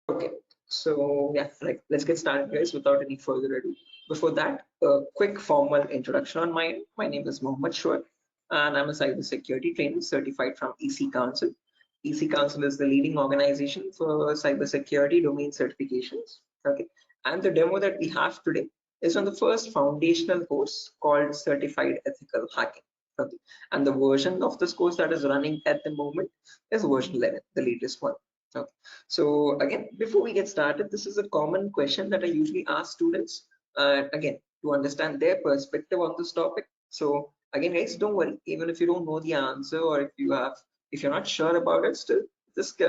Okay, so yeah, like let's get started, guys, without any further ado. Before that, a quick formal introduction on my end. My name is Mohammed Shoaib, and I'm a cybersecurity trainer certified from EC Council. EC Council is the leading organization for cybersecurity domain certifications. Okay, and the demo that we have today is on the first foundational course called Certified Ethical Hacking. Okay, and the version of this course that is running at the moment is version 11, the latest one. Okay. So again, before we get started, this is a common question that I usually ask students, again, to understand their perspective on this topic. So again, guys, don't worry, even if you don't know the answer, or if you're not sure about it, still just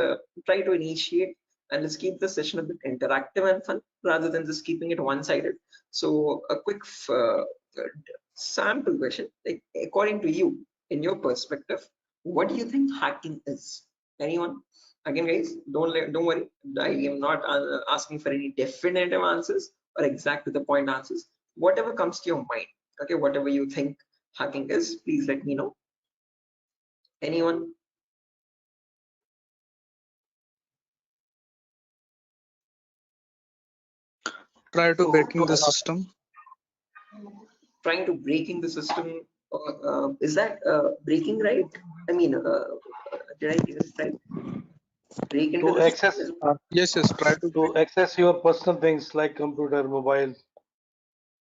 try to initiate, and let's keep the session a bit interactive and fun rather than just keeping it one-sided. So a quick sample question, like according to you, in your perspective, what do you think hacking is? Anyone? Again, guys, don't worry, I am not asking for any definitive answers or exact to the point answers. Whatever comes to your mind, okay, whatever you think hacking is, please let me know. Anyone? Try to breaking the system. Trying to breaking the system, is that breaking, right? I mean, did I get it right? Break into To the system access is, Yes, try to to access your personal things like computer, mobile.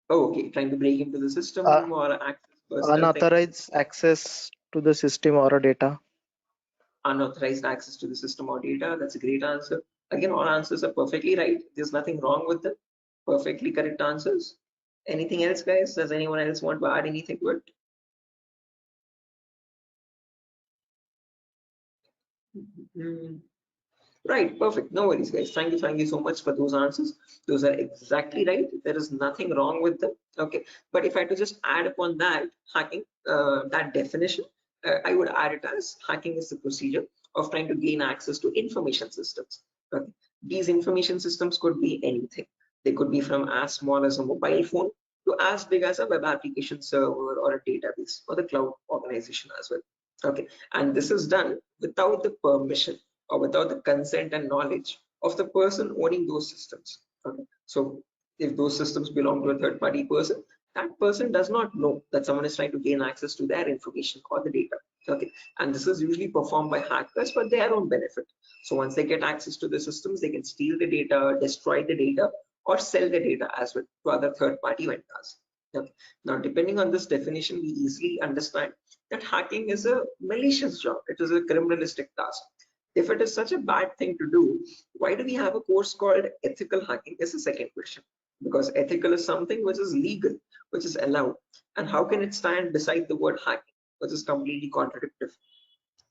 oh, okay, trying to break into the Uh, system or access personal things. Unauthorized access to the system or a data. Unauthorized access to the system or data. That's a great answer. Again, all answers are perfectly right. There's nothing wrong with them. Perfectly correct answers. Anything else, guys? Does anyone else want to add anything to it? Right, perfect. No worries, guys. Thank you so much for those answers. Those are exactly right. There is nothing wrong with them. Okay, but if I had to just add upon that hacking, that definition, I would add it as hacking is the procedure of trying to gain access to information systems. Okay, these information systems could be anything. They could be from as small as a mobile phone to as big as a web application server or a database or the cloud organization as well. Okay, and this is done without the permission or without the consent and knowledge of the person owning those systems. Okay, so if those systems belong to a third party person, that person does not know that someone is trying to gain access to their information or the data. Okay, and this is usually performed by hackers for their own benefit. So once they get access to the systems, they can steal the data, destroy the data, or sell the data as well to other third party vendors. Okay. Now, depending on this definition, we easily understand that hacking is a malicious job. It is a criminalistic task. If it is such a bad thing to do, why do we have a course called ethical hacking? Is the second question. Because ethical is something which is legal, which is allowed. And how can it stand beside the word hacking, which is completely contradictory?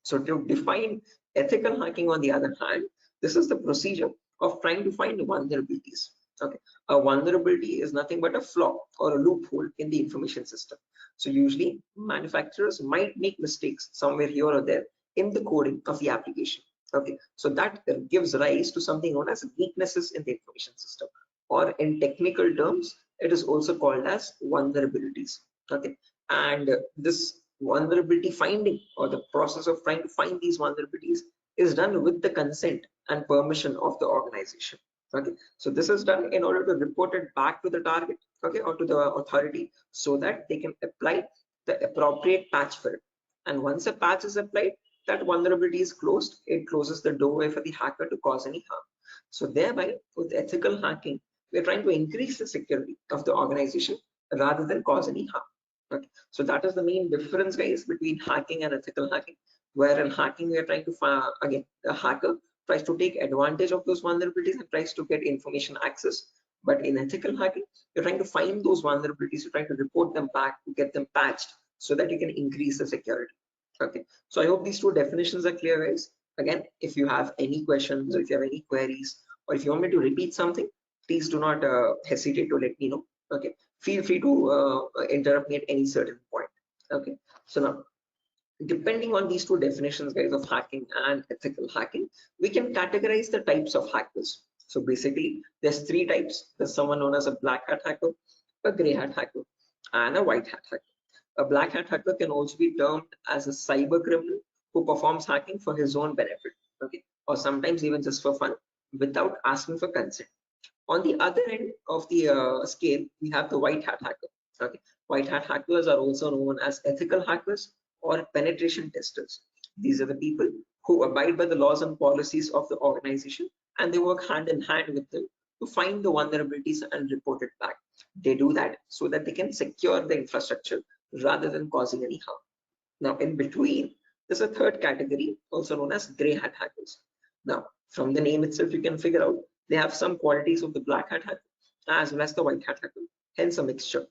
So to define ethical hacking, on the other hand, this is the procedure of trying to find vulnerabilities. Okay, a vulnerability is nothing but a flaw or a loophole in the information system. So usually manufacturers might make mistakes somewhere here or there in the coding of the application. Okay, so that gives rise to something known as weaknesses in the information system, or in technical terms, it is also called as vulnerabilities. Okay, and this vulnerability finding, or the process of trying to find these vulnerabilities, is done with the consent and permission of the organization. Okay, so this is done in order to report it back to the target, okay, or to the authority, so that they can apply the appropriate patch for it. And once a patch is applied, that vulnerability is closed. It closes the doorway for the hacker to cause any harm. So thereby, with ethical hacking, we're trying to increase the security of the organization rather than cause any harm. Okay, so that is the main difference, guys, between hacking and ethical hacking. Where in hacking, we are trying to again, the hacker tries to take advantage of those vulnerabilities and tries to get information access. But in ethical hacking, you're trying to find those vulnerabilities, you're trying to report them back to get them patched so that you can increase the security. Okay, so I hope these two definitions are clear, guys. Again, if you have any questions, or if you have any queries, or if you want me to repeat something, please do not hesitate to let me know. Okay, feel free to interrupt me at any certain point. Okay, so now, depending on these two definitions, guys, of hacking and ethical hacking, we can categorize the types of hackers. So basically, there's three types. There's someone known as a black hat hacker, a gray hat hacker, and a white hat hacker. A black hat hacker can also be termed as a cyber criminal who performs hacking for his own benefit, okay, or sometimes even just for fun. without asking for consent. On the other end of the scale, we have the white hat hacker. Okay, white hat hackers are also known as ethical hackers or penetration testers. These are the people who abide by the laws and policies of the organization, and they work hand in hand with them to find the vulnerabilities and report it back. They do that so that they can secure the infrastructure rather than causing any harm. Now, in between, there's a third category, also known as gray hat hackers. Now, from the name itself, you can figure out they have some qualities of the black hat hacker as well as the white hat hacker, hence a mixture.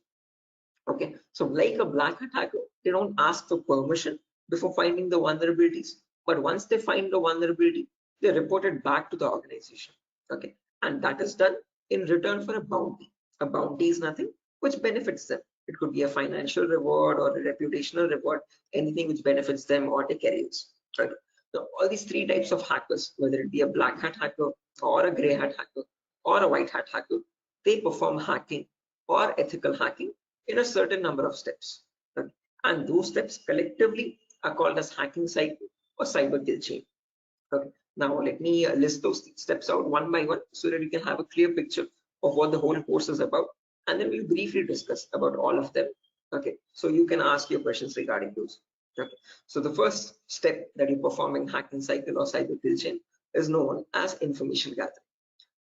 Okay, so like a black hat hacker, they don't ask for permission before finding the vulnerabilities, but once they find the vulnerability, they report it back to the organization. Okay, and that is done in return for a bounty. A bounty is nothing which benefits them. It could be a financial reward or a reputational reward, anything which benefits them or their careers. Right. So all these three types of hackers, whether it be a black hat hacker or a gray hat hacker or a white hat hacker, they perform hacking or ethical hacking in a certain number of steps. Okay. And those steps collectively are called as hacking cycle or cyber kill chain. Okay. Now let me list those steps out one by one so that we can have a clear picture of what the whole course is about, and then we'll briefly discuss about all of them. Okay, so you can ask your questions regarding those. Okay, so the first step that you perform in hacking cycle or cyber kill chain is known as information gathering.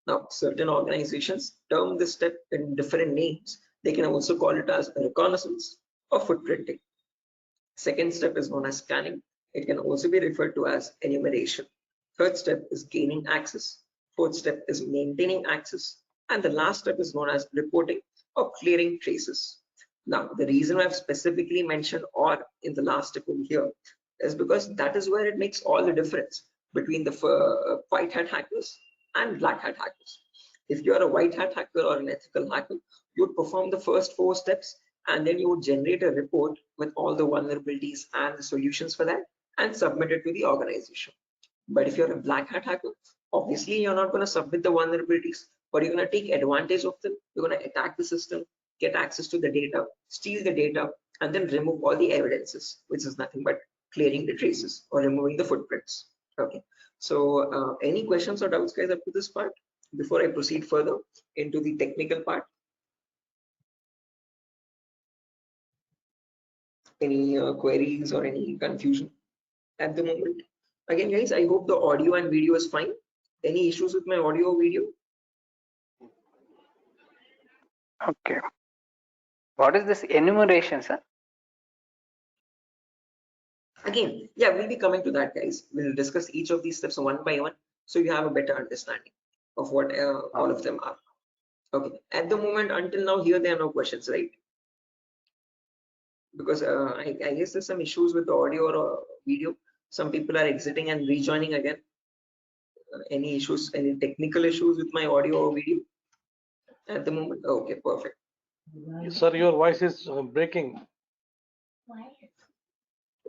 Now, certain organizations term this step in different names. They can also call it as reconnaissance or footprinting. Second step is known as scanning. It can also be referred to as enumeration. Third step is gaining access. Fourth step is maintaining access. And the last step is known as reporting or clearing traces. Now, the reason I've specifically mentioned or in the last step over here is because that is where it makes all the difference between the white hat hackers and black hat hackers. If you're a white hat hacker or an ethical hacker, you would perform the first 4 steps and then you would generate a report with all the vulnerabilities and the solutions for that and submit it to the organization. But if you're a black hat hacker, obviously you're not going to submit the vulnerabilities, but you're going to take advantage of them. You're going to attack the system, get access to the data, steal the data, and then remove all the evidences, which is nothing but clearing the traces or removing the footprints. Okay, so any questions or doubts, guys, up to this part before I proceed further into the technical part? Any queries or any confusion at the moment? Again, guys, I hope the audio and video is fine. Any issues with my audio or video? Okay. What is this enumeration, sir? Again, yeah, we'll be coming to that, guys. We'll discuss each of these steps one by one so you have a better understanding of what all of them are. Okay, at the moment, until now, here there are no questions, right? Because I guess there's some issues with the audio or video. Some people are exiting and rejoining again. Any issues, any technical issues with my audio or video at the moment? Okay, perfect. Sir, your voice is breaking.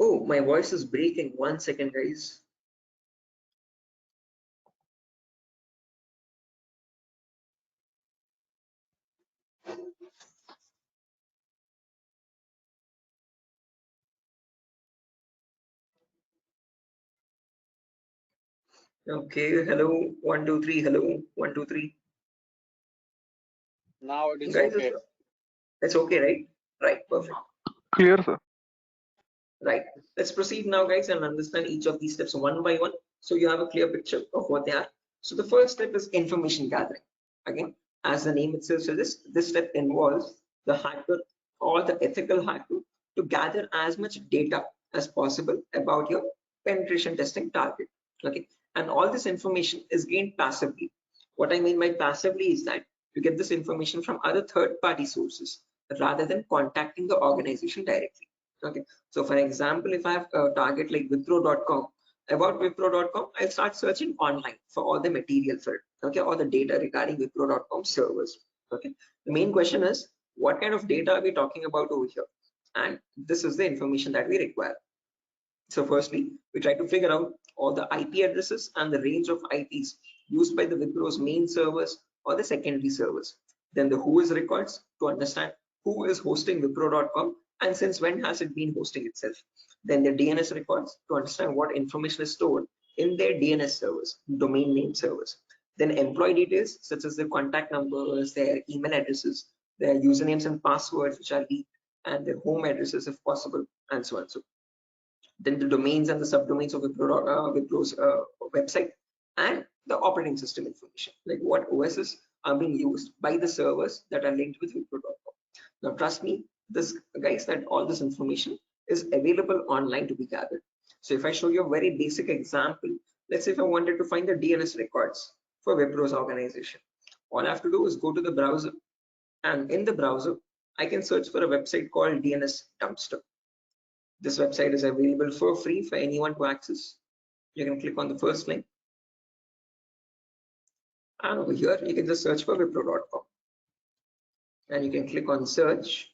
Oh, my voice is breaking. 1 second, guys. Okay, hello, 1 2 3, hello, 1 2 3. Now it is Guys, okay. it's okay, right? Right, perfect. Clear, sir. Right, let's proceed now, guys, and understand each of these steps one by one so you have a clear picture of what they are. So the first step is information gathering. Again, as the name itself suggests, this step involves the hacker or the ethical hacker to gather as much data as possible about your penetration testing target. Okay, and all this information is gained passively. What I mean by passively is that you get this information from other third-party sources rather than contacting the organization directly. Okay, so for example, if I have a target like Wipro.com, about Wipro.com, I'll start searching online for all the material for it, okay, all the data regarding Wipro.com servers. Okay, the main question is, what kind of data are we talking about over here? And this is the information that we require. So firstly, we try to figure out all the IP addresses and the range of IPs used by the Wipro's main servers or the secondary servers. Then the who is records to understand who is hosting Wipro.com and since when has it been hosting itself. Then the DNS records to understand what information is stored in their DNS servers, domain name servers. Then employee details such as their contact numbers, their email addresses, their usernames and passwords which are leaked, and their home addresses if possible, and so on. So then the domains and the subdomains of Wipro's website, and the operating system information, like what OSs are being used by the servers that are linked with Wipro.com. Now, trust me, this guys, that all this information is available online to be gathered. So if I show you a very basic example, let's say if I wanted to find the DNS records for Wipro's organization, all I have to do is go to the browser, and in the browser, I can search for a website called DNS Dumpster. This website is available for free for anyone to access. You can click on the first link, and over here you can just search for Wipro.com, and you can click on search,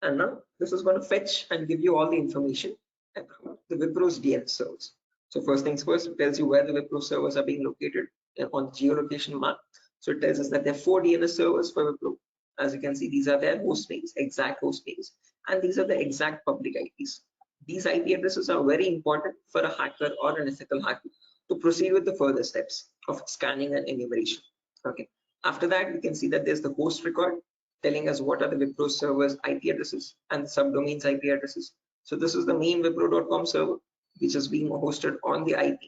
and now this is going to fetch and give you all the information about the Wipro's DNS servers. So first things first, it tells you where the Wipro servers are being located on the geolocation map. So it tells us that there are 4 DNS servers for Wipro. As you can see, these are their host names, exact host names, and these are the exact public IPs. These IP addresses are very important for a hacker or an ethical hacker to proceed with the further steps of scanning and enumeration. Okay. After that, we can see that there's the host record telling us what are the Wipro servers IP addresses and the subdomains IP addresses. So this is the main Wipro.com server, which is being hosted on the IP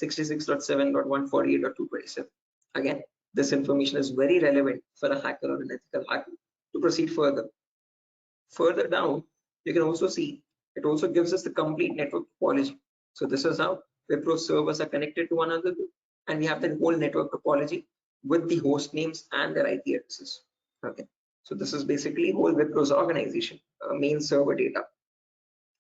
66.7.148.227. Again, this information is very relevant for a hacker or an ethical hacker to proceed further. Further down, you can also see it also gives us the complete network topology. So this is how Wipro servers are connected to one another, and we have the whole network topology with the host names and their IP addresses. Okay, so this is basically whole Wipro's organization main server data.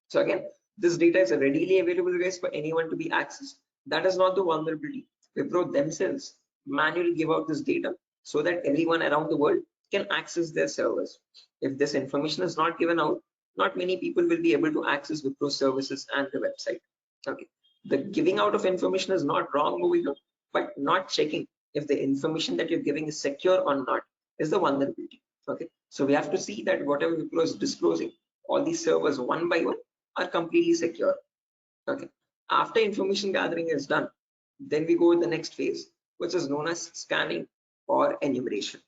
So again, this data is readily available, guys, for anyone to be accessed. That is not the vulnerability. Wipro themselves manually give out this data so that everyone around the world can access their servers. If this information is not given out, not many people will be able to access Wipro services and the website. Okay, the giving out of information is not wrong over here, but not checking if the information that you're giving is secure or not is the vulnerability. Okay, so we have to see that whatever Wipro is disclosing, all these servers one by one are completely secure. Okay, after information gathering is done, then we go to the next phase, which is known as scanning or enumeration.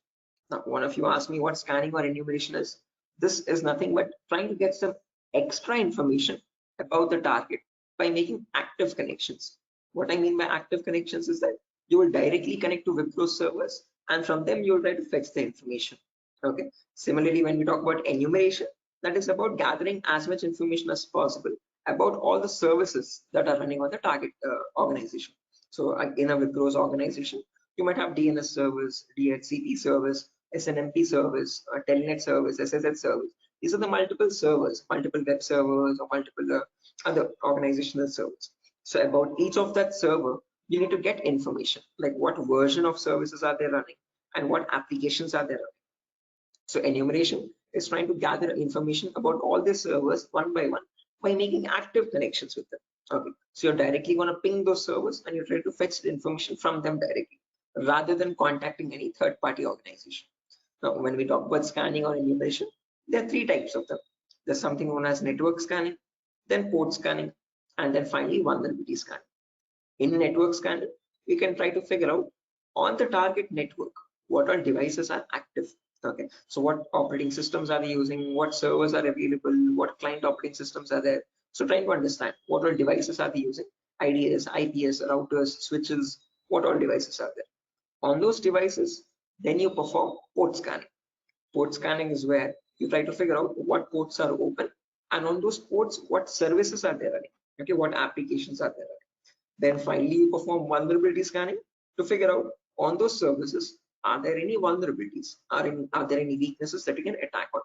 Now, one of you asked me what scanning or enumeration is. This is nothing but trying to get some extra information about the target by making active connections. What I mean by active connections is that you will directly connect to Wipro servers, and from them you will try to fetch the information. Okay. Similarly, when we talk about enumeration, that is about gathering as much information as possible about all the services that are running on the target organization. So in a Wipro's organization, you might have DNS servers, DHCP servers, SNMP servers, Telnet servers, SSH servers. These are the multiple servers, multiple web servers, or multiple other organizational servers. So about each of that server, you need to get information, like what version of services are they running and what applications are they running. So enumeration is trying to gather information about all these servers one by one by making active connections with them. Okay, so you're directly going to ping those servers and you try to fetch the information from them directly rather than contacting any third-party organization. Now, when we talk about scanning or enumeration, there are 3 types of them. There's something known as network scanning, then port scanning, and then finally vulnerability scanning. In network scanning, we can try to figure out on the target network what all devices are active. Okay, so what operating systems are they using, what servers are available, what client operating systems are there. So trying to understand what all devices are they using, IDS, IPS, routers, switches, what all devices are there. On those devices, then you perform port scanning. Port scanning is where you try to figure out what ports are open, and on those ports, what services are there running. Okay, what applications are there running. Then finally, you perform vulnerability scanning to figure out on those services, are there any vulnerabilities? Are there any weaknesses that you can attack on?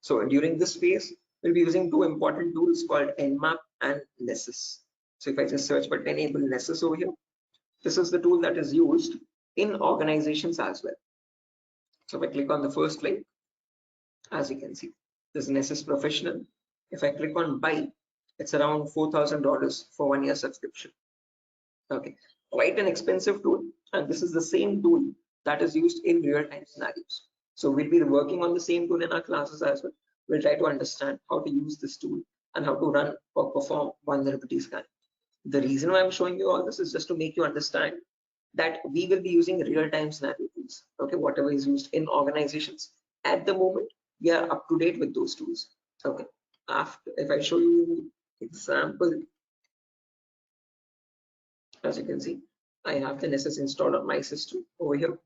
So during this phase, we'll be using 2 important tools called Nmap and Nessus. So if I just search for enable Nessus over here, this is the tool that is used in organizations as well. So if I click on the first link, as you can see, this is Nessus Professional. If I click on buy, it's around $4,000 for 1 year subscription. Okay, quite an expensive tool, and this is the same tool that is used in real-time scenarios. So we'll be working on the same tool in our classes as well. We'll try to understand how to use this tool and how to run or perform vulnerability scanning. The reason why I'm showing you all this is just to make you understand that we will be using real-time scenario tools. Okay, whatever is used in organizations at the moment, we are up to date with those tools. Okay, after if I show you example, as you can see, I have the Nessus installed on my system over here.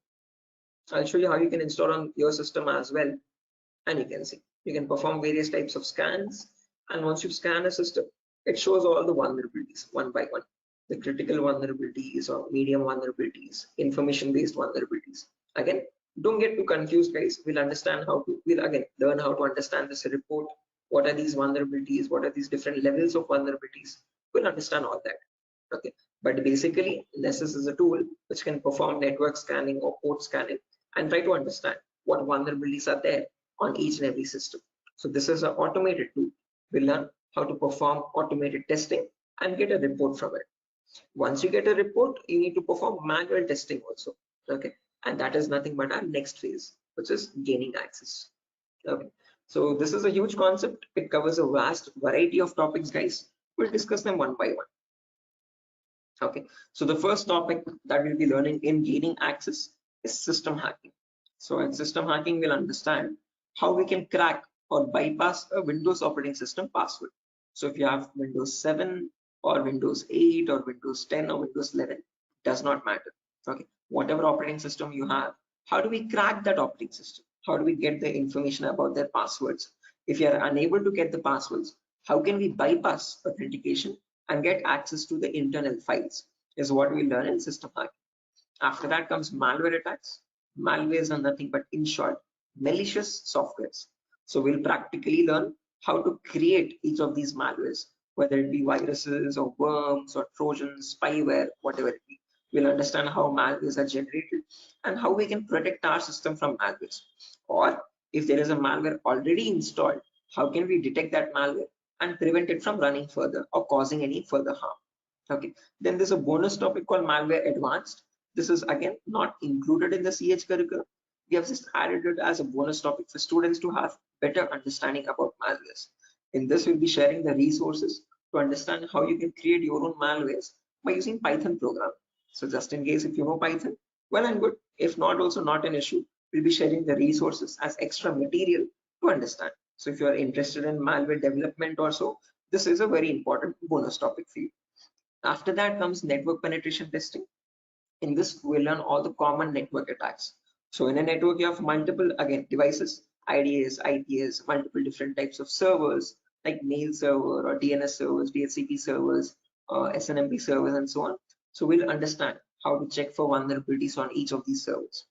I'll show you how you can install on your system as well, and you can see you can perform various types of scans, and once you scan a system, it shows all the vulnerabilities one by one, the critical vulnerabilities or medium vulnerabilities, information based vulnerabilities. Again, don't get too confused, guys. We'll again learn how to understand this report. What are these vulnerabilities? What are these different levels of vulnerabilities? We'll understand all that. Okay, but basically Nessus is a tool which can perform network scanning or port scanning and try to understand what vulnerabilities are there on each and every system. So this is an automated tool. We learn how to perform automated testing and get a report from it. Once you get a report, you need to perform manual testing also. Okay, and that is nothing but our next phase, which is gaining access. Okay, so this is a huge concept. It covers a vast variety of topics, guys. We'll discuss them one by one. Okay, so the first topic that we'll be learning in gaining access is system hacking. So in system hacking, we'll understand how we can crack or bypass a Windows operating system password. So if you have Windows 7 or Windows 8 or Windows 10 or Windows 11, does not matter. Okay, whatever operating system you have, how do we crack that operating system? How do we get the information about their passwords? If you are unable to get the passwords, how can we bypass authentication and get access to the internal files, is what we learn in system hacking. After that comes malware attacks. Malwares are nothing but, in short, malicious softwares. So we'll practically learn how to create each of these malwares, whether it be viruses or worms or trojans, spyware, whatever it be. We'll understand how malwares are generated and how we can protect our system from malwares. Or if there is a malware already installed, how can we detect that malware and prevent it from running further or causing any further harm. Okay, then there's a bonus topic called malware advanced. This is again not included in the CH curriculum. We have just added it as a bonus topic for students to have better understanding about malwares. In this, we'll be sharing the resources to understand how you can create your own malwares by using Python program. So just in case if you know Python, well and good. If not, also not an issue. We'll be sharing the resources as extra material to understand. So if you are interested in malware development or so, this is a very important bonus topic for you. After that comes network penetration testing. In this, we'll learn all the common network attacks. So in a network, you have multiple, again, devices, IDS, IPS, multiple different types of servers like mail server or DNS servers, DHCP servers, SNMP servers, and so on. So we'll understand how to check for vulnerabilities on each of these servers.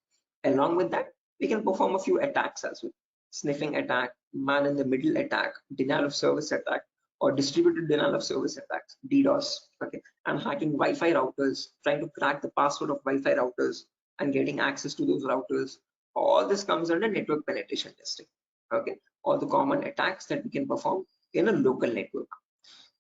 Along with that, we can perform a few attacks as well. Sniffing attack, man in the middle attack, denial of service attack, or distributed denial of service attacks, DDoS. Okay, and hacking Wi-Fi routers, trying to crack the password of Wi-Fi routers and getting access to those routers. All this comes under network penetration testing. Okay, all the common attacks that we can perform in a local network.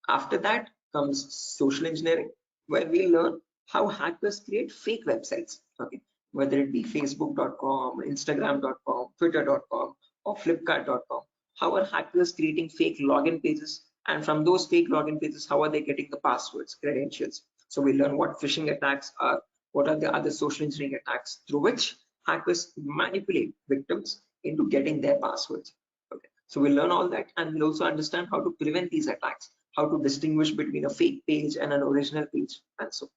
After that comes social engineering, where we learn how hackers create fake websites. Okay, whether it be facebook.com, instagram.com, twitter.com, or flipkart.com. How are hackers creating fake login pages, and from those fake login pages, how are they getting the passwords, credentials? So we learn what phishing attacks are, what are the other social engineering attacks through which hackers manipulate victims into getting their passwords. Okay, so we learn all that, and we'll also understand how to prevent these attacks, how to distinguish between a fake page and an original page, and so.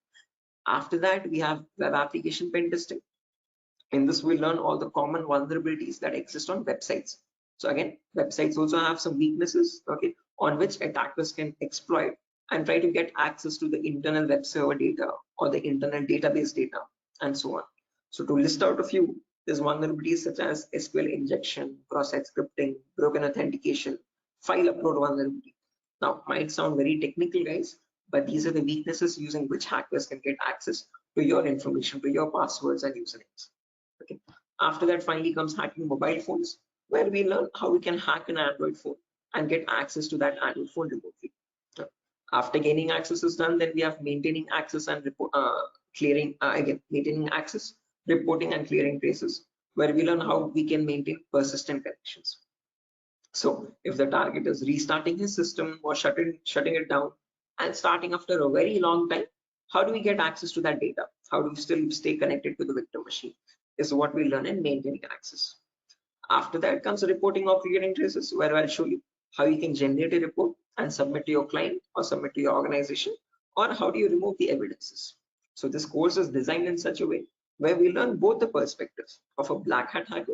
After that, we have web application pen testing. In this, we learn all the common vulnerabilities that exist on websites. So again, websites also have some weaknesses, okay, on which attackers can exploit and try to get access to the internal web server data or the internal database data, and so on. So to list out a few, there's vulnerabilities such as SQL injection, cross-site scripting, broken authentication, file upload vulnerability. Now, might sound very technical, guys, but these are the weaknesses using which hackers can get access to your information, to your passwords and usernames. Okay. After that, finally comes hacking mobile phones, where we learn how we can hack an Android phone and get access to that Android phone remotely. After gaining access is done, then we have maintaining access and maintaining access, reporting and clearing traces, where we learn how we can maintain persistent connections. So if the target is restarting his system or shutting it down and starting after a very long time, How do we get access to that data? How do we still stay connected to the victim machine? Is what we learn in maintaining access. After that comes reporting of creating traces, where I'll show you how you can generate a report and submit to your client or submit to your organization, or how do you remove the evidences. So this course is designed in such a way where we learn both the perspectives of a black hat hacker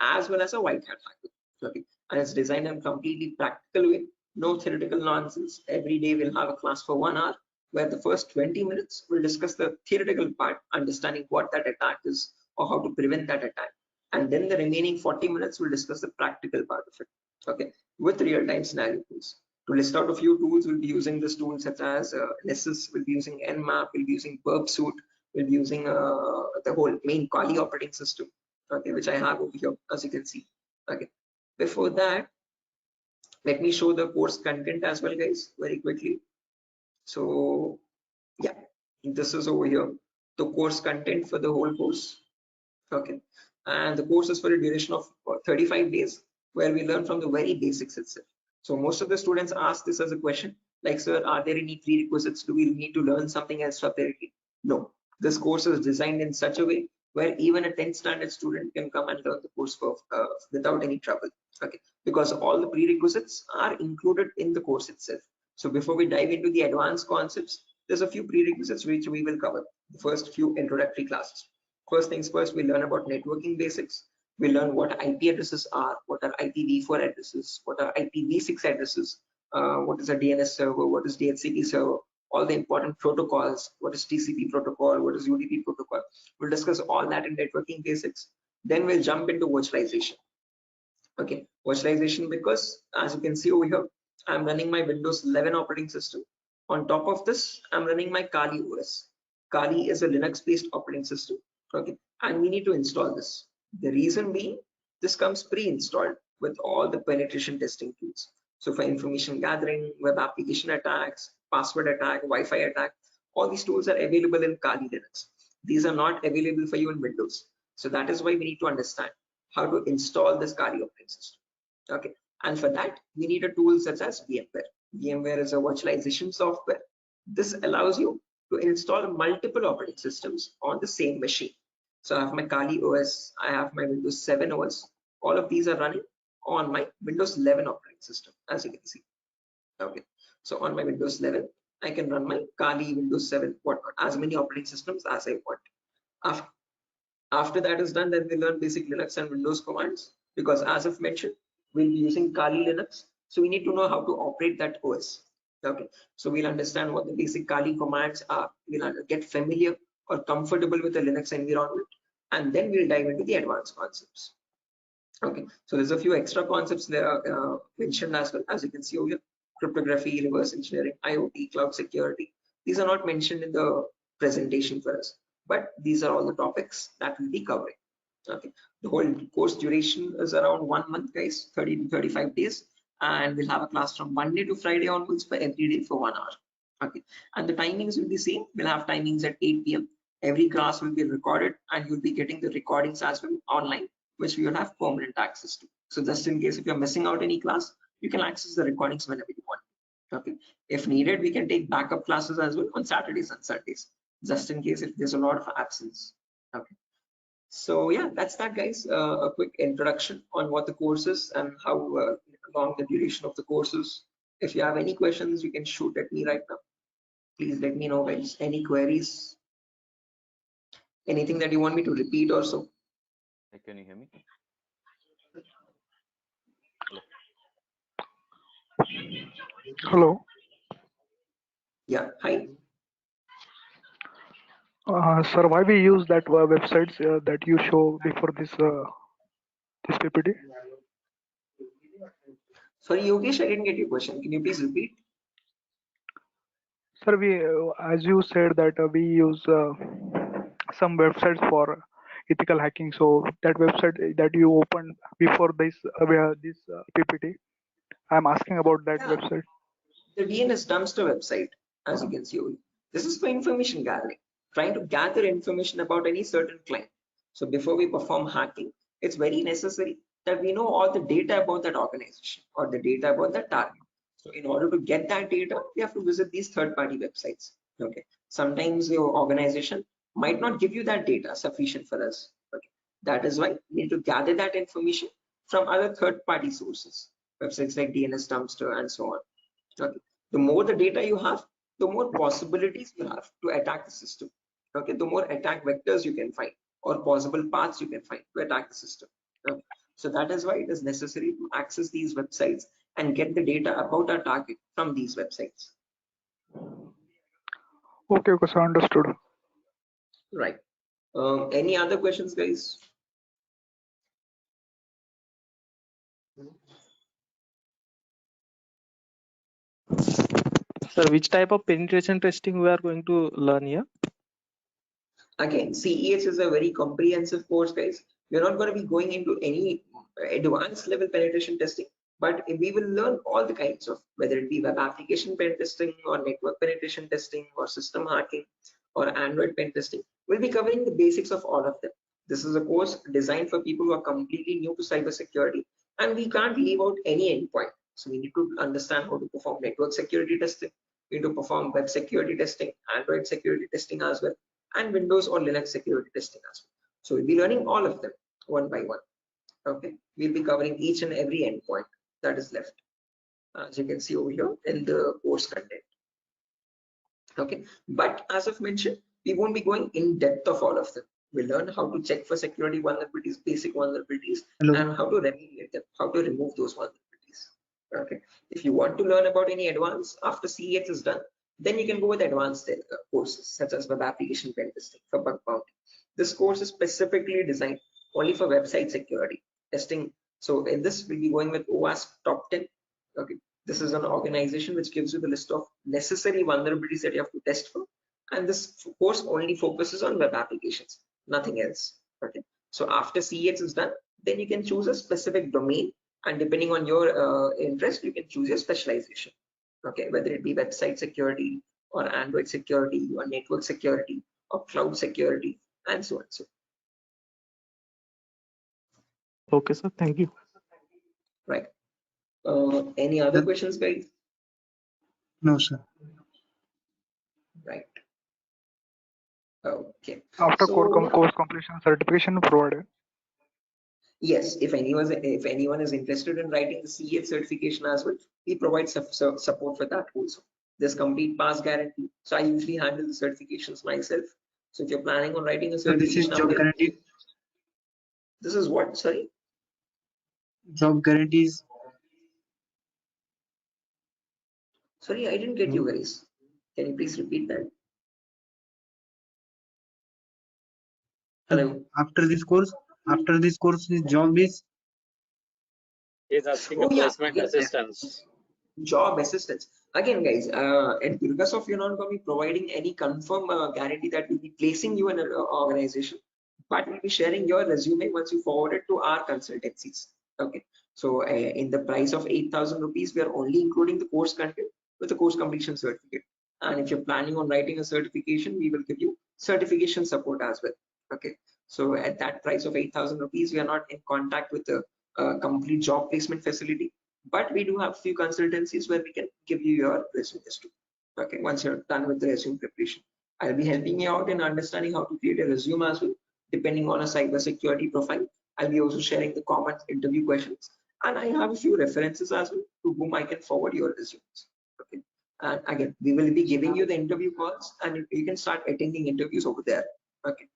as well as a white hat hacker. Okay. And it's designed in a completely practical way, no theoretical nonsense. Every day we'll have a class for 1 hour where the first 20 minutes we'll discuss the theoretical part, understanding what that attack is or how to prevent that attack. And then the remaining 40 minutes we'll discuss the practical part of it, okay, with real-time scenario tools. To list out a few tools, we'll be using this tool such as Nessus, we'll be using Nmap, we'll be using Burp Suite, we'll be using the whole main Kali operating system, okay, which I have over here, as you can see. Okay. Before that, let me show the course content as well, guys, very quickly. So yeah, this is over here, the course content for the whole course. Okay, and the course is for a duration of 35 days, where we learn from the very basics itself. So most of the students ask this as a question, like, sir, are there any prerequisites? Do we need to learn something else separately? No, this course is designed in such a way where even a 10th standard student can come and learn the course for, without any trouble. Okay, because all the prerequisites are included in the course itself. So before we dive into the advanced concepts, there's a few prerequisites which we will cover. The first few introductory classes. First things first, we learn about networking basics. We learn what IP addresses are, what are IPv4 addresses, what are IPv6 addresses, what is a DNS server, what is DHCP server, all the important protocols, what is TCP protocol, what is UDP protocol. We'll discuss all that in networking basics. Then we'll jump into virtualization. Okay, virtualization, because as you can see over here, I'm running my Windows 11 operating system. On top of this, I'm running my Kali OS. Kali is a Linux-based operating system. Okay, and we need to install this. The reason being, this comes pre-installed with all the penetration testing tools. So for information gathering, web application attacks, password attack, Wi-Fi attack, all these tools are available in Kali Linux. These are not available for you in Windows. So that is why we need to understand how to install this Kali operating system. Okay, and for that we need a tool such as VMware. VMware is a virtualization software. This allows you to install multiple operating systems on the same machine. So I have my Kali OS, I have my Windows 7 OS. All of these are running on my Windows 11 operating system, as you can see. Okay, so on my Windows 11, I can run my Kali, Windows 7, whatnot, as many operating systems as I want. After that is done, then we learn basic Linux and Windows commands, because as I've mentioned, we'll be using Kali Linux. So we need to know how to operate that OS. Okay, so we'll understand what the basic Kali commands are. We'll get familiar or comfortable with the Linux environment, and then we'll dive into the advanced concepts. Okay, so there's a few extra concepts there mentioned as well, as you can see over here: cryptography, reverse engineering, IoT, cloud security. These are not mentioned in the presentation for us, but these are all the topics that we'll be covering. Okay, the whole course duration is around 1 month, guys, 30 to 35 days, and we'll have a class from Monday to Friday onwards for every day for 1 hour. Okay, and the timings will be same. We'll have timings at 8 p.m. Every class will be recorded, and you'll be getting the recordings as well online, which we will have permanent access to. So just in case if you're missing out any class, you can access the recordings whenever you want. Okay, if needed, we can take backup classes as well on Saturdays and Sundays, just in case if there's a lot of absence. Okay, so yeah, that's that, guys. A quick introduction on what the course is and how long the duration of the course is. If you have any questions, you can shoot at me right now. Please let me know, guys. Any queries? Anything that you want me to repeat or so? Can you hear me? Hello. Yeah, hi. Sir, why we use that websites that you show before this PPT? Sorry, Yogesh, I didn't get your question. Can you please repeat? Sir, we as you said that we use some websites for ethical hacking. So that website that you opened before this PPT, I'm asking about that Yeah, website. the DNS dumpster website, as you can see over here. This is for information gathering, trying to gather information about any certain client. So before we perform hacking, it's very necessary that we know all the data about that organization or the data about that target. So in order to get that data, we have to visit these third-party websites. Okay, Sometimes your organization might not give you that data sufficient for us. Okay. That is why we need to gather that information from other third-party sources, websites like DNS Dumpster and so on. Okay. The more the data you have, the more possibilities you have to attack the system. Okay. The more attack vectors you can find or possible paths you can find to attack the system. Okay. So that is why it is necessary to access these websites and get the data about our target from these websites. Okay, okay, so understood. Right. Any other questions, guys? Sir, which type of penetration testing we are going to learn here? Again, CEH is a very comprehensive course, guys. We're not going to be going into any advanced level penetration testing, but we will learn all the kinds of, whether it be web application pen testing or network penetration testing or system hacking or Android pen testing. We'll be covering the basics of all of them. This is a course designed for people who are completely new to cybersecurity, and we can't leave out any endpoint. So we need to understand how to perform network security testing. We need to perform web security testing, Android security testing as well, and Windows or Linux security testing as well. So we'll be learning all of them one by one. Okay, we'll be covering each and every endpoint that is left, as you can see over here in the course content. Okay, but as I've mentioned, we won't be going in depth of all of them. We'll learn how to check for security vulnerabilities, basic vulnerabilities, and how to remediate them, how to remove those vulnerabilities. Okay, if you want to learn about any advanced after CEH is done, then you can go with advanced courses such as web application pen testing for bug bounty. This course is specifically designed only for website security testing. So in this, we'll be going with OWASP top 10. Okay, this is an organization which gives you the list of necessary vulnerabilities that you have to test for, and this course only focuses on web applications, nothing else. Okay, so after CEH is done, then you can choose a specific domain, and depending on your interest, you can choose your specialization. Okay, whether it be website security or Android security or network security or cloud security and so on. So Okay, sir. Thank you. right. Any other questions, guys? No, sir. Right. Okay. After So course completion, certification provided. yes, if anyone is interested in writing the CEH certification as well, we provide support for that also. There's complete pass guarantee. So I usually handle the certifications myself. So if you're planning on writing a So this is certification, job guarantee. this is what? Sorry. Job guarantees. Sorry, I didn't get you guys. Can you please repeat that? Hello. After this course, is job is. He's asking Oh a yeah, placement yeah, assistance. job assistance. Again, guys, at Durga, you're not going to be providing any confirm guarantee that we'll be placing you in an organization, but we'll be sharing your resume once you forward it to our consultancies. Okay, so in the price of 8,000 rupees, we are only including the course content with the course completion certificate. And if you're planning on writing a certification, we will give you certification support as well. Okay, so at that price of 8,000 rupees, we are not in contact with the complete job placement facility, but we do have few consultancies where we can give you your resumes too. Okay, once you're done with the resume preparation, I'll be helping you out in understanding how to create a resume as well, depending on a cybersecurity profile. I'll be also sharing the common interview questions, and I have a few references as well to whom I can forward your resumes. Okay, and again, we will be giving you the interview calls, and you can start attending interviews over there. Okay,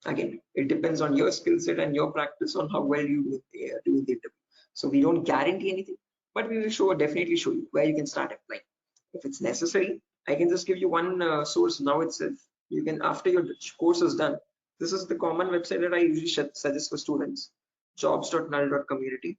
again, it depends on your skill set and your practice on how well you do the interview. So we don't guarantee anything, but we will definitely show you where you can start applying. If it's necessary, I can just give you one source now itself. You can, after your course is done, this is the common website that I usually suggest for students, jobs.null.community.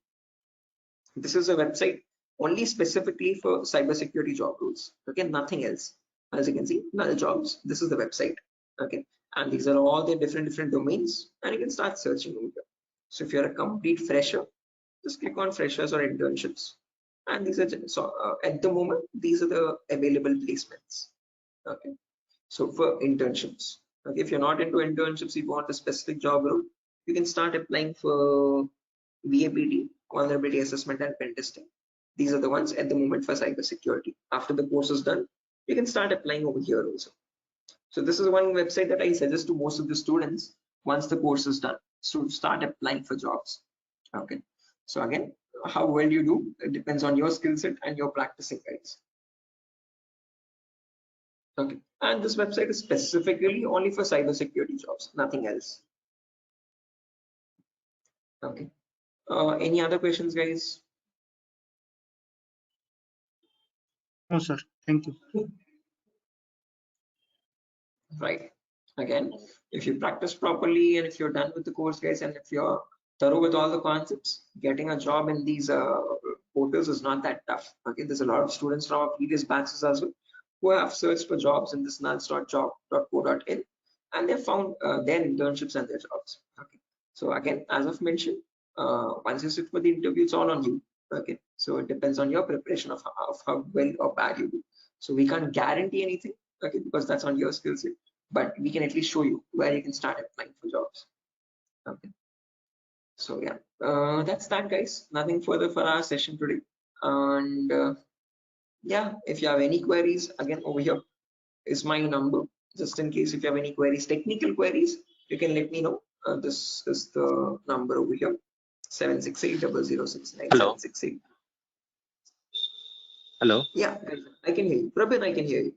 This is a website only specifically for cybersecurity job roles. Okay, nothing else. As you can see, null jobs. This is the website. Okay, and these are all the different domains, and you can start searching over here. So if you're a complete fresher, just click on freshers or internships, and these are at the moment these are the available placements. Okay, so for internships, okay, if you're not into internships, you want a specific job role, you can start applying for VAPT, vulnerability assessment and pen testing. These are the ones at the moment for cybersecurity. After the course is done, you can start applying over here also. So this is one website that I suggest to most of the students once the course is done, to start applying for jobs. Okay. So again, how well you do, it depends on your skill set and your practicing, guys. Okay. And this website is specifically only for cybersecurity jobs, nothing else. Okay. Any other questions, guys? No, sir. Thank you. Right. Again, if you practice properly and if you're done with the course, guys, and if you're thorough with all the concepts, getting a job in these portals is not that tough. Okay, there's a lot of students from our previous batches as well who have searched for jobs in this nuts.job.co.in and they found their internships and their jobs. Okay, so again, as I've mentioned, once you sit for the interview, it's all on you. Okay, so it depends on your preparation of how well or bad you do. So we can't guarantee anything, okay, because that's on your skill set, but we can at least show you where you can start applying for jobs. Okay, so yeah, that's that, guys. Nothing further for our session today. And yeah, if you have any queries, again, over here is my number, just in case if you have any queries, technical queries, you can let me know. This is the number over here, 768-006-9768. Hello. Hello. Yeah, I can hear you. Prabin, I can hear you.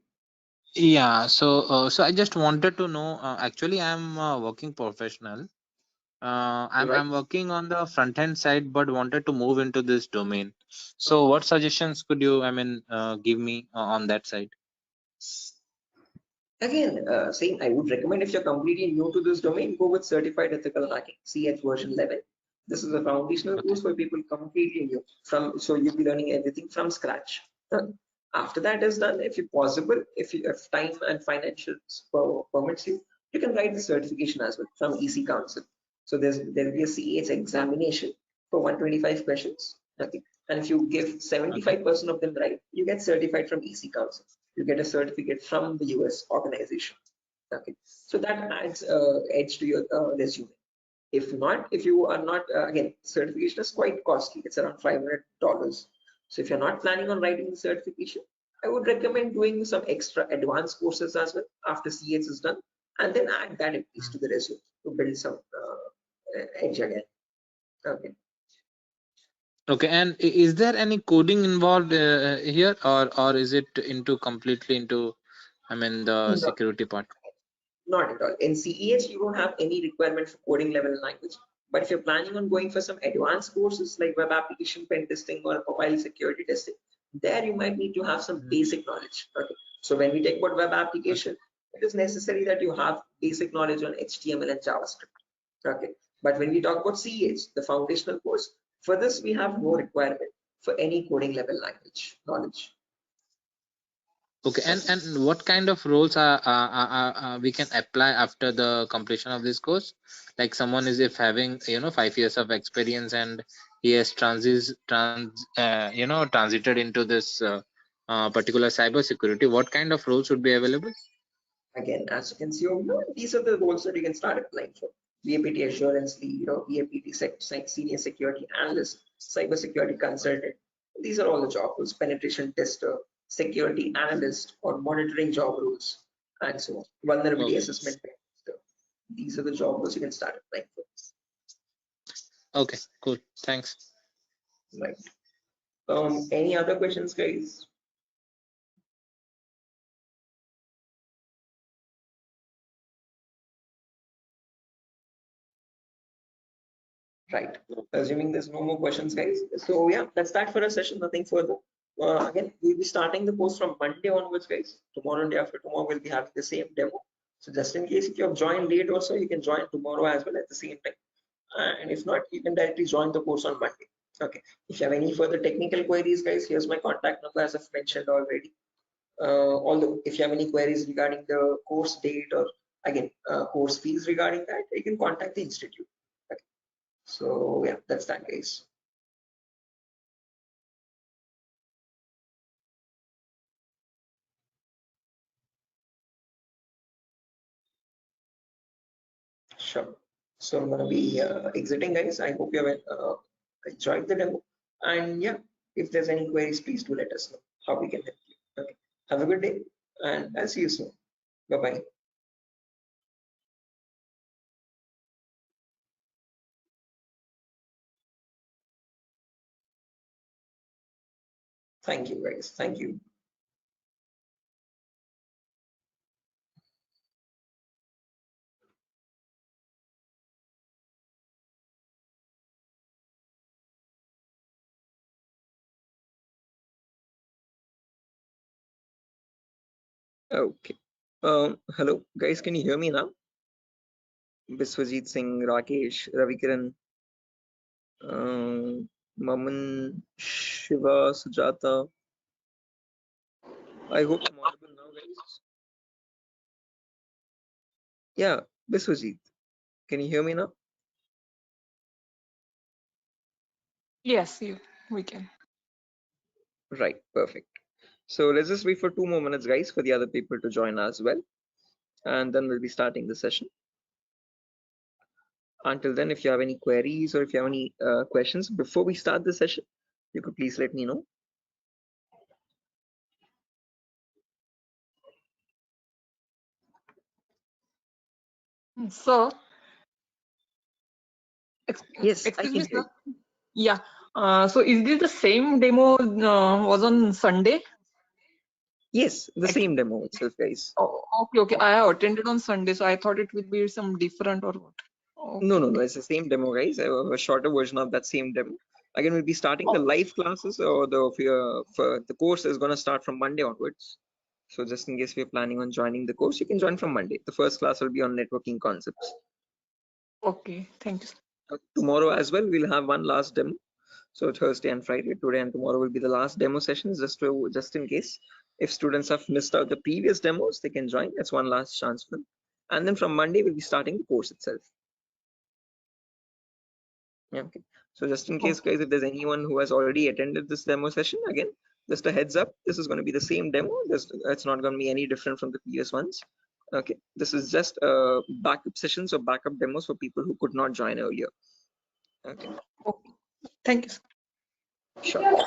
Yeah. So I just wanted to know. Actually, I'm a working professional. I'm Right. I'm working on the front end side, but wanted to move into this domain. So, what suggestions could you, give me on that side? Again, same, I would recommend if you're completely new to this domain, go with Certified Ethical Hacking, CH version 11. This is a foundational Okay. course for people completely new. So you'll be learning everything from scratch. After that is done, if you possible, if time and financial permits you, you can write the certification as well from EC Council. So there'll be a CH examination for 125 questions. Okay. And if you give 75% of them right, you get certified from EC Council. You get a certificate from the US organization. Okay, so that adds edge to your resume. If not, if you are not, again, certification is quite costly. It's around $500. So if you're not planning on writing the certification, I would recommend doing some extra advanced courses as well after CH is done, and then add that at least to the resume to build some edge again. Okay. Okay. And is there any coding involved here, or is it into completely into, the No, security part? not at all. In CEH, you don't have any requirement for coding level language. But if you're planning on going for some advanced courses like web application pen testing or mobile security testing, there you might need to have some basic knowledge. Okay. So when we talk about web application, it is necessary that you have basic knowledge on HTML and JavaScript. Okay. But when we talk about CEH, the foundational course, for this we have no requirement for any coding level language knowledge. Okay. And what kind of roles we can apply after the completion of this course? Like someone is if having 5 years of experience and he has transited into this particular cyber security, what kind of roles would be available? Again, as you can see over here, these are the roles that you can start applying for. VAPT assurance lead or VAPT senior security analyst, cyber security consultant. These are all the job roles. Penetration tester, security analyst, or monitoring job roles, and so on. Vulnerability Okay. assessment tester. These are the job roles you can start applying for. Okay, cool. Thanks. Right. Any other questions, guys? Right. Assuming there's no more questions, guys. So yeah, that's that for a session. Nothing further. Again, we'll be starting the course from Monday onwards, guys. Tomorrow and day after tomorrow, we'll be having the same demo. So just in case if you have joined late also, you can join tomorrow as well at the same time. And if not, you can directly join the course on Monday. Okay. If you have any further technical queries, guys, here's my contact number as I've mentioned already. Although if you have any queries regarding the course date or again course fees regarding that, you can contact the institute. Okay. So yeah, that's that, guys. Sure. So I'm gonna be exiting, guys. I hope you have enjoyed the demo. And yeah, if there's any queries, please do let us know how we can help you. Okay. Have a good day, and I'll see you soon. Bye bye. Thank you, guys. Thank you. Okay. Hello, guys. Can you hear me now? Biswajit Singh, Rakesh, Ravikiran, Maman, Shiva, Sujata. I hope I'm audible now, guys. Yeah, Biswajit. Can you hear me now? Yes, we can. Right, perfect. So let's just wait for 2 more minutes, guys, for the other people to join as well. And then we'll be starting the session. Until then, if you have any queries or if you have any questions before we start the session, you could please let me know. So, Yes, I excuse can me, hear sir. you. Yeah. So, is this the same demo was on Sunday? Yes, the same demo itself, guys. Oh, okay. I have attended on Sunday, so I thought it would be some different or what. No, Okay. it's the same demo, guys. A shorter version of that same demo. Again, we'll be starting the live classes, or the course is going to start from Monday onwards. So just in case we're planning on joining the course, you can join from Monday. The first class will be on networking concepts. Okay, thank you, sir. Tomorrow as well, we'll have one last demo. So Thursday and Friday, today and tomorrow will be the last demo sessions, just in case if students have missed out the previous demos, they can join. That's one last chance for them. And then from Monday, we'll be starting the course itself. Yeah, okay. So just in case, guys, if there's anyone who has already attended this demo session, again, just a heads up, this is going to be the same demo. It's not going to be any different from the previous ones. Okay, this is just backup sessions or backup demos for people who could not join earlier. Okay. Okay. Thank you, sir. Sure.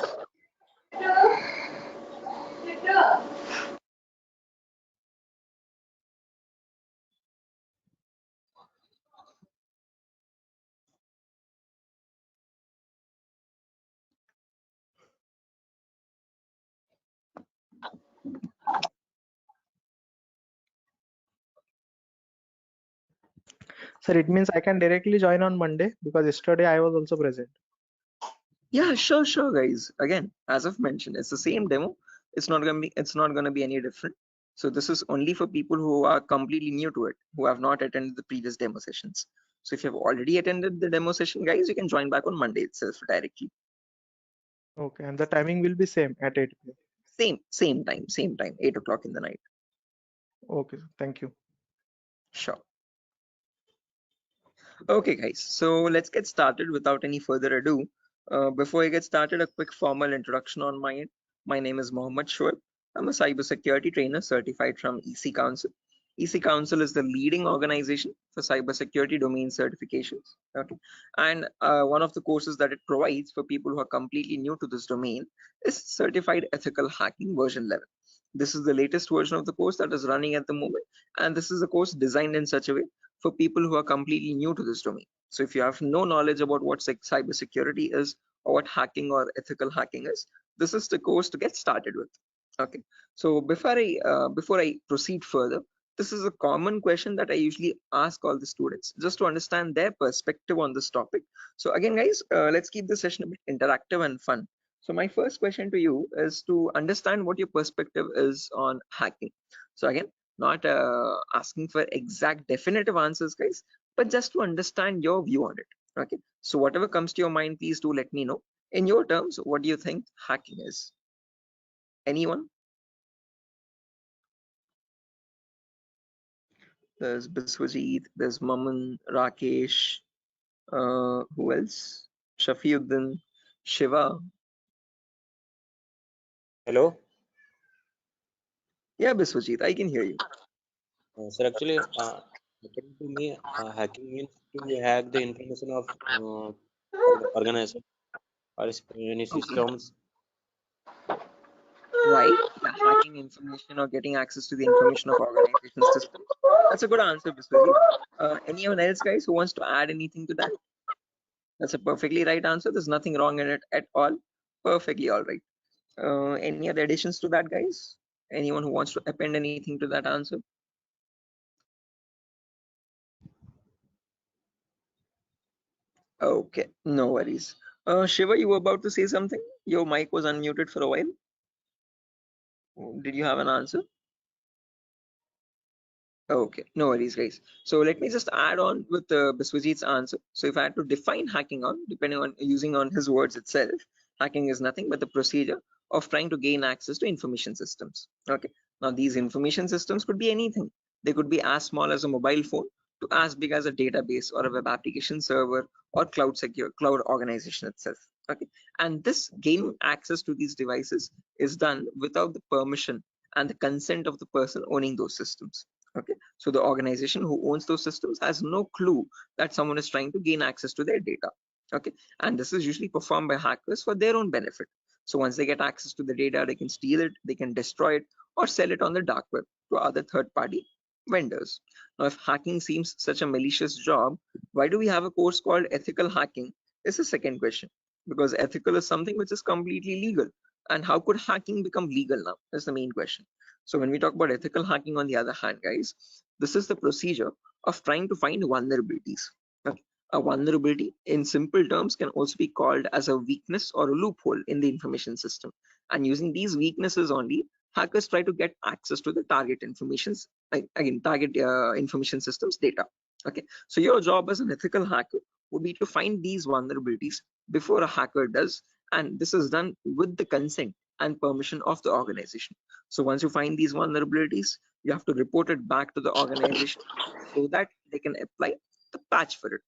Sir, it means I can directly join on Monday because yesterday I was also present. Yeah, sure, guys. Again, as I've mentioned, it's the same demo. It's not gonna be any different. So this is only for people who are completely new to it, who have not attended the previous demo sessions. So if you have already attended the demo session, guys, you can join back on Monday itself directly. Okay, and the timing will be same at 8 p.m. Same time, 8 o'clock in the night. Okay, thank you. Sure. Okay, guys, so let's get started without any further ado. Before I get started, a quick formal introduction on my end. My name is Mohammed Shoaib. I'm a cybersecurity trainer certified from EC Council. EC Council is the leading organization for cybersecurity domain certifications. Okay, and one of the courses that it provides for people who are completely new to this domain is Certified Ethical Hacking version 11. This is the latest version of the course that is running at the moment, and this is a course designed in such a way for people who are completely new to this domain. So if you have no knowledge about what cybersecurity is or what hacking or ethical hacking is, this is the course to get started with. Okay. So before I proceed further, this is a common question that I usually ask all the students just to understand their perspective on this topic. So again, guys, let's keep the session a bit interactive and fun. So my first question to you is to understand what your perspective is on hacking. So again, not asking for exact definitive answers, guys, but just to understand your view on it. Okay, so whatever comes to your mind, please do let me know. In your terms, what do you think hacking is? Anyone? There's Biswajit, there's Maman, Rakesh, who else? Shafiuddin, Shiva. Hello. Yeah, Biswajit, I can hear you. Sir, actually, according to me, hacking means to hack the information of organization or any Okay. systems. Right, yeah, hacking information or getting access to the information of organization systems. That's a good answer, Biswajit. Anyone else, guys, who wants to add anything to that? That's a perfectly right answer. There's nothing wrong in it at all. Perfectly all right. Any other additions to that, guys? Anyone who wants to append anything to that answer? Okay, no worries. Shiva, you were about to say something? Your mic was unmuted for a while. Did you have an answer? Okay, no worries, guys. So let me just add on with Biswajit's answer. So if I had to define hacking on, depending on using on his words itself, hacking is nothing but the procedure of trying to gain access to information systems. Okay, now these information systems could be anything. They could be as small as a mobile phone to as big as a database or a web application server or cloud organization itself. Okay, and this gaining access to these devices is done without the permission and the consent of the person owning those systems. Okay, so the organization who owns those systems has no clue that someone is trying to gain access to their data. Okay, and this is usually performed by hackers for their own benefit. So once they get access to the data, they can steal it, they can destroy it, or sell it on the dark web to other third-party vendors. Now, if hacking seems such a malicious job, why do we have a course called ethical hacking? Is the second question. Because ethical is something which is completely legal. And how could hacking become legal now? That's the main question. So when we talk about ethical hacking, on the other hand, guys, this is the procedure of trying to find vulnerabilities. Okay. A vulnerability in simple terms can also be called as a weakness or a loophole in the information system. And using these weaknesses only, hackers try to get access to the target informations, target information systems data. Okay, so your job as an ethical hacker would be to find these vulnerabilities before a hacker does, and this is done with the consent and permission of the organization. So once you find these vulnerabilities, you have to report it back to the organization so that they can apply the patch for it.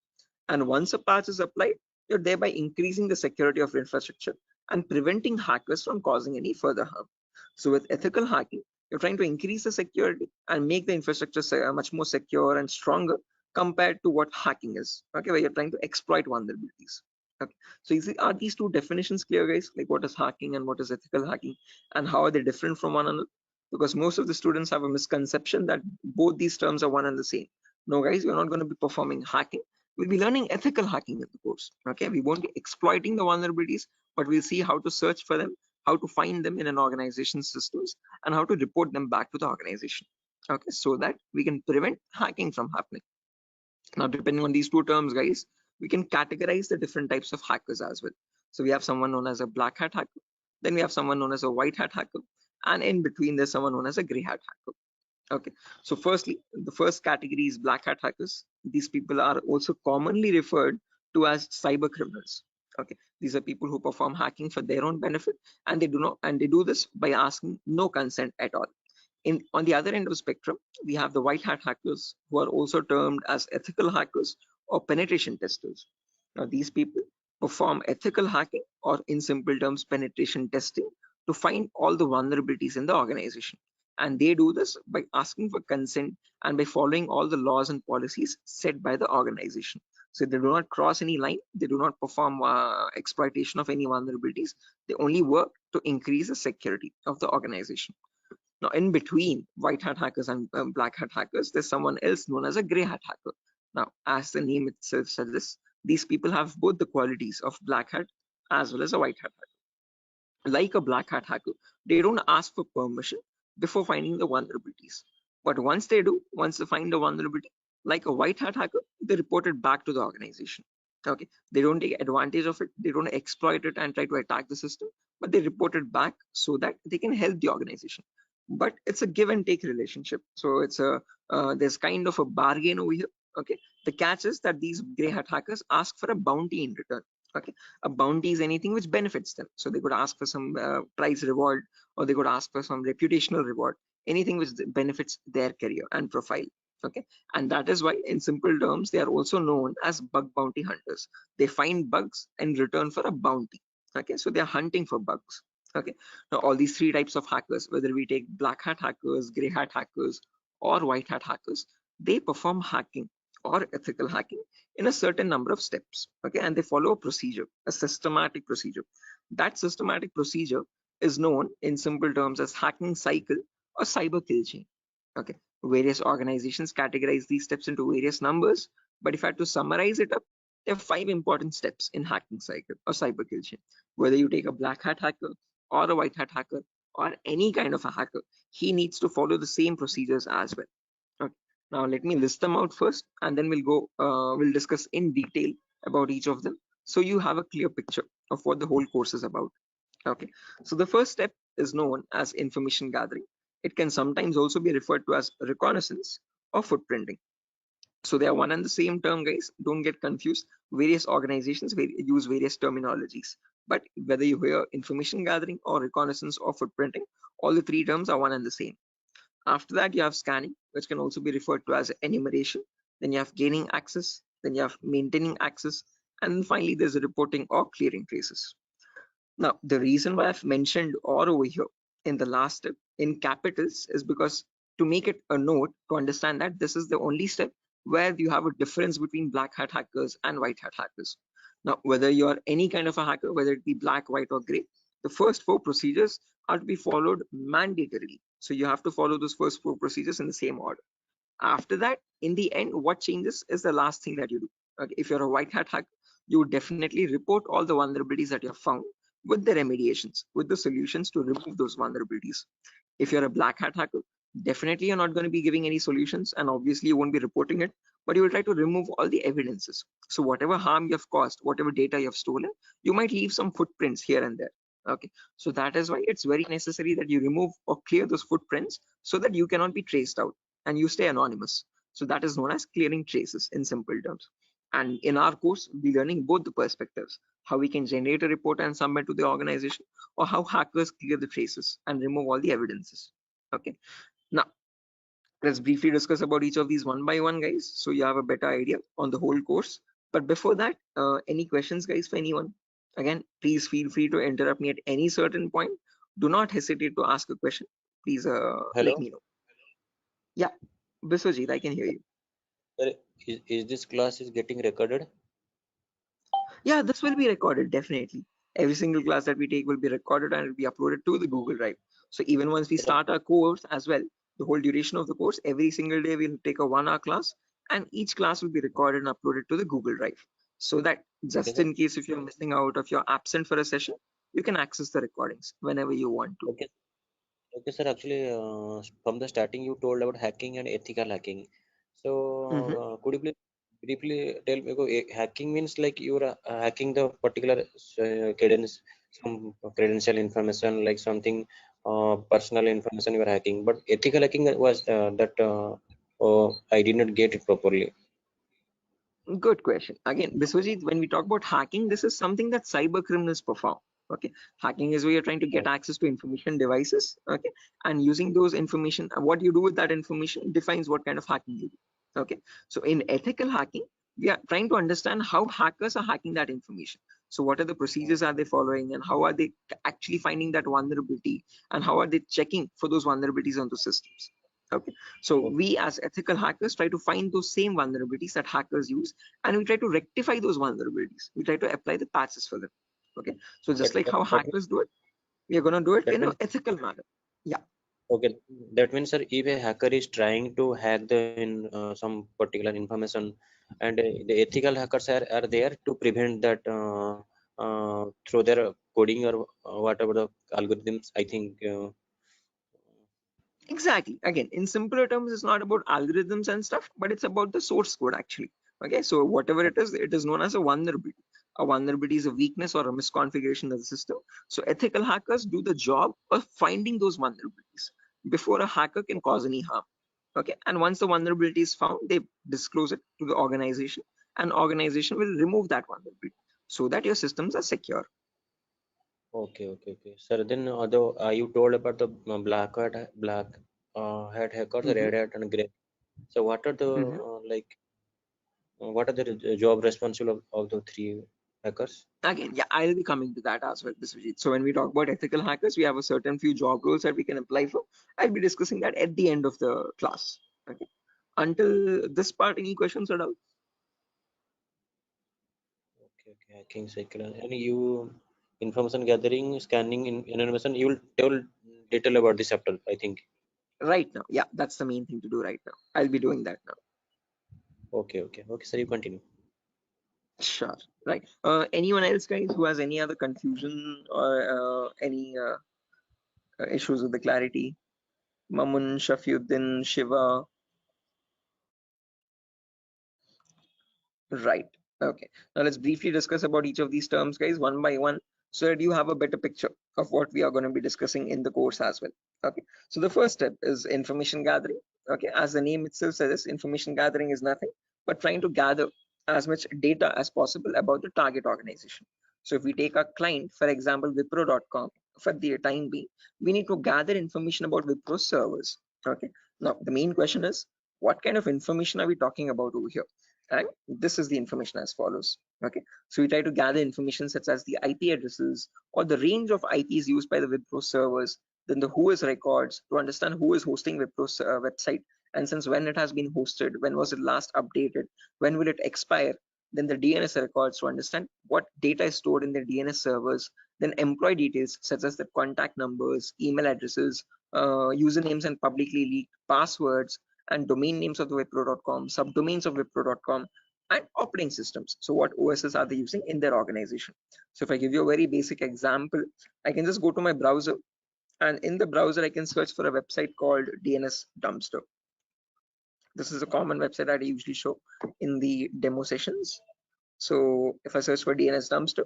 And once a patch is applied, you're thereby increasing the security of infrastructure and preventing hackers from causing any further harm. So with ethical hacking, you're trying to increase the security and make the infrastructure much more secure and stronger compared to what hacking is. Okay, where you're trying to exploit vulnerabilities. Okay, so are these two definitions clear, guys? Like what is hacking and what is ethical hacking, and how are they different from one another? Because most of the students have a misconception that both these terms are one and the same. No, guys, we're not going to be performing hacking. We'll be learning ethical hacking in the course. Okay, we won't be exploiting the vulnerabilities, but we'll see how to search for them, how to find them in an organization's systems, and how to report them back to the organization. Okay, so that we can prevent hacking from happening. Now, depending on these two terms, guys, we can categorize the different types of hackers as well. So we have someone known as a black hat hacker, then we have someone known as a white hat hacker, and in between there's someone known as a gray hat hacker. Okay, so firstly, the first category is black hat hackers. These people are also commonly referred to as cyber criminals. Okay, these are people who perform hacking for their own benefit, and they do this by asking no consent at all. On the other end of the spectrum, we have the white hat hackers, who are also termed as ethical hackers or penetration testers. Now, these people perform ethical hacking, or in simple terms, penetration testing, to find all the vulnerabilities in the organization. And they do this by asking for consent and by following all the laws and policies set by the organization. So they do not cross any line, they do not perform exploitation of any vulnerabilities, they only work to increase the security of the organization. Now, in between white hat hackers and black hat hackers, there's someone else known as a gray hat hacker. Now, as the name itself suggests, these people have both the qualities of black hat as well as a white hat hacker. Like a black hat hacker, they don't ask for permission before finding the vulnerabilities. But once they do, once they find the vulnerability, like a white hat hacker, they report it back to the organization. Okay, they don't take advantage of it, they don't exploit it and try to attack the system, but they report it back so that they can help the organization. But it's a give and take relationship, so it's a there's kind of a bargain over here. Okay, the catch is that these gray hat hackers ask for a bounty in return. Okay, a bounty is anything which benefits them, so they could ask for some prize reward, or they could ask for some reputational reward, anything which benefits their career and profile. Okay, and that is why in simple terms they are also known as bug bounty hunters. They find bugs in return for a bounty. Okay, so they are hunting for bugs. Okay, now all these three types of hackers, whether we take black hat hackers, gray hat hackers, or white hat hackers, they perform hacking or ethical hacking in a certain number of steps. Okay, and they follow a procedure, a systematic procedure. That systematic procedure is known in simple terms as hacking cycle or cyber kill chain. Okay, various organizations categorize these steps into various numbers, but if I had to summarize it up, there are 5 important steps in hacking cycle or cyber kill chain. Whether you take a black hat hacker or a white hat hacker or any kind of a hacker, he needs to follow the same procedures as well. Okay. Now let me list them out first, and then we'll discuss in detail about each of them, so you have a clear picture of what the whole course is about. Okay. So the first step is known as information gathering. It can sometimes also be referred to as reconnaissance or footprinting. So they are one and the same term, guys. Don't get confused. Various organizations use various terminologies, but whether you hear information gathering or reconnaissance or footprinting, all the three terms are one and the same. After that, you have scanning, which can also be referred to as enumeration. Then you have gaining access. Then you have maintaining access. And finally, there's a reporting or clearing traces. Now, the reason why I've mentioned or over here in the last step in capitals is because to make it a note to understand that this is the only step where you have a difference between black hat hackers and white hat hackers. Now, whether you're any kind of a hacker, whether it be black, white, or gray, the first four procedures are to be followed mandatorily. So you have to follow those first four procedures in the same order. After that, in the end, what changes is the last thing that you do. Okay, if you're a white hat hacker, you would definitely report all the vulnerabilities that you have found with the remediations, with the solutions to remove those vulnerabilities. If you're a black hat hacker, definitely you're not going to be giving any solutions, and obviously you won't be reporting it, but you will try to remove all the evidences. So whatever harm you have caused, whatever data you have stolen, you might leave some footprints here and there. Okay, so that is why it's very necessary that you remove or clear those footprints so that you cannot be traced out and you stay anonymous. So that is known as clearing traces in simple terms. And in our course, we're learning both the perspectives, how we can generate a report and submit to the organization, or how hackers clear the traces and remove all the evidences. Okay. Now, let's briefly discuss about each of these one by one, guys, so you have a better idea on the whole course. But before that, any questions, guys, for anyone? Again, please feel free to interrupt me at any certain point. Do not hesitate to ask a question. Please let Hello, me know. Yeah, Biswajit, I can hear you. sir. Is this class is getting recorded? Yeah, this will be recorded, definitely. Every single class that we take will be recorded and it will be uploaded to the Google Drive. So even once we start our course as well, the whole duration of the course, every single day we'll take a 1 hour class, and each class will be recorded and uploaded to the Google Drive. So that Okay, just sir. in case if you're missing out, if you're absent for a session, you can access the recordings whenever you want to. Okay, okay, sir. Actually, from the starting, you told about hacking and ethical hacking. So, Mhm. could you please briefly tell me? Hacking means like you're hacking the particular cadence, some credential information, like something personal information you are hacking. But ethical hacking was that I did not get it properly. Good question. Again, Biswajit, when we talk about hacking, this is something that cyber criminals perform. Okay, hacking is where you're trying to get access to information devices. Okay, and using those information, what you do with that information defines what kind of hacking you do. Okay, so in ethical hacking, we are trying to understand how hackers are hacking that information. So what are the procedures are they following, and how are they actually finding that vulnerability, and how are they checking for those vulnerabilities on the systems? Okay, so we as ethical hackers try to find those same vulnerabilities that hackers use, and we try to rectify those vulnerabilities. We try to apply the patches for them. Okay, so just That, like that, how that means hackers do it, we are going to do it that in an means ethical manner. Yeah, okay. That means, sir, if a hacker is trying to hack some particular information, and the ethical hackers are there to prevent that through their coding or whatever the algorithms. I think. exactly. Again, in simpler terms, it's not about algorithms and stuff, but it's about the source code actually. Okay, so whatever it is known as a vulnerability. A vulnerability is a weakness or a misconfiguration of the system. So ethical hackers do the job of finding those vulnerabilities before a hacker can cause any harm. Okay, and once the vulnerability is found, they disclose it to the organization, and organization will remove that vulnerability so that your systems are secure. Okay, okay, okay. Sir, then although you told about the black hat hackers, Mhm. red hat, and gray. So what are the Mhm. what are the job responsible of the three hackers? Again, yeah, I'll be coming to that as well, Biswajit. So when we talk about ethical hackers, we have a certain few job roles that we can apply for. I'll be discussing that at the end of the class. Okay. Until this part, any questions or doubts? Okay, okay, hacking cycle. And you information gathering, scanning, in innovation. You will tell detail about this chapter, I think. Right now, yeah, that's the main thing to do right now. I'll be doing that now. Okay, okay, okay. Sir, you continue. Sure. Right. Anyone else, guys, who has any other confusion or any issues with the clarity? Mamun, Shafiuddin, Shiva. Right. Okay. Now let's briefly discuss about each of these terms, guys, one by one, so that you have a better picture of what we are going to be discussing in the course as well. Okay. So the first step is information gathering. Okay. As the name itself says, information gathering is nothing but trying to gather as much data as possible about the target organization. So if we take a client, for example, Wipro.com, for the time being, we need to gather information about Wipro servers. Okay. Now the main question is, what kind of information are we talking about over here? And this is the information as follows. Okay, so we try to gather information such as the IP addresses or the range of IPs used by the Wipro servers, then the whois records to understand who is hosting Wipro's website, and since when it has been hosted, when was it last updated, when will it expire, then the DNS records to understand what data is stored in the DNS servers, then employee details such as the contact numbers, email addresses, usernames and publicly leaked passwords, and domain names of the Wipro.com, subdomains of Wipro.com, and operating systems. So what OSs are they using in their organization? So if I give you a very basic example, I can just go to my browser, and in the browser I can search for a website called DNS Dumpster. This is a common website that I usually show in the demo sessions. So if I search for DNS Dumpster,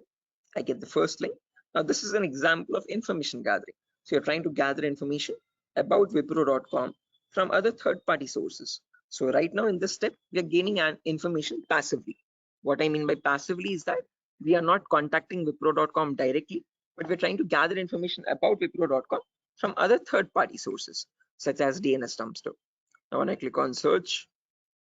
I get the first link. Now this is an example of information gathering. So you're trying to gather information about Wipro.com from other third-party sources. So right now in this step, we are gaining information passively. What I mean by passively is that we are not contacting Wipro.com directly, but we're trying to gather information about Wipro.com from other third-party sources, such as DNS Dumpster. Now when I click on search,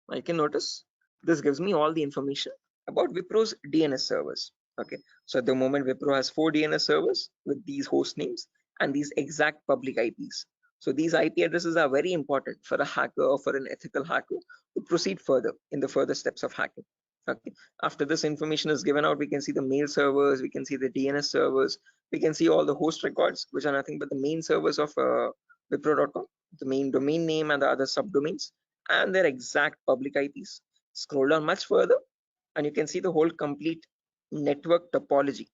I can notice this gives me all the information about Wipro's DNS servers. Okay, so at the moment Wipro has 4 DNS servers with these host names and these exact public IPs. So these IP addresses are very important for a hacker or for an ethical hacker to proceed further in the further steps of hacking. Okay, after this information is given out, we can see the mail servers, we can see the DNS servers, we can see all the host records, which are nothing but the main servers of Wipro.com, the main domain name and the other subdomains, and their exact public IPs. Scroll down much further and you can see the whole complete network topology.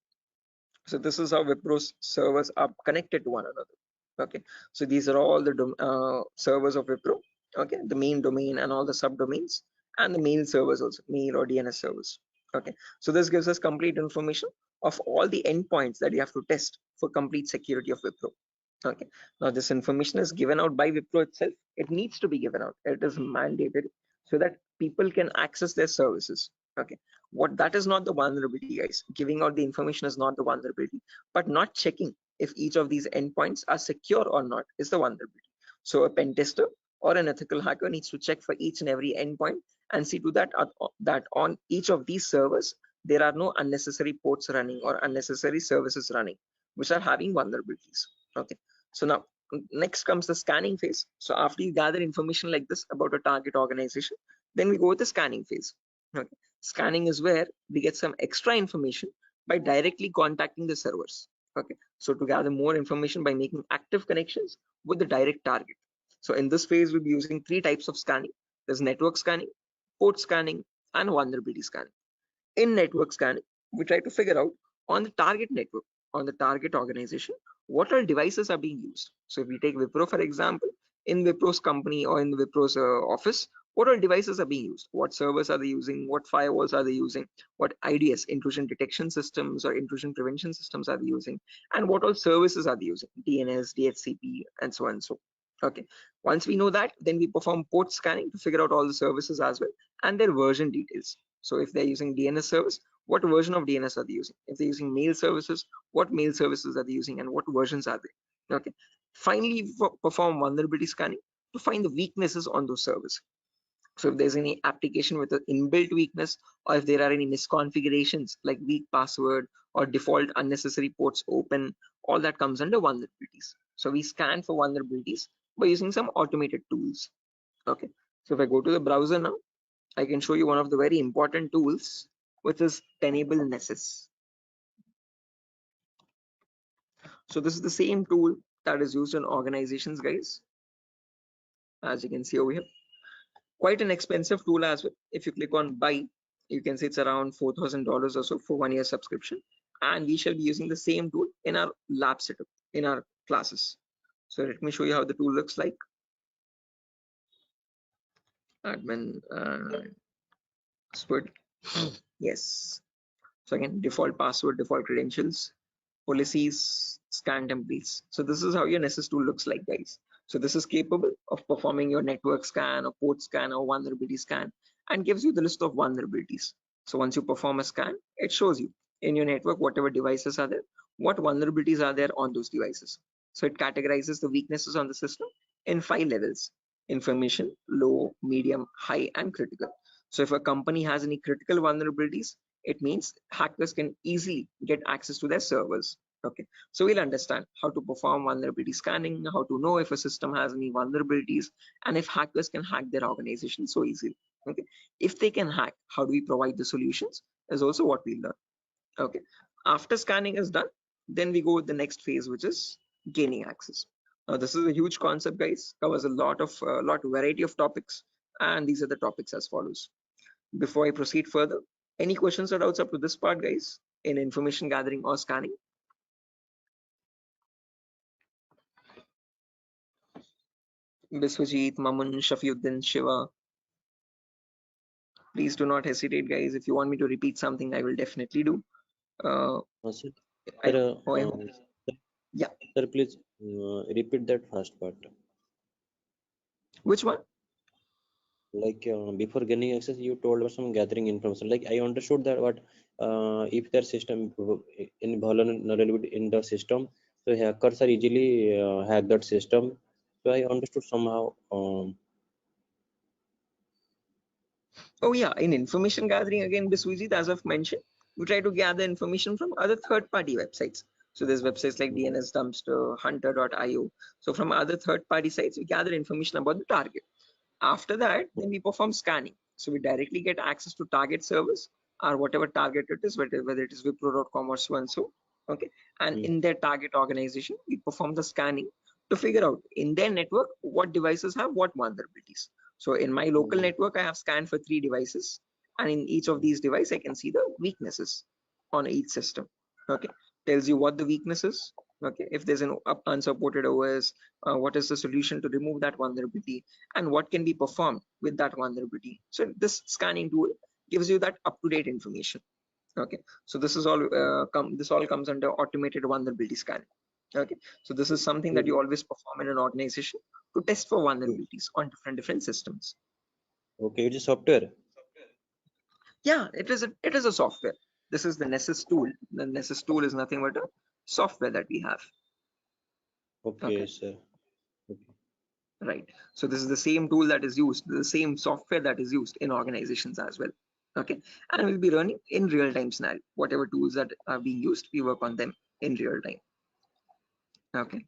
So this is how Wipro's servers are connected to one another. Okay, so these are all the servers of Wipro. Okay, the main domain and all the subdomains, and the mail servers also, mail or DNS servers. Okay, so this gives us complete information of all the endpoints that you have to test for complete security of Wipro. Okay, now this information is given out by Wipro itself. It needs to be given out. It is mandated so that people can access their services. Okay, what that is not the vulnerability, guys. Giving out the information is not the vulnerability, but not checking if each of these endpoints are secure or not is the vulnerability. So a pen tester or an ethical hacker needs to check for each and every endpoint and see to that that on each of these servers there are no unnecessary ports running or unnecessary services running which are having vulnerabilities. Okay, so now next comes the scanning phase. So after you gather information like this about a target organization, then we go with the scanning phase. Okay, scanning is where we get some extra information by directly contacting the servers. Okay, so to gather more information by making active connections with the direct target. So in this phase we'll be using 3 types of scanning. There's network scanning, port scanning, and vulnerability scanning. In network scanning, we try to figure out on the target network, on the target organization, what all devices are being used. So if we take Wipro for example, in Wipro's company or in Wipro's office, what all devices are being used, what servers are they using, what firewalls are they using, what IDS, intrusion detection systems or intrusion prevention systems are they using, and what all services are they using, DNS, DHCP, and so on and so. Okay, once we know that, then we perform port scanning to figure out all the services as well and their version details. So if they're using DNS service, what version of DNS are they using? If they're using mail services, what mail services are they using and what versions are they? Okay. Finally, perform vulnerability scanning to find the weaknesses on those servers. So if there's any application with an inbuilt weakness, or if there are any misconfigurations like weak password or default unnecessary ports open, all that comes under vulnerabilities. So we scan for vulnerabilities by using some automated tools. Okay. So if I go to the browser now, I can show you one of the very important tools, which is Tenable Nessus. So this is the same tool that is used in organizations, guys. As you can see over here, quite an expensive tool as well. If you click on buy, You can say it's around $4,000 or so for 1 year subscription, and we shall be using the same tool in our lab setup in our classes. So let me show you how the tool looks like. Admin password. Yes. So again, default password, default credentials, policies, scan templates. So this is how your Nessus tool looks like, guys. So this is capable of performing your network scan or port scan or vulnerability scan, and gives you the list of vulnerabilities. So once you perform a scan, it shows you in your network whatever devices are there, what vulnerabilities are there on those devices. So it categorizes the weaknesses on the system in 5 levels: information, low, medium, high, and critical. So if a company has any critical vulnerabilities, it means hackers can easily get access to their servers. Okay, so we'll understand how to perform vulnerability scanning, how to know if a system has any vulnerabilities, and if hackers can hack their organization so easily. Okay, if they can hack, how do we provide the solutions is also what we learn. Okay, after scanning is done, then we go with the next phase, which is gaining access. Now this is a huge concept, guys, covers a lot variety of topics, and these are the topics as follows. Before I proceed further, any questions or doubts up to this part, guys, in information gathering or scanning? Biswajit, Mamun, Shafiuddin, Shiva, please do not hesitate, guys. If you want me to repeat something, I will definitely do. Sir, Yeah. Sir, please repeat that first part. Which one? Like before gaining access, you told us some gathering information. Like I understood that, but if their system in vulnerability in the system, so hackers are easily hack that system. So I understood somehow. Oh yeah, in information gathering again, Biswajit, as I've mentioned, we try to gather information from other third-party websites. So there's websites like DNS Dumpster, Hunter.io. So from other third-party sites, we gather information about the target. After that, then we perform scanning. So we directly get access to target servers or whatever target it is, whether it is Wipro.com or so and so. Okay, and in their target organization, we perform the scanning to figure out in their network what devices have what vulnerabilities. So in my local network, I have scanned for 3 devices, and in each of these devices, I can see the weaknesses on each system. Okay, tells you what the weakness is. Okay, if there's an unsupported OS, what is the solution to remove that vulnerability, and what can be performed with that vulnerability. So this scanning tool gives you that up-to-date information. Okay, so this is all this all comes under automated vulnerability scanning. Okay, so this is something that you always perform in an organization to test for vulnerabilities on different systems. Okay, it is software. Yeah, it is a software. This is the Nessus tool. The Nessus tool is nothing but a software that we have. Okay, sir. Okay. Right, so this is the same tool that is used, the same software that is used in organizations as well. Okay, and we'll be running in real-time scenario. Whatever tools that are being used, we work on them in real time. Okay.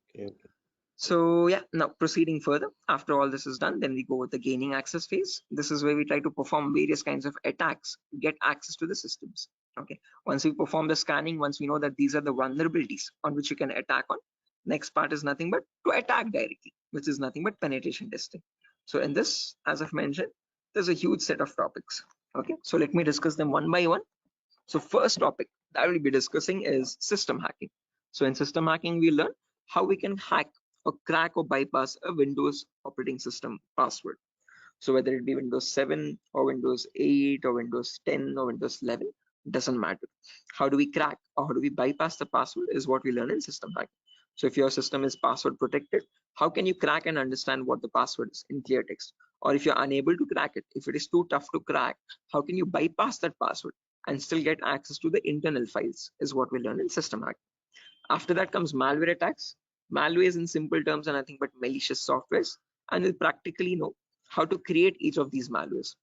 So yeah, now proceeding further, after all this is done, then we go with the gaining access phase. This is where we try to perform various kinds of attacks to get access to the systems. Okay, once we perform the scanning, once we know that these are the vulnerabilities on which you can attack on, next part is nothing but to attack directly, which is nothing but penetration testing. So in this, as I've mentioned, there's a huge set of topics. Okay, so let me discuss them one by one. So first topic that I will be discussing is system hacking. So in system hacking, we learn how we can hack or crack or bypass a Windows operating system password. So whether it be Windows 7 or Windows 8 or Windows 10 or Windows 11, doesn't matter. How do we crack or how do we bypass the password is what we learn in system hacking. So if your system is password protected, how can you crack and understand what the password is in clear text? Or if you're unable to crack it, if it is too tough to crack, how can you bypass that password and still get access to the internal files is what we learn in system hacking. After that comes malware attacks. Malware is in simple terms are nothing but malicious softwares, and we'll practically know how to create each of these malwares.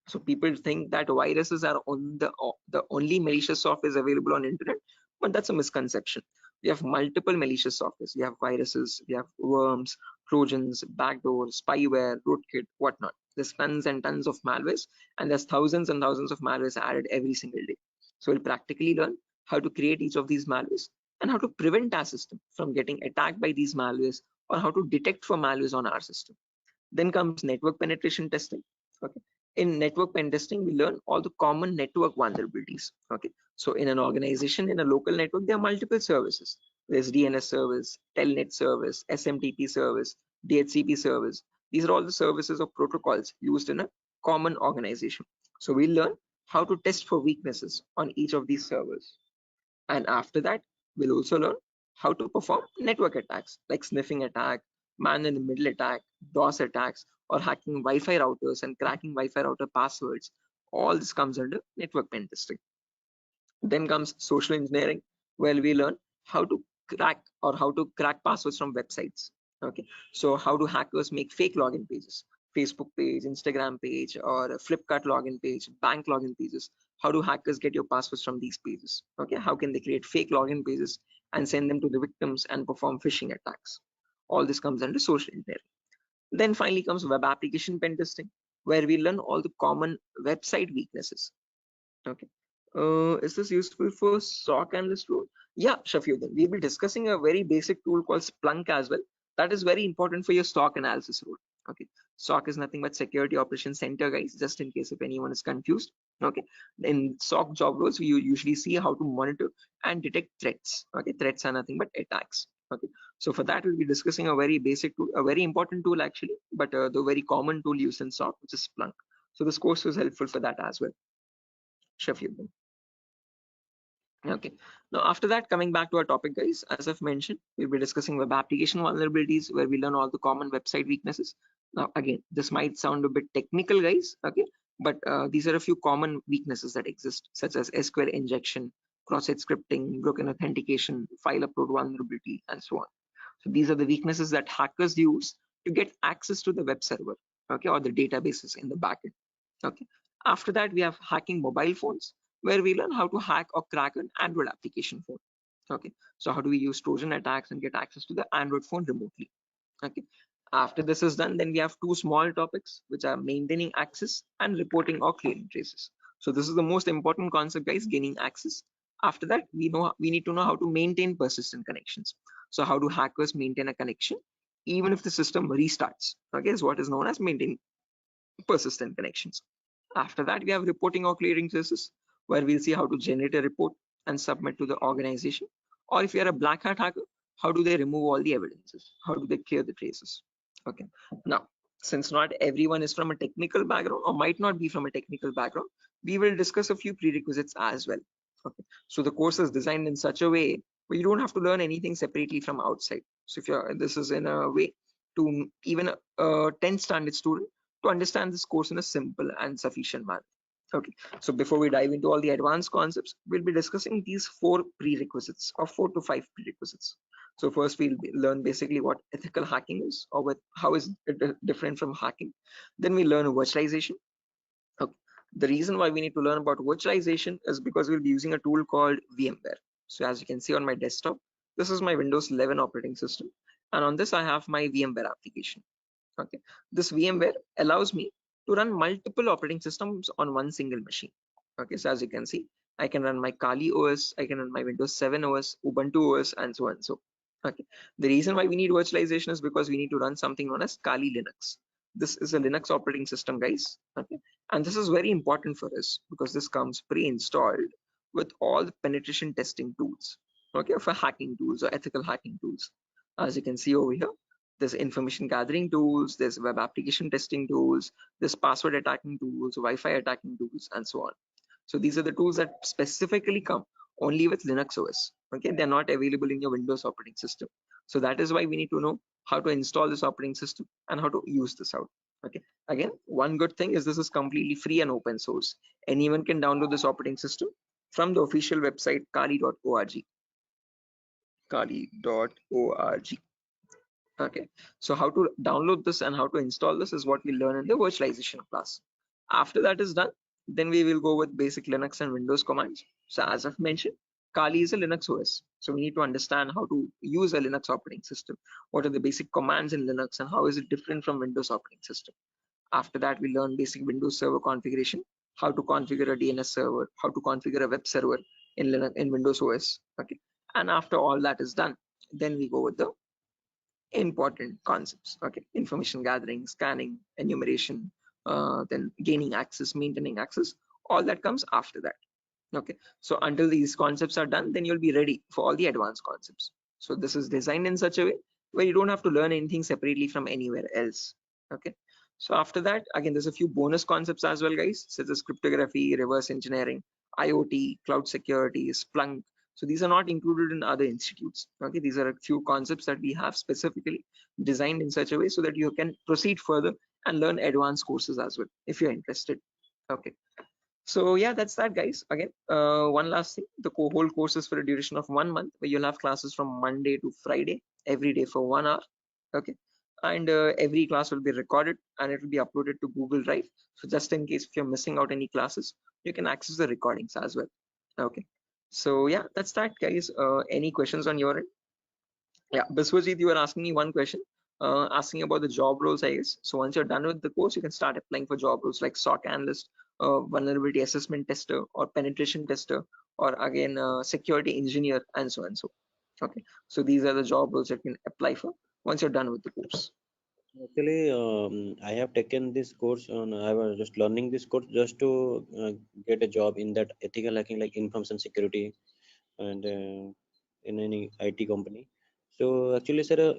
So people think that viruses are on the only malicious softwares available on internet, but that's a misconception. We have multiple malicious softwares. We have viruses, we have worms, trojans, backdoors, spyware, rootkit, whatnot. There's tons and tons of malwares, and there's thousands and thousands of malwares added every single day. So we'll practically learn how to create each of these malwares and how to prevent our system from getting attacked by these malwares, or how to detect for malwares on our system. Then comes network penetration testing. Okay, In network pen testing, we learn all the common network vulnerabilities. Okay, so in an organization, in a local network, there are multiple services. There's DNS service, telnet service, SMTP service, DHCP service. These are all the services or protocols used in a common organization. So we learn how to test for weaknesses on each of these servers. And after that, we'll also learn how to perform network attacks like sniffing attack, man in the middle attack, DOS attacks, or hacking Wi-Fi routers and cracking Wi-Fi router passwords. All this comes under network pen testing. Then comes social engineering, where we learn how to crack passwords from websites. Okay, so how do hackers make fake login pages, Facebook page, Instagram page, or a Flipkart login page, bank login pages? How do hackers get your passwords from these pages? Okay, how can they create fake login pages and send them to the victims and perform phishing attacks? All this comes under social engineering. Then finally comes web application pen testing, where we learn all the common website weaknesses. Okay. Is this useful for SOC analyst role? Yeah, Shafiuddin. We'll be discussing a very basic tool called Splunk as well. That is very important for your SOC analysis role. Okay. SOC is nothing but Security Operations Center, guys, just in case if anyone is confused. Okay. In SOC job roles, we usually see how to monitor and detect threats. Okay. Threats are nothing but attacks. Okay. So for that, we'll be discussing a very basic tool, a very important tool actually, but the very common tool used in SOC, which is Splunk. So this course is helpful for that as well. Shafiuddin. Okay, now after that, coming back to our topic, guys, as I've mentioned, we'll be discussing web application vulnerabilities, where we learn all the common website weaknesses. Now again, this might sound a bit technical, guys, okay, but these are a few common weaknesses that exist, such as SQL injection, cross-site scripting, broken authentication, file upload vulnerability, and so on. So these are the weaknesses that hackers use to get access to the web server, okay, or the databases in the backend. Okay, after that, we have hacking mobile phones, where we learn how to hack or crack an Android application phone. Okay, so how do we use Trojan attacks and get access to the Android phone remotely? Okay, after this is done, then we have two small topics, which are maintaining access and reporting or clearing traces. So this is the most important concept, guys, gaining access. After that, we need to know how to maintain persistent connections. So how do hackers maintain a connection even if the system restarts? Okay, is what is known as maintaining persistent connections. After that, we have reporting or clearing traces, where we'll see how to generate a report and submit to the organization. Or if you're a black hat hacker, how do they remove all the evidences? How do they clear the traces? Okay. Now, since not everyone is from a technical background or might not be from a technical background, we will discuss a few prerequisites as well. Okay. So the course is designed in such a way where you don't have to learn anything separately from outside. So if you're, this is in a way to even a 10th standard student to understand this course in a simple and sufficient manner. Okay, so before we dive into all the advanced concepts, we'll be discussing these 4 prerequisites or 4 to 5 prerequisites. So first we'll learn basically what ethical hacking is, or what, how is it different from hacking. Then we learn virtualization. Okay. The reason why we need to learn about virtualization is because we'll be using a tool called VMware. So as you can see on my desktop, this is my Windows 11 operating system, and on this I have my VMware application. Okay, this VMware allows me to run multiple operating systems on one single machine. Okay, so as you can see, I can run my Kali OS, I can run my Windows 7 OS, Ubuntu OS, and so on and so. Okay, the reason why we need virtualization is because we need to run something known as Kali Linux. This is a Linux operating system, guys. Okay, and this is very important for us because this comes pre-installed with all the penetration testing tools. Okay, for hacking tools or ethical hacking tools. As you can see over here, there's information gathering tools, there's web application testing tools, there's password attacking tools, Wi-Fi attacking tools, and so on. So these are the tools that specifically come only with Linux OS. Okay, they're not available in your Windows operating system. So that is why we need to know how to install this operating system and how to use this out. Okay, again, one good thing is this is completely free and open source. Anyone can download this operating system from the official website kali.org. Kali.org. Okay, so how to download this and how to install this is what we learn in the virtualization class. After that is done, then we will go with basic Linux and Windows commands. So as I've mentioned, Kali is a Linux OS. So we need to understand how to use a Linux operating system. What are the basic commands in Linux and how is it different from Windows operating system? After that, we learn basic Windows server configuration, how to configure a DNS server, how to configure a web server in Linux, in Windows OS. Okay, and after all that is done, then we go with the important concepts. Okay, information gathering, scanning, enumeration, then gaining access, maintaining access, all that comes after that. Okay, so until these concepts are done, then you'll be ready for all the advanced concepts. So this is designed in such a way where you don't have to learn anything separately from anywhere else. Okay, so after that, again, there's a few bonus concepts as well, guys, such as cryptography, reverse engineering, IoT, cloud security, Splunk. So these are not included in other institutes. Okay, these are a few concepts that we have specifically designed in such a way so that you can proceed further and learn advanced courses as well if you're interested. Okay, so yeah, that's that, guys. Again, one last thing, the whole course is for a duration of 1 month, where you'll have classes from Monday to Friday every day for 1 hour. Okay, and every class will be recorded and it will be uploaded to Google Drive. So just in case if you're missing out any classes, you can access the recordings as well. Okay, so yeah, that's that, guys. Any questions on your end? Yeah, Biswajit, you were asking me one question, asking about the job roles, I guess. So once you're done with the course, you can start applying for job roles like SOC analyst, vulnerability assessment tester, or penetration tester, or again, security engineer, and so and so. Okay, so these are the job roles you can apply for once you're done with the course. Actually, I have taken this course on. I was just learning this course just to get a job in that ethical hacking, like information security, and in any IT company. So actually, sir,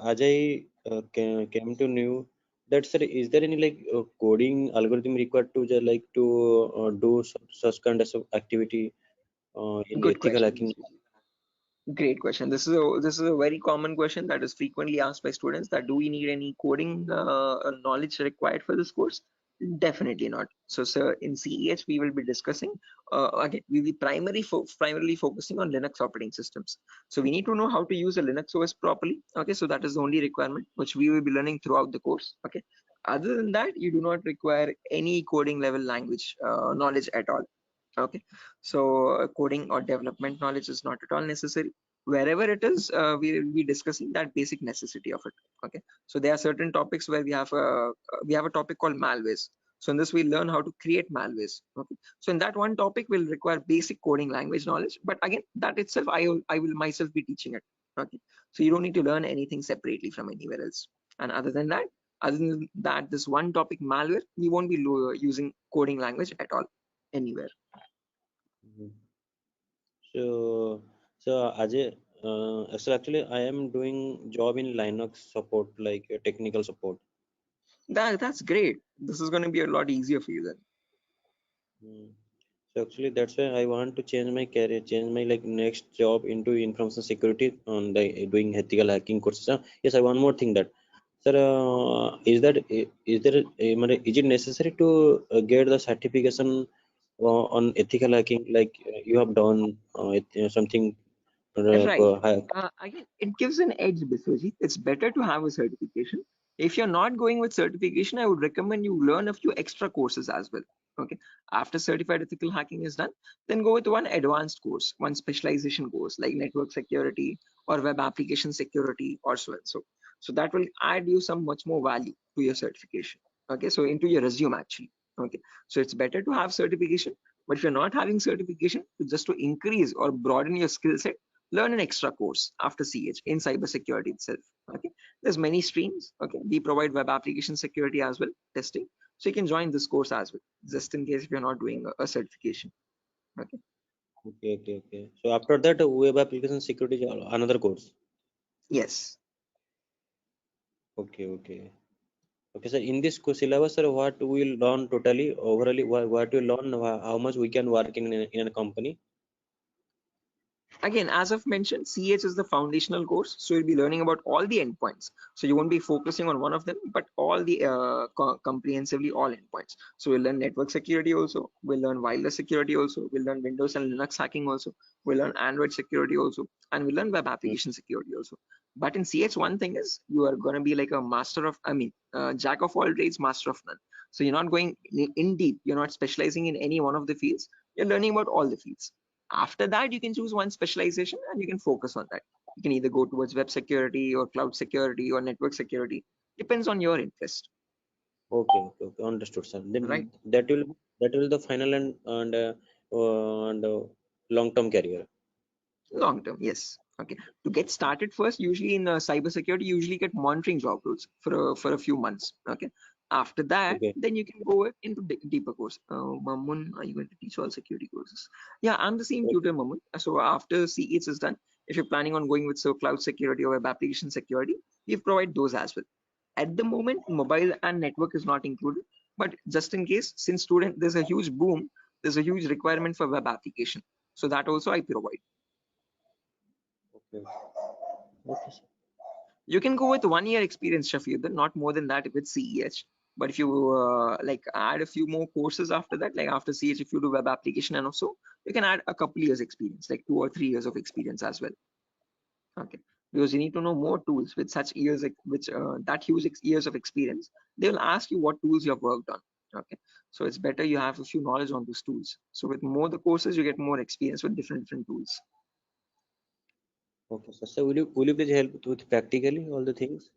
as I came to know that, sir, is there any like coding algorithm required to just like to do such kind of activity in Good ethical question. hacking? Great question. This is a very common question that is frequently asked by students, that do we need any coding knowledge required for this course? Definitely not. So, sir, in CEH we will be discussing again. We will be primarily focusing on Linux operating systems. So we need to know how to use a Linux OS properly. Okay, so that is the only requirement which we will be learning throughout the course. Okay. Other than that, you do not require any coding level language knowledge at all. Okay, so coding or development knowledge is not at all necessary. Wherever it is, we will be discussing that basic necessity of it. Okay, so there are certain topics where we have a topic called malwares. So in this we learn how to create malwares. Okay, so in that one topic will require basic coding language knowledge, but again, that itself I will myself be teaching it. Okay, so you don't need to learn anything separately from anywhere else. And other than that, this one topic, malware, we won't be using coding language at all anywhere. Mhm. So, Ajay, so actually, I am doing job in Linux support, like technical support. That's great. This is going to be a lot easier for you then. Mm. So actually, that's why I want to change my career, change my like next job into information security on the doing ethical hacking courses. Yes, I one more thing that, sir, is there is it necessary to get the certification on ethical hacking like you have done something Right. Again, it gives an edge, Biswajit. It's better to have a certification. If you're not going with certification, I would recommend you learn a few extra courses as well. Okay. After certified ethical hacking is done, then go with one advanced course, one specialization course like network security or web application security or so and so. So that will add you some much more value to your certification. Okay. So into your resume actually. Okay. So it's better to have certification. But if you're not having certification, just to increase or broaden your skill set, learn an extra course after CH in cybersecurity itself. Okay, there's many streams. Okay, we provide web application security as well, testing. So you can join this course as well, just in case if you're not doing a certification. Okay. Okay. So after that, web application security is another course. Yes. Okay. Okay, sir. In this syllabus, sir, what we will learn totally overally, what we learn, how much we can work in a company. Again, as I've mentioned, CH is the foundational course, so you'll be learning about all the endpoints. So you won't be focusing on one of them, but all the comprehensively all endpoints. So we'll learn network security also, we'll learn wireless security also, we'll learn Windows and Linux hacking also, we'll learn Android security also, and we'll learn web application security also. But in CH, one thing is you are going to be like a master of, jack of all trades, master of none. So you're not going in deep, you're not specializing in any one of the fields, you're learning about all the fields. After that, you can choose one specialization and you can focus on that. You can either go towards web security or cloud security or network security. Depends on your interest. Okay. Understood, sir. Right. Then that will the final and long-term career. Long term, yes. Okay. To get started first, usually in cybersecurity, you usually get monitoring job roles for a few months. Okay. After that, Okay. then you can go into deeper course. Mamun, are you going to teach all security courses? Yeah, I'm the same tutor, Mamun. So after CH is done, if you're planning on going with cloud security or web application security, we provide those as well. At the moment, mobile and network is not included, but just in case, since there's a huge boom, there's a huge requirement for web application. So that also I provide. Okay. Okay, sir. You can go with 1 year experience, Shafiq, not more than that with CEH. But if you like add a few more courses after that, like after CH, if you do web application and also, you can add a couple years experience, like 2 or 3 years of experience as well. Okay, because you need to know more tools with such years, which that huge years of experience. They will ask you what tools you have worked on. Okay, so it's better you have a few knowledge on those tools. So with more the courses, you get more experience with different tools. Okay, sir. So will you please help with practically all the things?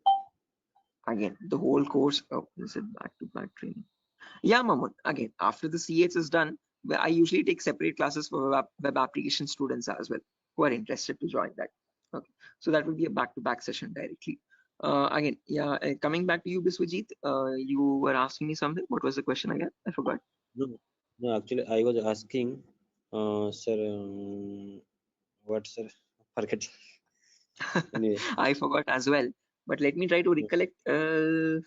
Again, the whole course. Oh, is it back-to-back training? Yeah, Mahmood. Again, after the CH is done, I usually take separate classes for web application students as well who are interested to join that. Okay, so that will be a back-to-back session directly. Again, yeah, coming back to you, Biswajit, you were asking me something. What was the question again? I forgot. No, actually, I was asking, sir, what, sir? Forget. Anyway. I forgot as well. But let me try to recollect. Does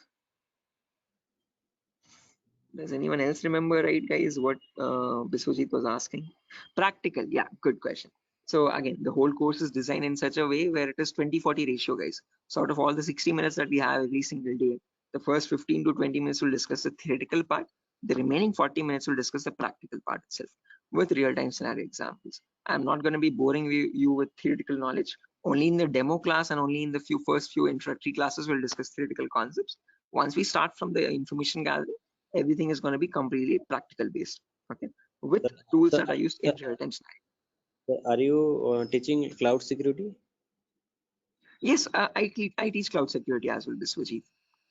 anyone else remember, right, guys, what Biswajit was asking? Practical, yeah, good question. So again, the whole course is designed in such a way where it is 20-40 ratio, guys. So out of all the 60 minutes that we have every single day, the first 15 to 20 minutes will discuss the theoretical part. The remaining 40 minutes will discuss the practical part itself with real-time scenario examples. I'm not going to be boring you with theoretical knowledge. Only in the demo class and only in the first few introductory classes we'll discuss theoretical concepts. Once we start from the information gathering, everything is going to be completely practical based, okay, with tools that are used in real-time scenario. Are you teaching cloud security? Yes, I teach cloud security as well, Biswajit.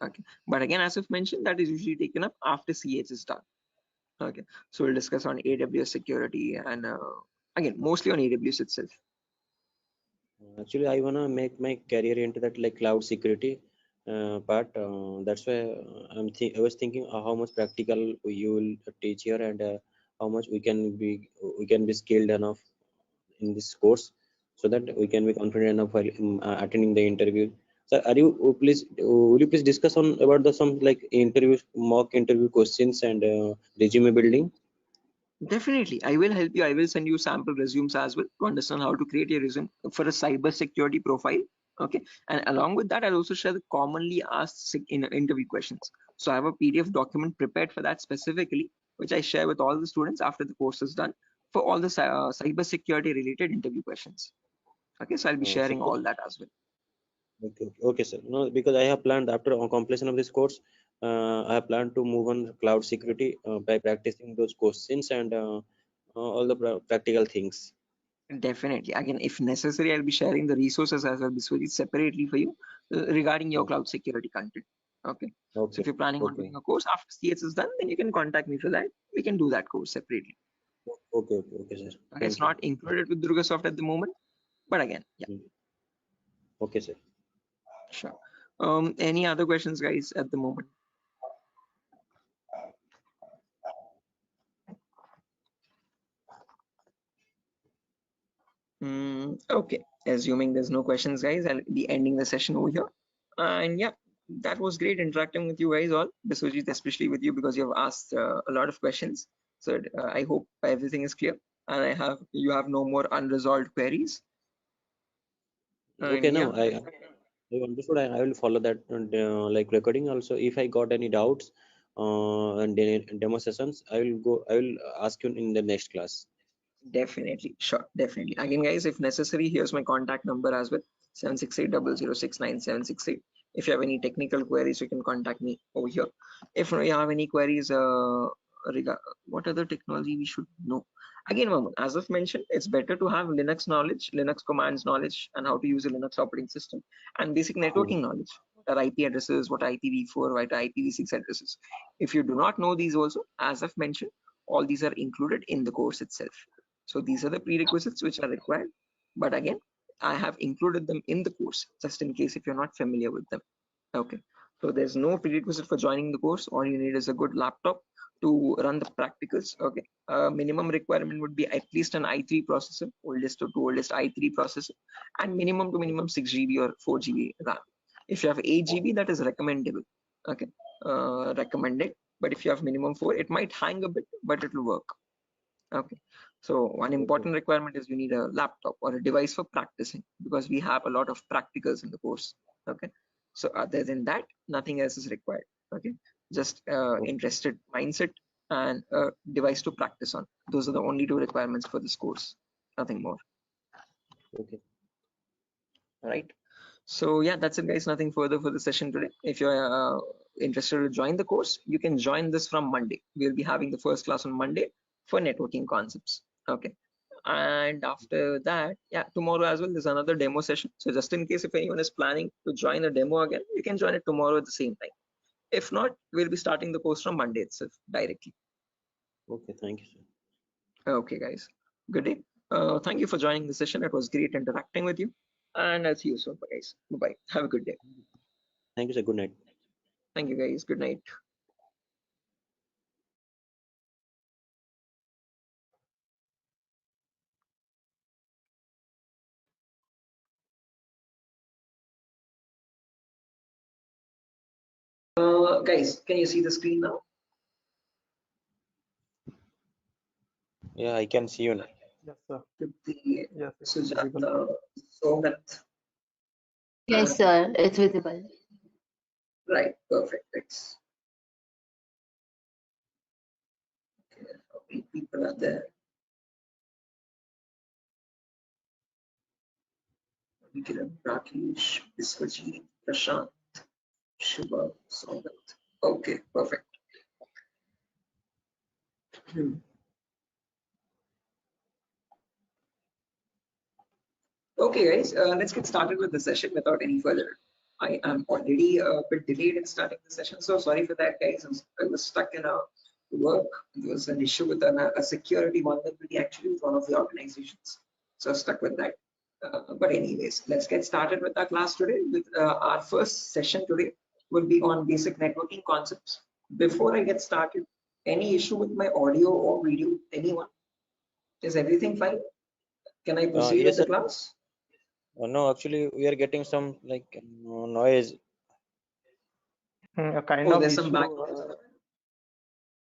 Okay, but again, as I've mentioned, that is usually taken up after CH is done. Okay, so we'll discuss on AWS security and again, mostly on AWS itself. Actually, I wanna make my career into that like cloud security part. That's why I was thinking how much practical you will teach here and how much we can be skilled enough in this course, so that we can be confident enough while attending the interview. So, will you please discuss on about the some like mock interview questions and resume building? Definitely, I will help you. I will send you sample resumes as well to understand how to create a resume for a cyber security profile. Okay, and along with that, I'll also share the commonly asked in interview questions. So I have a PDF document prepared for that specifically, which I share with all the students after the course is done for all the cyber security related interview questions. Okay, so I'll be sharing all that as well. Okay, sir. No, because I have planned after completion of this course, I have planned to move on cloud security by practicing those questions and all the practical things. Definitely. Again, if necessary, I'll be sharing the resources as well, Biswajit, separately for you regarding your cloud security content. Okay. So if you're planning on doing a course after CS is done, then you can contact me for that. We can do that course separately. Okay, sir. Okay, it's not included with Durga Soft at the moment, but again, yeah. Okay, sir. Sure. Any other questions, guys, at the moment? Okay, assuming there's no questions, guys, I'll be ending the session over here. And yeah, that was great interacting with you guys all, Biswajit, especially with you because you have asked a lot of questions. So I hope everything is clear and you have no more unresolved queries. Okay, and now I understood. I will follow that like recording also. If I got any doubts and demo sessions, I will ask you in the next class. Definitely, sure, definitely. Again, guys, if necessary, here's my contact number as well, 76800697768. If you have any technical queries, you can contact me over here. If you have any queries what other technology we should know. Again, Mahmood, as I've mentioned, it's better to have Linux knowledge, Linux commands knowledge, and how to use a Linux operating system, and basic networking knowledge. What are IP addresses, what are IPv4, what are IPv6 addresses. If you do not know these also, as I've mentioned, all these are included in the course itself. So these are the prerequisites which are required. But again, I have included them in the course just in case if you're not familiar with them. Okay. So there's no prerequisite for joining the course. All you need is a good laptop to run the practicals. Okay, minimum requirement would be at least an i3 processor, oldest to oldest i3 processor, and minimum to minimum 6 GB or 4 GB RAM. If you have 8 GB, that is recommendable. Okay, recommended. But if you have minimum 4, it might hang a bit, but it will work. Okay, so one important requirement is you need a laptop or a device for practicing, because we have a lot of practicals in the course. Okay, so other than that, nothing else is required. Okay, just interested mindset and a device to practice on. Those are the only two requirements for this course, nothing more. Okay. Right, so yeah, that's it guys, nothing further for the session today. If you're interested to join the course, you can join this from Monday. We'll be having the first class on Monday for networking concepts. Okay, and after that, yeah, tomorrow as well there's another demo session. So just in case if anyone is planning to join a demo again, you can join it tomorrow at the same time. If not, we'll be starting the course from Monday itself directly. Okay, thank you, sir. Okay guys, good day. Thank you for joining the session. It was great interacting with you, and I'll see you soon guys. Bye, have a good day. Thank you, sir. Good night. Thank you guys, good night. Guys, can you see the screen now? Yeah, I can see you now. Yes, sir. The Yes, it's visible. Sujata, Somat. Yes, sir, it's visible. Right, perfect. Thanks. Okay, how many people are there? Vikiran, Rakesh, Biswajit, Prashant, Shiva, Somat. Okay, perfect. Okay, guys, let's get started with the session without any further. I am already a bit delayed in starting the session, so sorry for that, guys. I was stuck in a work. There was an issue with a security vulnerability actually with one of the organizations, so stuck with that. But anyways, let's get started with our class today. With our first session today will be on basic networking concepts. Before I get started, any issue with my audio or video? Anyone? Is everything fine? Can I proceed with Yes, the sir. class? No, actually, we are getting some like noise. A kind Oh, of there's some issue.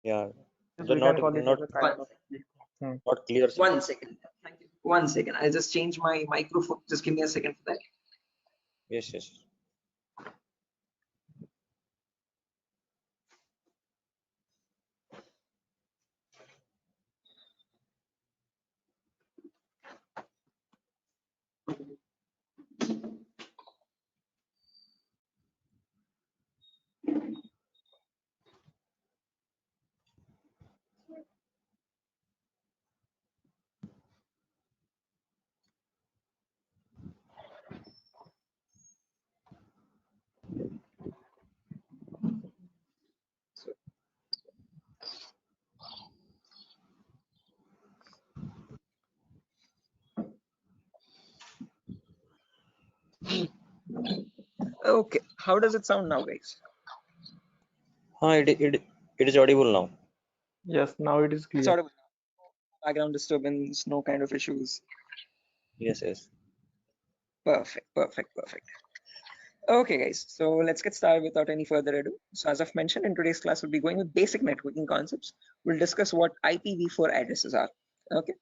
Yeah, Yes, they're we not can call it not as a kind of issue. not clear. Sir. 1 second. Thank you. 1 second. I'll just change my microphone. Just give me a second for that. Yes, yes. Okay. How does it sound now, guys? It is audible now. Yes, now it is It's clear. audible. Background disturbance, no kind of issues. Yes, yes. Perfect, perfect, perfect. Okay, guys. So let's get started without any further ado. So as I've mentioned, in today's class, we'll be going with basic networking concepts. We'll discuss what IPv4 addresses are. Okay.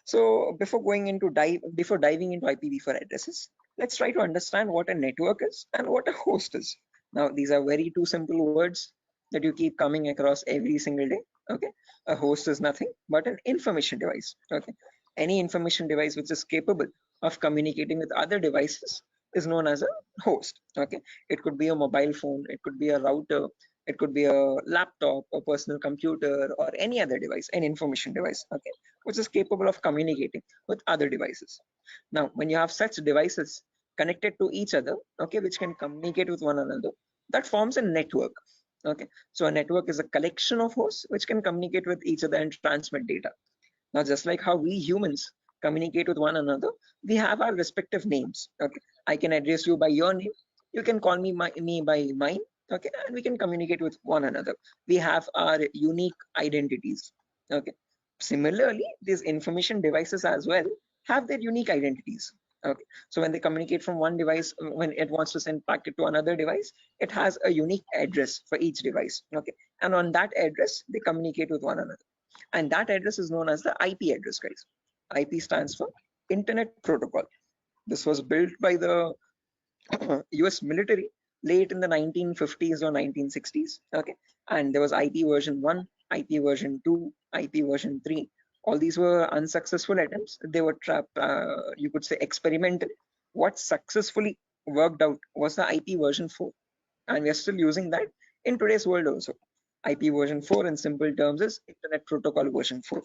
So before diving into IPv4 addresses, let's try to understand what a network is and what a host is. Now, these are very two simple words that you keep coming across every single day. Okay. A host is nothing but an information device. Okay. Any information device which is capable of communicating with other devices is known as a host. Okay, it could be a mobile phone, it could be a router, it could be a laptop, a personal computer, or any other device, an information device, okay, which is capable of communicating with other devices. Now, when you have such devices connected to each other, okay, which can communicate with one another, that forms a network. Okay, so a network is a collection of hosts which can communicate with each other and transmit data. Now, just like how we humans communicate with one another, we have our respective names. Okay, I can address you by your name. You can call me by mine, okay, and we can communicate with one another. We have our unique identities, okay. Similarly, these information devices as well have their unique identities, okay. So when they communicate from one device, when it wants to send packet to another device, it has a unique address for each device, okay, and on that address they communicate with one another, and that address is known as the IP address, guys. IP stands for Internet Protocol. This was built by the US military late in the 1950s or 1960s, okay, and there was IP version 1, IP version 2, IP version 3. All these were unsuccessful attempts. They were you could say experimental. What successfully worked out was the IP version 4, and we are still using that in today's world also. IP version 4 in simple terms is Internet Protocol version 4,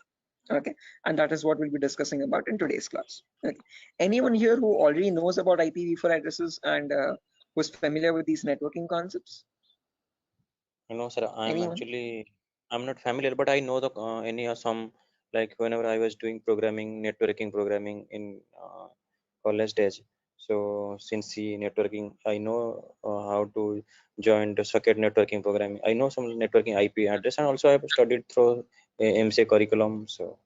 okay, and that is what we'll be discussing about in today's class, okay. Anyone here who already knows about IPv4 addresses and who's familiar with these networking concepts? No, sir, Anyone? I'm not familiar, but I know the any some, like whenever I was doing programming, networking programming in college days. So since the networking, I know how to join the socket networking programming. I know some networking IP address, and also I've studied through MCA curriculum. So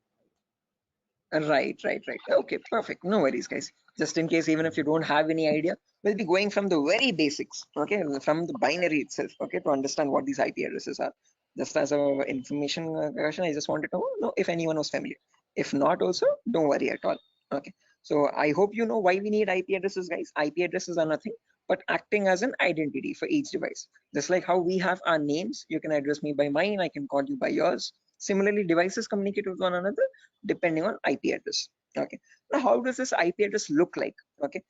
Right. Okay, perfect. No worries, guys. Just in case, even if you don't have any idea, we'll be going from the very basics, okay, from the binary itself, okay, to understand what these IP addresses are. Just as a information question, I just wanted to know if anyone was familiar. If not, also, don't worry at all. Okay. So I hope you know why we need IP addresses, guys. IP addresses are nothing but acting as an identity for each device. Just like how we have our names, you can address me by mine, I can call you by yours. Similarly, devices communicate with one another depending on IP address. Okay. Now, how does this IP address look like? Okay.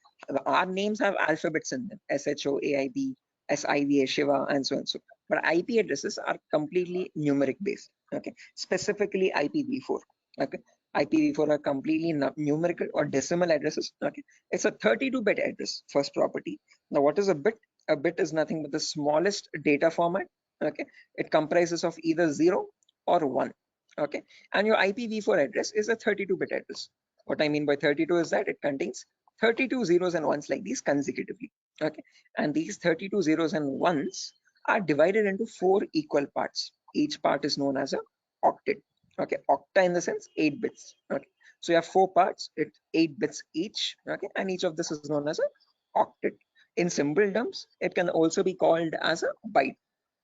Our names have alphabets in them: SHOAIB, SIVA, Shiva, and so on. So, but IP addresses are completely numeric based. Okay. Specifically IPv4. Okay. IPv4 are completely numerical or decimal addresses. Okay. It's a 32-bit address, first property. Now, what is a bit? A bit is nothing but the smallest data format. Okay. It comprises of either 0 or 1. Okay, and your IPv4 address is a 32-bit address. What I mean by 32 is that it contains 32 zeros and ones like these consecutively. Okay, and these 32 zeros and ones are divided into 4 equal parts. Each part is known as a octet. Okay, octa in the sense 8 bits. Okay, so you have 4 parts, it's 8 bits each. Okay, and each of this is known as a octet. In simple terms, it can also be called as a byte.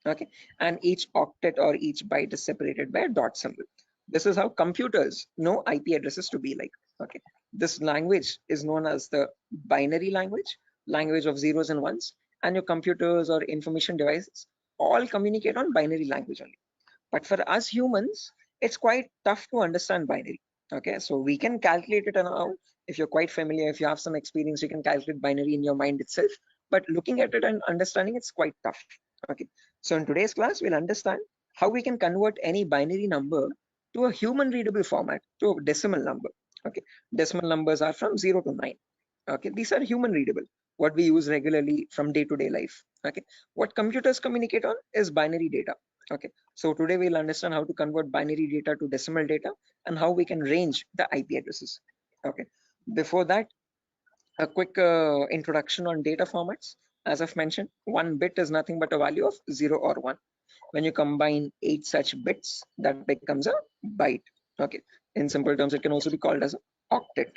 Okay, and each octet or each byte is separated by a dot symbol. This is how computers know IP addresses to be like. Okay, this language is known as the binary language of zeros and ones, and your computers or information devices all communicate on binary language only. But for us humans, it's quite tough to understand binary. Okay, so we can calculate it now. If you're quite familiar, if you have some experience, you can calculate binary in your mind itself. But looking at it and understanding it's quite tough. Okay, so in today's class, we'll understand how we can convert any binary number to a human readable format, to a decimal number. Okay, decimal numbers are from 0 to 9. Okay, these are human readable, what we use regularly from day-to-day life. Okay, what computers communicate on is binary data. Okay, so today we'll understand how to convert binary data to decimal data and how we can range the IP addresses. Okay, before that, a quick introduction on data formats. As I've mentioned, one bit is nothing but a value of 0 or 1. When you combine 8 such bits, that becomes a byte. Okay, in simple terms, it can also be called as an octet.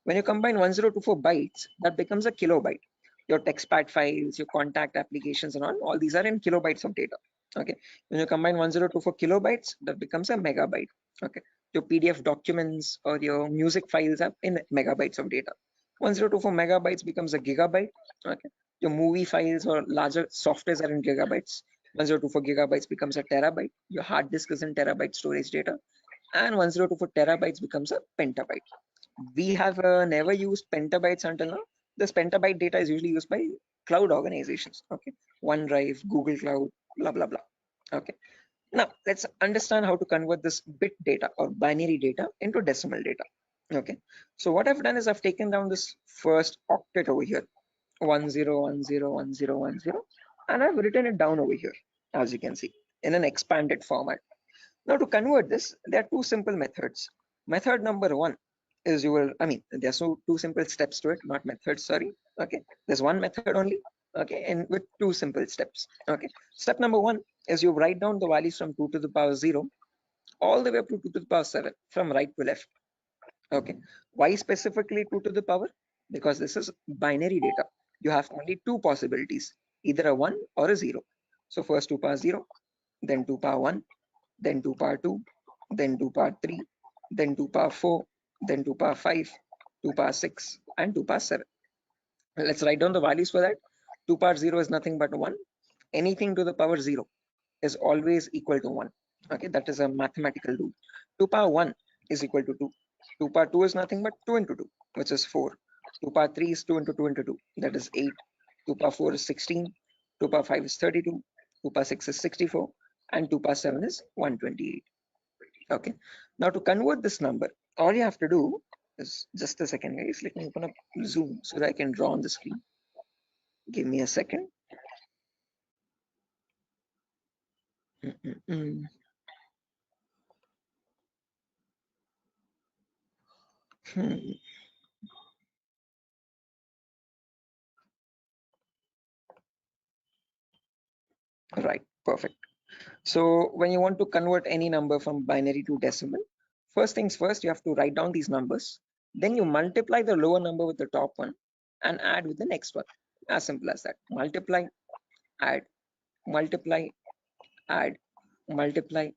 When you combine 1024 bytes, that becomes a kilobyte. Your textpad files, your contact applications and all these are in kilobytes of data. Okay, when you combine 1024 kilobytes, that becomes a megabyte. Okay, your PDF documents or your music files are in megabytes of data. 1024 megabytes becomes a gigabyte. Okay, your movie files or larger softwares are in gigabytes. 1024 gigabytes becomes a terabyte. Your hard disk is in terabyte storage data, and 1024 terabytes becomes a petabyte. We have never used petabytes until now. This petabyte data is usually used by cloud organizations. Okay, OneDrive, Google Cloud, blah blah blah. Okay, now let's understand how to convert this bit data or binary data into decimal data. Okay, so what I've done is I've taken down this first octet over here, 10101010, and I've written it down over here, as you can see, in an expanded format. Now to convert this, there are two simple methods. Method number one is there's two simple steps to it, not methods, sorry. Okay, there's one method only. Okay, and with two simple steps. Okay, step number one is you write down the values from 2 to the power 0 all the way up to 2 to the power 7 from right to left. Okay, why specifically 2 to the power? Because this is binary data. You have only two possibilities, either a 1 or a 0. So first 2 power 0, then 2 power 1, then 2 power 2, then 2 power 3, then 2 power 4, then 2 power 5, 2 power 6, and 2 power 7. Let's write down the values for that. 2 power 0 is nothing but 1. Anything to the power 0 is always equal to 1. Okay, that is a mathematical rule. 2 power 1 is equal to 2. 2 power 2 is nothing but 2 into 2, which is 4. 2 power 3 is 2 into 2 into 2, that is 8. 2 power 4 is 16. 2 power 5 is 32. 2 power 6 is 64. And 2 power 7 is 128. Okay, now to convert this number, all you have to do is, just a second guys, let me open up Zoom so that I can draw on the screen. Give me a second. Right, perfect. So when you want to convert any number from binary to decimal, first things first, you have to write down these numbers. Then you multiply the lower number with the top one and add with the next one. As simple as that. Multiply, add, multiply, add, multiply,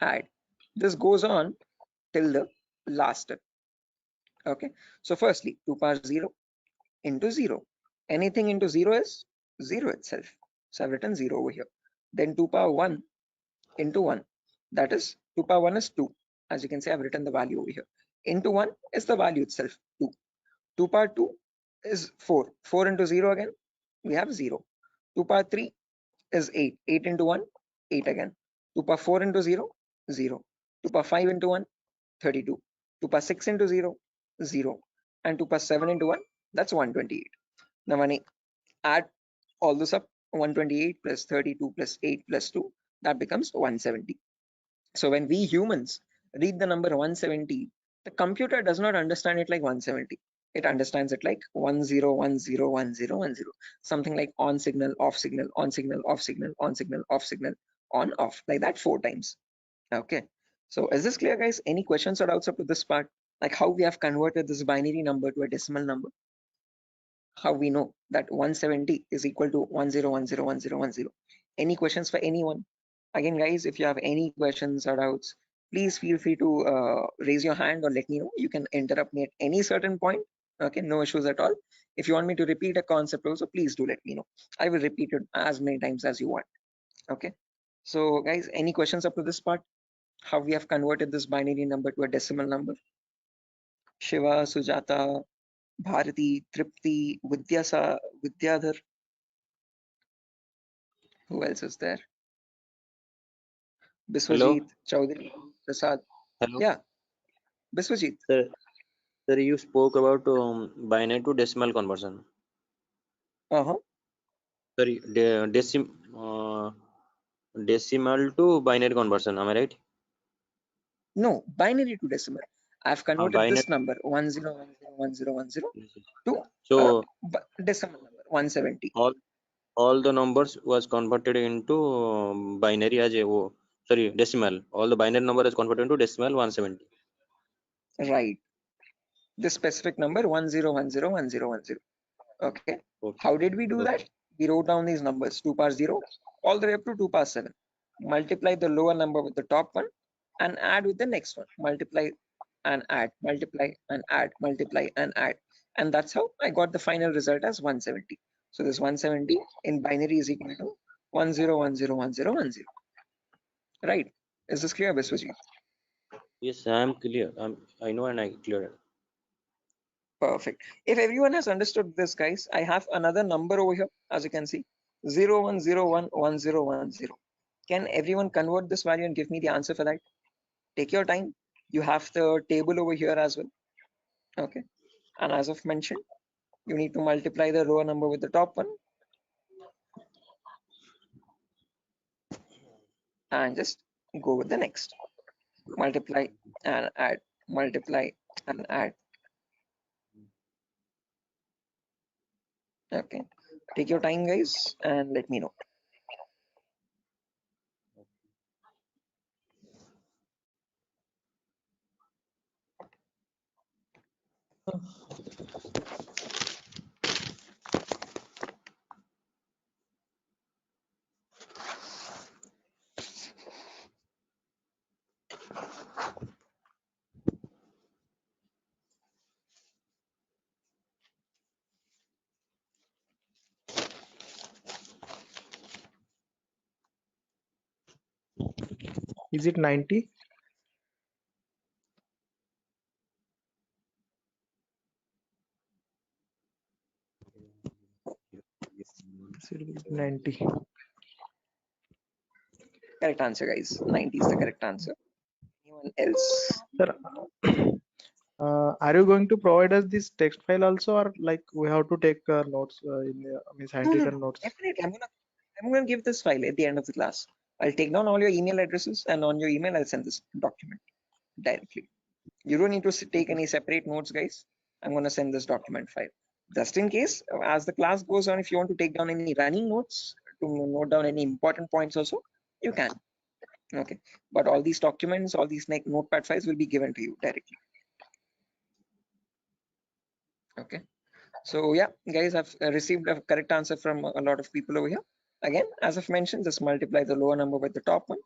add. This goes on till the last step. Okay, so firstly 2 power 0 into 0. Anything into 0 is 0 itself. So I've written 0 over here. Then 2 power 1 into 1. That is 2 power 1 is 2. As you can see, I've written the value over here. Into 1 is the value itself, 2. 2 power 2 is 4. 4 into 0 again, we have 0. 2 power 3 is 8. 8 into 1, 8 again. 2 power 4 into 0, 0. 2 power 5 into 1, 32. 2 power 6 into 0, 0. And 2 power 7 into 1, that's 128. Now when I add all this up, 128 plus 32 plus 8 plus 2, that becomes 170. So when we humans read the number 170, the computer does not understand it like 170. It understands it like 10101010, something like on signal, off signal, on signal, off signal, on signal, off signal, on, off, like that 4 times. Okay. So is this clear, guys? Any questions or doubts up to this part? Like how we have converted this binary number to a decimal number? How we know that 170 is equal to 10101010? Any questions for anyone? Again, guys, if you have any questions or doubts, please feel free to raise your hand or let me know. You can interrupt me at any certain point. Okay, no issues at all. If you want me to repeat a concept also, please do let me know. I will repeat it as many times as you want. Okay, so guys, any questions up to this part? How we have converted this binary number to a decimal number? Shiva, Sujata, Bharati, Tripti, Vidyadhar. Who else is there? Hello, Biswajit, Chaudhary, Prasad. hello, Yeah, Biswajit. sir. Sir, you spoke about binary to decimal conversion. Sorry, decimal to binary conversion. Am I right? No, binary to decimal. I've converted Binary. this number 10101010 to So decimal number 170. all the numbers was converted into binary as a sorry decimal. All the binary number is converted into decimal 170. Right. This specific number 10101010. Okay. Okay. How did we do that? We wrote down these numbers 2 power 0 all the way up to 2 power 7. Multiply the lower number with the top one and add with the next one. Multiply and add, multiply and add, multiply and add. And that's how I got the final result as 170. So this 170 in binary is equal to 10101010. Right. Is this clear, Biswajit? Yes, I am clear. I know and I clear. Perfect. If everyone has understood this, guys, I have another number over here, as you can see, 01011010. Can everyone convert this value and give me the answer for that? Take your time. You have the table over here as well. Okay. And as I've mentioned, you need to multiply the row number with the top one and just go with the next. Multiply and add, multiply and add. Okay. Take your time, guys, and let me know. Is it 90? Yes, it will be 90. Correct answer, guys. 90 is the correct answer. Anyone else? Sir, are you going to provide us this text file also, or like we have to take notes in means No, handwritten notes? definitely. I'm gonna give this file at the end of the class. I'll take down all your email addresses, and on your email, I'll send this document directly. You don't need to take any separate notes, guys. I'm gonna send this document file. Just in case, as the class goes on, if you want to take down any running notes to note down any important points also, you can. Okay, but all these documents, all these notepad files will be given to you directly. Okay, so yeah, guys, I've received a correct answer from a lot of people over here. Again, as I've mentioned, just multiply the lower number with the top one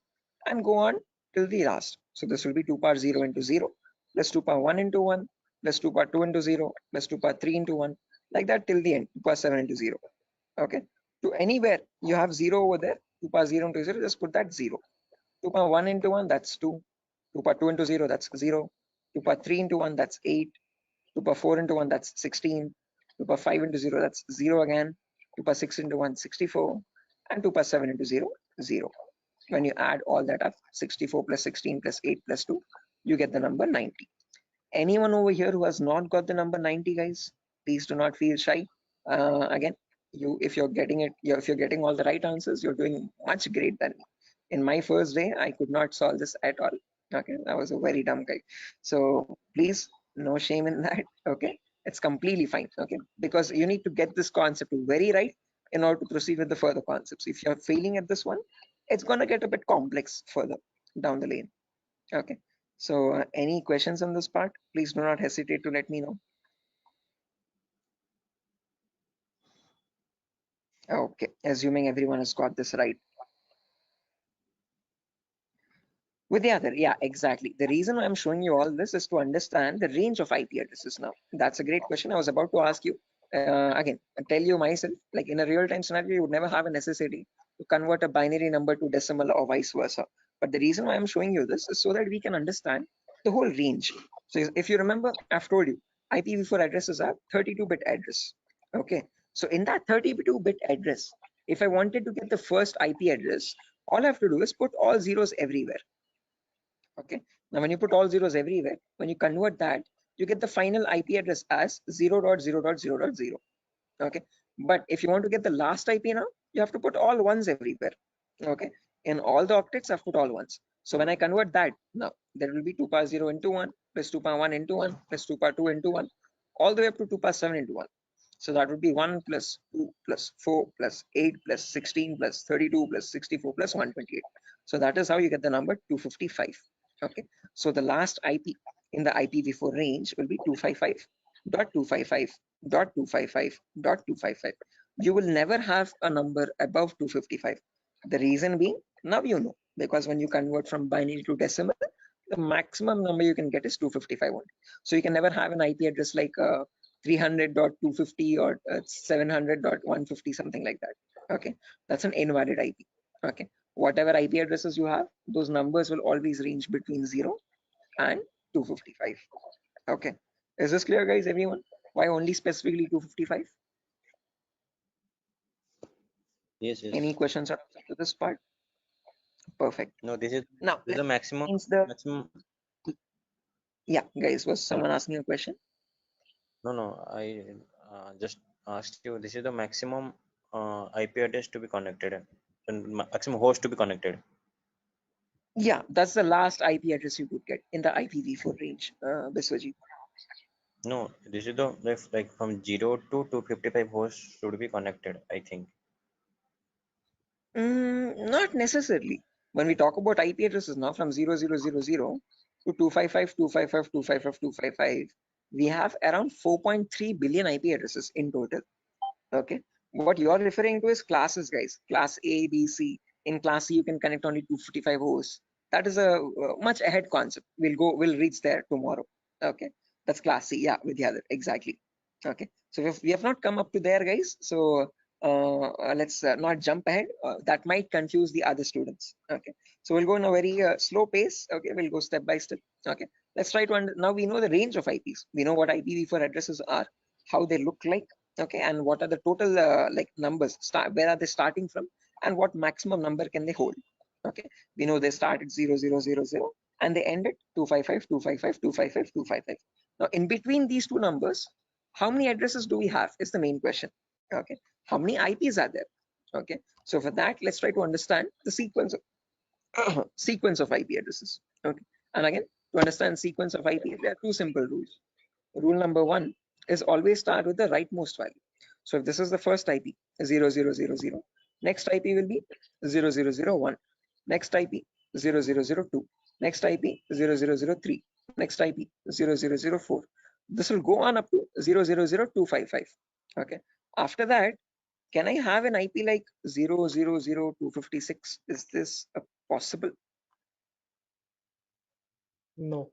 and go on till the last. So this will be 2 power 0 into 0 plus 2 power 1 into 1 plus 2 power 2 into 0 plus 2 power 3 into 1, like that till the end, 2 power 7 into 0. Okay, to anywhere you have 0 over there, 2 power 0 into 0, just put that 0. 2 power 1 into 1, that's 2. 2 power 2 into 0, that's 0. 2 power 3 into 1, that's 8. 2 power 4 into 1, that's 16. 2 power 5 into 0, that's 0 again. 2 power 6 into 1, 64. And 2 power 7 into 0, 0. When you add all that up, 64 plus 16 plus 8 plus 2, you get the number 90. Anyone over here who has not got the number 90, guys, please do not feel shy. Again, if you're getting all the right answers, you're doing much great than me. In my first day, I could not solve this at all. Okay, I was a very dumb guy. So please, no shame in that. Okay, it's completely fine. Okay, because you need to get this concept very right in order to proceed with the further concepts. If you're failing at this one, it's gonna get a bit complex further down the lane. Okay, so any questions on this part, please do not hesitate to let me know. Okay, assuming everyone has got this right. With the other, yeah, exactly. The reason I'm showing you all this is to understand the range of IP addresses now. That's a great question. I was about to ask you. Again, I tell you myself, like in a real-time scenario, you would never have a necessity to convert a binary number to decimal or vice versa. But the reason why I'm showing you this is so that we can understand the whole range. So if you remember, I've told you, IPv4 addresses are 32-bit address. Okay, so in that 32-bit address, if I wanted to get the first IP address, all I have to do is put all zeros everywhere. Okay, now when you put all zeros everywhere, when you convert that, you get the final IP address as 0.0.0.0. Okay, but if you want to get the last IP now, you have to put all ones everywhere. Okay, in all the octets, I've put all ones. So when I convert that, now there will be 2 power 0 into 1 plus 2 power 1 into 1 plus 2 power 2 into 1, all the way up to 2 power 7 into 1. So that would be 1 plus 2 plus 4 plus 8 plus 16 plus 32 plus 64 plus 128. So that is how you get the number 255. Okay, so the last IP in the IPv4 range will be 255.255.255.255. You will never have a number above 255. The reason being, now you know, because when you convert from binary to decimal, the maximum number you can get is 255 only. So you can never have an IP address like 300.250 or 700.150, something like that. Okay, that's an invalid IP. Okay, whatever IP addresses you have, those numbers will always range between 0 and 255. Okay, is this clear, guys? Everyone, why only specifically 255? Yes, yes. Any questions up to this part? Perfect. No, this is Now the maximum. Maximum. Yeah, guys, was someone asking a question? No, I just asked you. This is the maximum IP address to be connected, and maximum host to be connected. Yeah, that's the last IP address you could get in the IPv4 range, Biswajit. No, this is the like from 0 to 255 hosts should be connected, I think. Not necessarily. When we talk about IP addresses now from 0000 to 255, 255, 255, 255, we have around 4.3 billion IP addresses in total. Okay. What you are referring to is classes, guys. Class A, B, C. In class C, you can connect only 255 hosts. That is a much ahead concept. We'll reach there tomorrow. Okay. That's class C. Yeah, Vidyadhar. Exactly. Okay. So we have not come up to there, guys. So let's not jump ahead. That might confuse the other students. Okay. So we'll go in a very slow pace. Okay. We'll go step by step. Okay. Let's try to now we know the range of IPs. We know what IPv4 addresses are, how they look like. Okay, and what are the total like numbers, where are they starting from, and what maximum number can they hold. Okay, we know they start at 0000 and they end at 255, 255, 255, 255. Now in between these two numbers, how many addresses do we have is the main question. Okay, how many IPs are there? Okay, so for that, let's try to understand the sequence of sequence of IP addresses. Okay, and again, to understand sequence of IP, there are two simple rules. Rule number one is always start with the rightmost value. So if this is the first IP, 0000, next IP will be 0001, next IP 0002, next IP 0003, next IP 0004. This will go on up to 000255. Okay. After that, can I have an IP like 000256? Is this possible? No.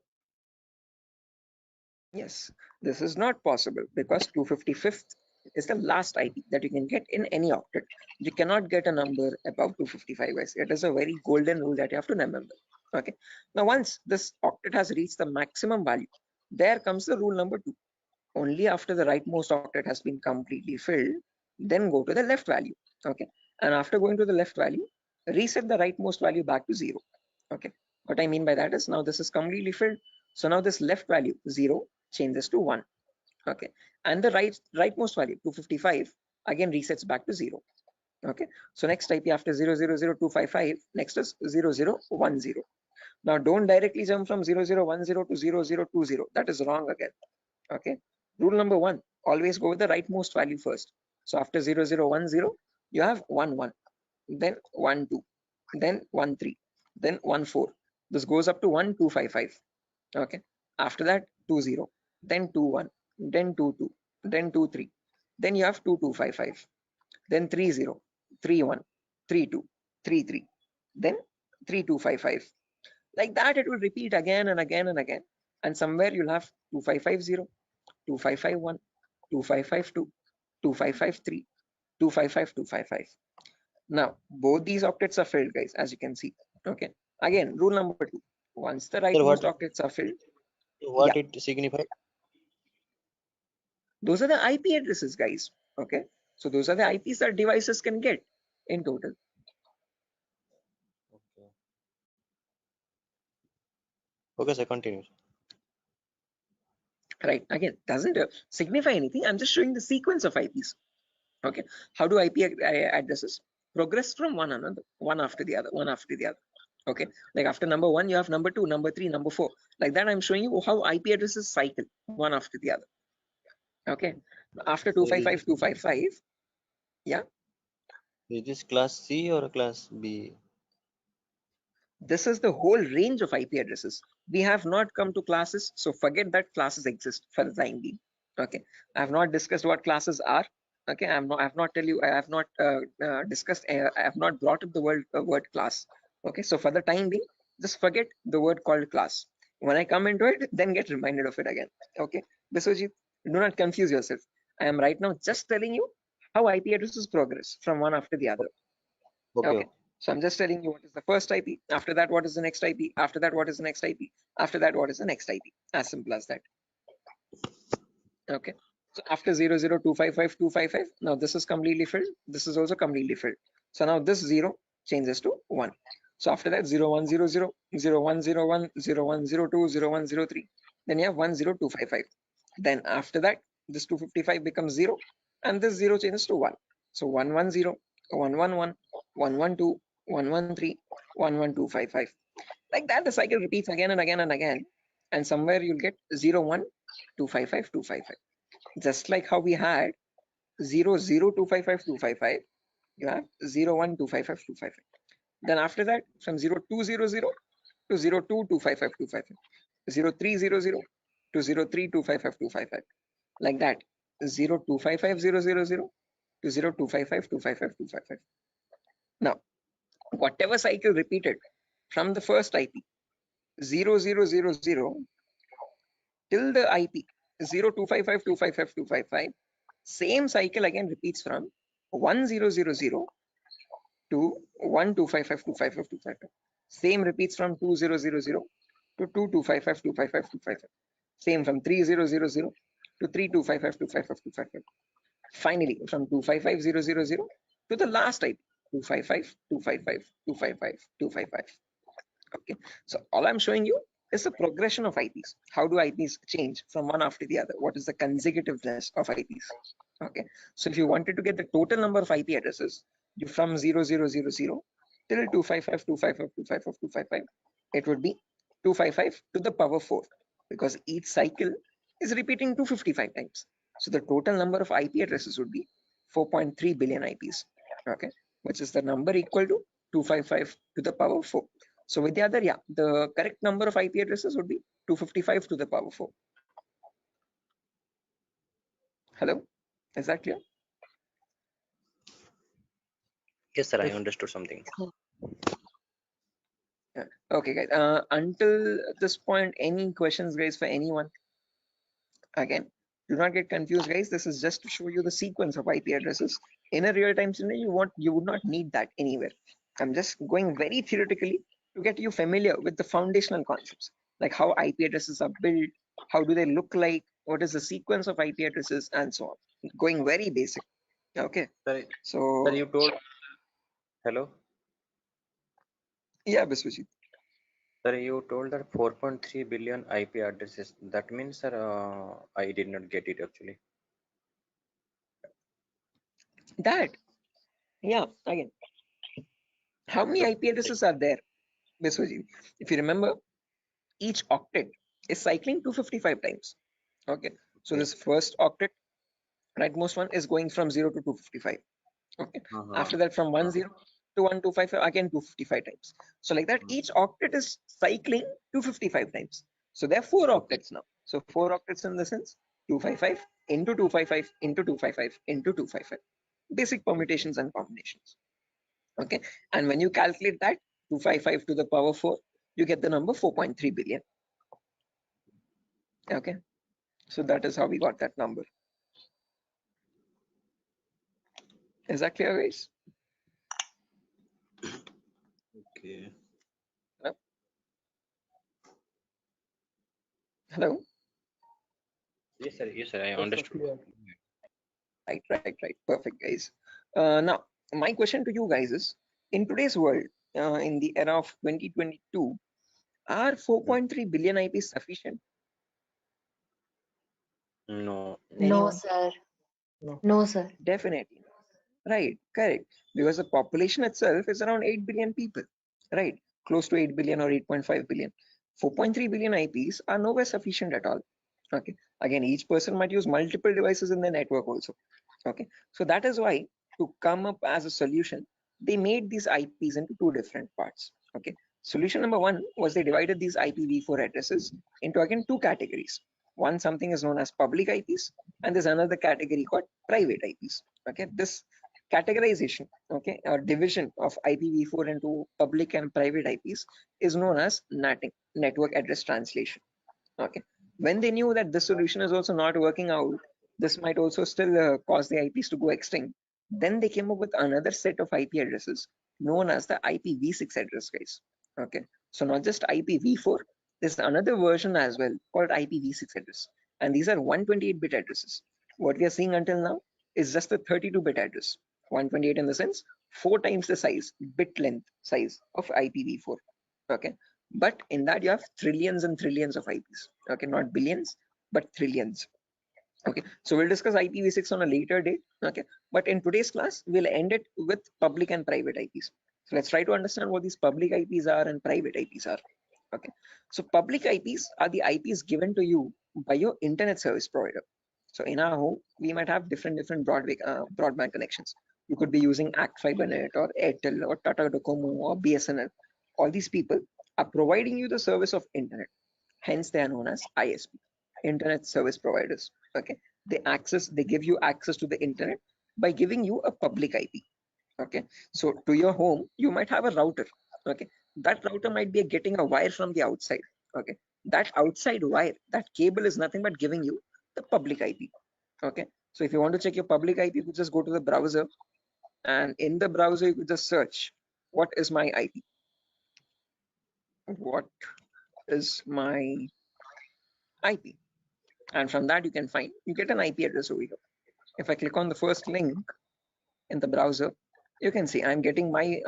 Yes, this is not possible because 255th is the last IP that you can get in any octet. You cannot get a number above 255, guys. It is a very golden rule that you have to remember. Okay. Now, once this octet has reached the maximum value, there comes the rule number two. Only after the rightmost octet has been completely filled, then go to the left value. Okay. And after going to the left value, reset the rightmost value back to 0. Okay. What I mean by that is now this is completely filled. So now this left value 0 changes to 1. Okay. And the rightmost value 255 again resets back to 0. Okay. So next IP after 000255, next is 0010. Now don't directly jump from 0010 to 0020. That is wrong again. Okay. Rule number one, always go with the rightmost value first. So after 0010, you have 11, then 12, then 13, then 14. This goes up to 1255. Okay. After that, 20, then 21, then 22, then 23. Then you have 2255, then 30, 31, 32, 33, then 3255. Like that, it will repeat again and again and again. And somewhere you'll have 2550, 2551, 2552, 2553, 255, 255. Now, both these octets are filled, guys, as you can see. Okay. Again, rule number two. Once the Sir, rightmost octets are filled, what yeah, it signifies? those are the IP addresses, guys. Okay. So those are the IPs that devices can get in total. Okay. Okay, so continue. Right. Again, doesn't signify anything. I'm just showing the sequence of IPs. Okay. How do IP addresses progress from one another, one after the other, one after the other? Okay. Like after number one, you have number two, number three, number four. Like that, I'm showing you how IP addresses cycle one after the other. Okay. After 255, 255. Yeah. Is this class C or class B? This is the whole range of IP addresses. We have not come to classes, so forget that classes exist for the time being. Okay, I have not discussed what classes are. Okay, I have not discussed. I have not brought up the word class. Okay, so for the time being, just forget the word called class. When I come into it, then get reminded of it again. Okay, Biswajit, do not confuse yourself. I am right now just telling you how IP addresses progress from one after the other. Okay. So I'm just telling you what is the first IP. After that, what is the next IP? After that, what is the next IP? After that, what is the next IP? As simple as that. Okay. So after 00255, now this is completely filled. This is also completely filled. So now this 0 changes to 1. So after that, 0100, 0101, 0102, 0103. Then you have 10255. Then after that, this 255 becomes 0. And this 0 changes to 1. So 110, 111, 112, 113, 11255. Like that, the cycle repeats again and again and again. And somewhere you'll get 01 255, 255. Just like how we had 0, 0, 255, 255, you have 0, 1, 255, 255. Then after that, from 0, 2, 0, 0 to 0, 2, 255, 255. 0, 3, 0, 0 to 0, 3, 255, 255. Like that. 0, 255, 0, 0, 0 to 0, 255, 255, 255. Now, whatever cycle repeated from the first IP 0, 0, 0, 0 till the IP 0, 255, 255, 255, same cycle again repeats from 1, 0, 0, 0 to 1, 255, 255, 255. Same repeats from 2, 0, 0, 0 to 2, 255, 255, 255. Same from 3, 0, 0, 0 to 3, 255, 255, 255. Finally, from 255, 0, 0, 0 to the last IP 255, 255, 255, 255. Okay, so all I'm showing you is the progression of IPs. How do IPs change from one after the other? What is the consecutiveness of IPs? Okay, so if you wanted to get the total number of IP addresses, you from 0000 till 255, 255, 255, 255, it would be 255 to the power 4 because each cycle is repeating 255 times. So the total number of IP addresses would be 4.3 billion IPs. Okay, which is the number equal to 255 to the power 4. So with the other, yeah, the correct number of IP addresses would be 255 to the power 4. Hello, is that clear? Yes, sir. I understood something. Yeah. Okay, guys. Until this point, any questions, guys, for anyone? Again, do not get confused, guys. This is just to show you the sequence of IP addresses. In a real-time scenario, you would not need that anywhere. I'm just going very theoretically to get you familiar with the foundational concepts, like how IP addresses are built, how do they look like, what is the sequence of IP addresses, and so on. Going very basic. Okay. Sir, So you told. Hello. Yeah, Biswajit. Sir, you told that 4.3 billion IP addresses. That means, sir, I did not get it actually. That, yeah, again, how many IP addresses are there, Biswajit? If you remember, each octet is cycling 255 times. Okay, so this first octet, rightmost one, is going from 0 to 255. Okay, after that from 10 to 1255, again 255 times. So like that, each octet is cycling 255 times. So there are 4 octets now. So 4 octets in the sense 255 into 255 into 255 into 255. Basic permutations and combinations. Okay, and when you calculate that 255 to the power 4, you get the number 4.3 billion. Okay, so that is how we got that number. Is that clear, guys? Okay. Hello? Hello? Yes, sir. Yes, sir. I understood. Right. Perfect, guys. Now, my question to you guys is, in today's world, in the era of 2022, are 4.3 billion IPs sufficient? No. No, Anyone? sir. No, sir. Definitely. Right, correct. Because the population itself is around 8 billion people, right? Close to 8 billion or 8.5 billion. 4.3 billion IPs are nowhere sufficient at all. Okay. Again, each person might use multiple devices in the network also. Okay. So that is why, to come up as a solution, they made these IPs into 2 different parts. Okay. Solution number 1 was they divided these IPv4 addresses into again 2 categories. One, something is known as public IPs, and there's another category called private IPs. Okay. This categorization, okay, or division of IPv4 into public and private IPs is known as NATing, network address translation. Okay, when they knew that this solution is also not working out, this might also still cause the IPs to go extinct, then they came up with another set of IP addresses known as the IPv6 address, guys. Okay, so not just IPv4, there's another version as well called IPv6 address, and these are 128-bit addresses. What we are seeing until now is just the 32-bit address. 128 in the sense 4 times the size, bit length size of IPv4. Okay, but in that you have trillions and trillions of IPs. Okay, not billions, but trillions. Okay, so we'll discuss IPv6 on a later date. Okay, but in today's class, we'll end it with public and private IPs. So let's try to understand what these public IPs are and private IPs are. Okay, so public IPs are the IPs given to you by your internet service provider. So in our home, we might have different broadband connections. You could be using Act FiberNet or Airtel or Tata Docomo or BSNL. All these people are providing you the service of internet. Hence, they are known as ISP, internet service providers. Okay, they give you access to the internet by giving you a public IP. Okay, so to your home, you might have a router. Okay, that router might be getting a wire from the outside. Okay, that outside wire, that cable is nothing but giving you the public IP. Okay, so if you want to check your public IP, you could just go to the browser, and in the browser you could just search what is my IP. What is my IP? And from that you get an IP address over here. If I click on the first link in the browser, you can see I'm getting my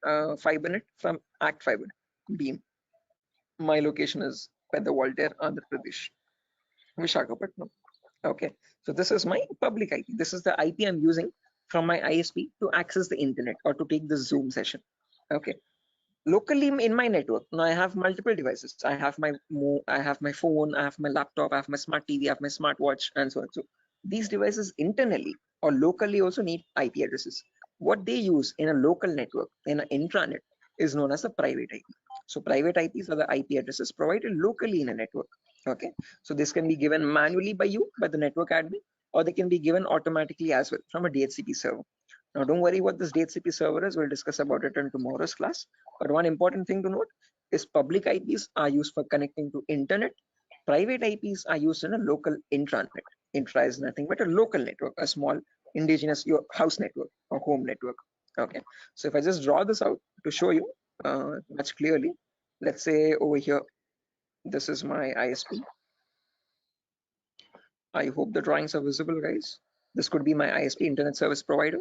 FiberNet from Act Fiber Beam. My location is Peddawalter, Andhra Pradesh, Vishakhapatnam. Okay, so this is my public IP. This is the IP I'm using from my ISP to access the internet or to take the Zoom session. Okay, locally in my network, now I have multiple devices. I have my phone, I have my laptop, I have my smart TV, I have my smartwatch, and so on. So these devices internally or locally also need IP addresses. What they use in a local network, in an intranet, is known as a private IP. So private IPs are the IP addresses provided locally in a network. Okay, so this can be given manually by you, by the network admin, or they can be given automatically as well from a DHCP server. Now, don't worry what this DHCP server is. We'll discuss about it in tomorrow's class. But one important thing to note is public IPs are used for connecting to internet. Private IPs are used in a local intranet. Intra is nothing but a local network, a small indigenous your house network or home network. Okay. So if I just draw this out to show you much clearly, let's say over here, this is my ISP. I hope the drawings are visible, guys. This could be my ISP, internet service provider.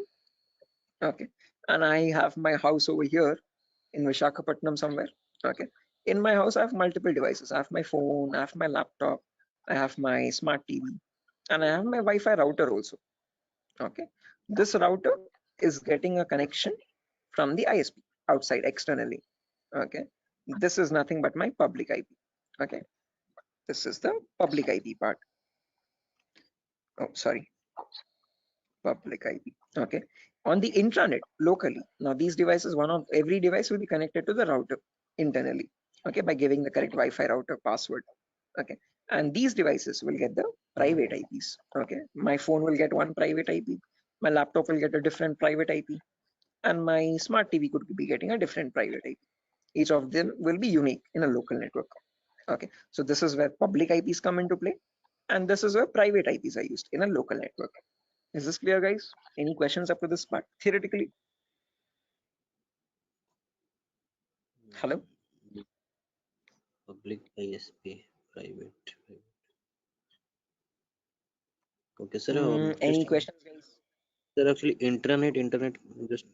Okay, and I have my house over here in Vishakhapatnam somewhere. Okay, in my house I have multiple devices. I have my phone, I have my laptop, I have my smart TV, and I have my Wi-Fi router also. Okay, this router is getting a connection from the ISP outside externally. Okay, this is nothing but my public IP. Okay, this is the public IP part. Oh, sorry, public IP. Okay, on the intranet locally. Now these devices, every device will be connected to the router internally. Okay, by giving the correct Wi-Fi router password. Okay, and these devices will get the private IPs. Okay, my phone will get one private IP, my laptop will get a different private IP, and my smart TV could be getting a different private IP. Each of them will be unique in a local network. Okay, so this is where public IPs come into play, and this is where private IPs are used in a local network. Is this clear, guys? Any questions up to this part theoretically? Hello? Public ISP, private. Okay, sir. Any questions, guys? Sir, actually, internet, just.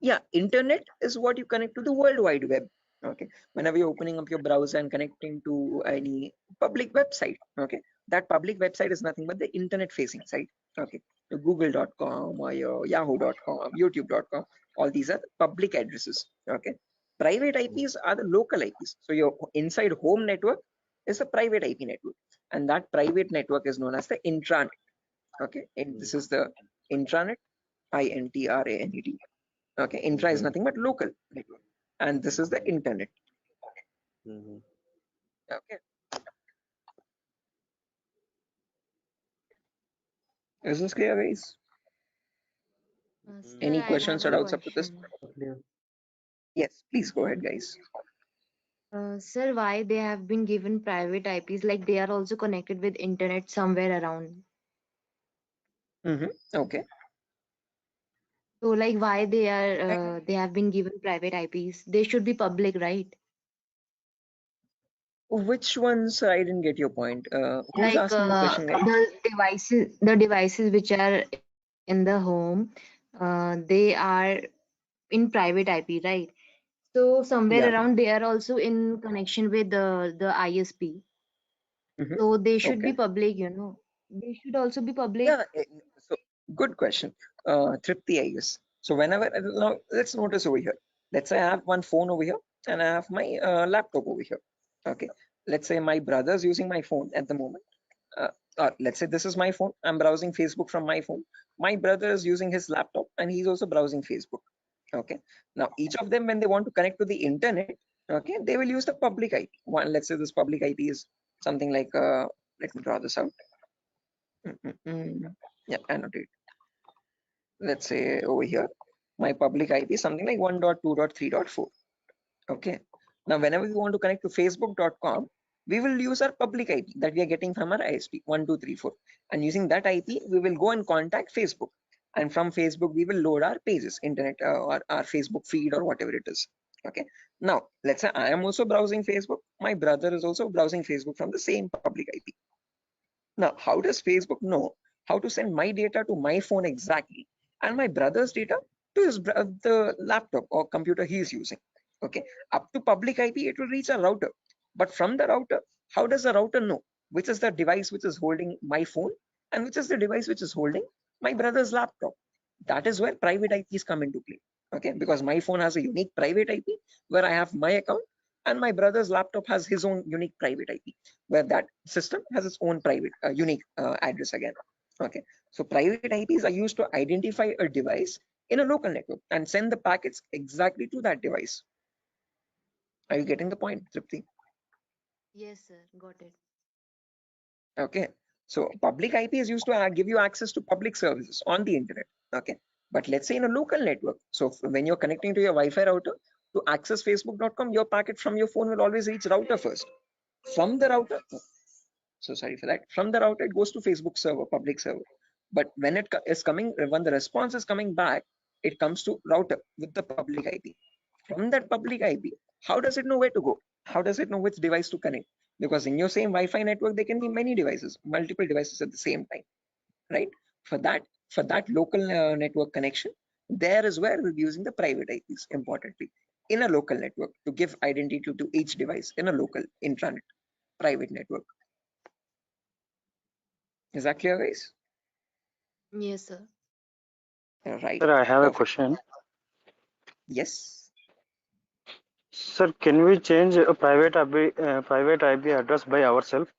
Yeah, internet is what you connect to the World Wide Web. Okay, whenever you're opening up your browser and connecting to any public website, okay, that public website is nothing but the internet facing site. Okay, so google.com or your yahoo.com, youtube.com, all these are the public addresses. Okay, private IPs are the local IPs. So your inside home network is a private IP network, and that private network is known as the intranet. Okay, and this is the intranet, INTRANET. Okay, intra is nothing but local network, and this is the internet. Okay, is this clear, guys? Sir, Any I questions have or a doubts up to this? question. Yes, please go ahead, guys. Sir, why they have been given private IPs? Like they are also connected with internet somewhere around. Okay. So like why they have been given private IPs? They should be public, right? Which ones? I didn't get your point. Who's Like asking the question, guys? the devices which are in the home, they are in private IP, right? So somewhere Yeah. around they are also in connection with the ISP. So they should be Okay. public, you know. They should also be public. Yeah. So good question, Tripti, I guess. So whenever now let's notice over here. Let's say I have one phone over here and I have my laptop over here. Okay. let's say my brother's using my phone at the moment, or let's say this is my phone, I'm browsing Facebook from my phone. My brother is using his laptop and he's also browsing Facebook. Okay, now each of them, when they want to connect to the internet, okay, they will use the public IP. One, let's say this public IP is something like, let me draw this out. Yeah, annotate. Let's say over here, my public IP is something like 1.2.3.4. Okay, now whenever we want to connect to facebook.com, we will use our public IP that we are getting from our ISP 1234, and using that IP we will go and contact Facebook, and from Facebook we will load our pages, internet, or our Facebook feed or whatever it is. Okay, now let's say I am also browsing Facebook, my brother is also browsing Facebook from the same public IP. Now how does Facebook know how to send my data to my phone exactly, and my brother's data to his the laptop or computer he is using? Okay, up to public IP it will reach a router, but from the router, how does the router know which is the device which is holding my phone and which is the device which is holding my brother's laptop? That is where private IPs come into play. Okay, because my phone has a unique private IP where I have my account, and my brother's laptop has his own unique private IP where that system has its own private unique address again. Okay, so private IPs are used to identify a device in a local network and send the packets exactly to that device. Are you getting the point, Tripti? Yes, sir. Got it. Okay, so public IP is used to give you access to public services on the internet. Okay, but let's say in a local network, so when you're connecting to your Wi-Fi router to access facebook.com, your packet from your phone will always reach router first. From the router, so sorry for that, from the router it goes to Facebook server, public server, but when it is coming, when the response is coming back, it comes to router with the public IP. From that public IP, how does it know where to go? How does it know which device to connect? Because in your same Wi-Fi network there can be many devices, multiple devices at the same time, right? For that local network connection, there is where we'll be using the private IPs importantly in a local network to give identity to each device in a local intranet private network. Is that clear, guys? Yes, sir. Right. Sir, I have a Perfect. question. Yes. Sir, can we change a private IP address by ourselves?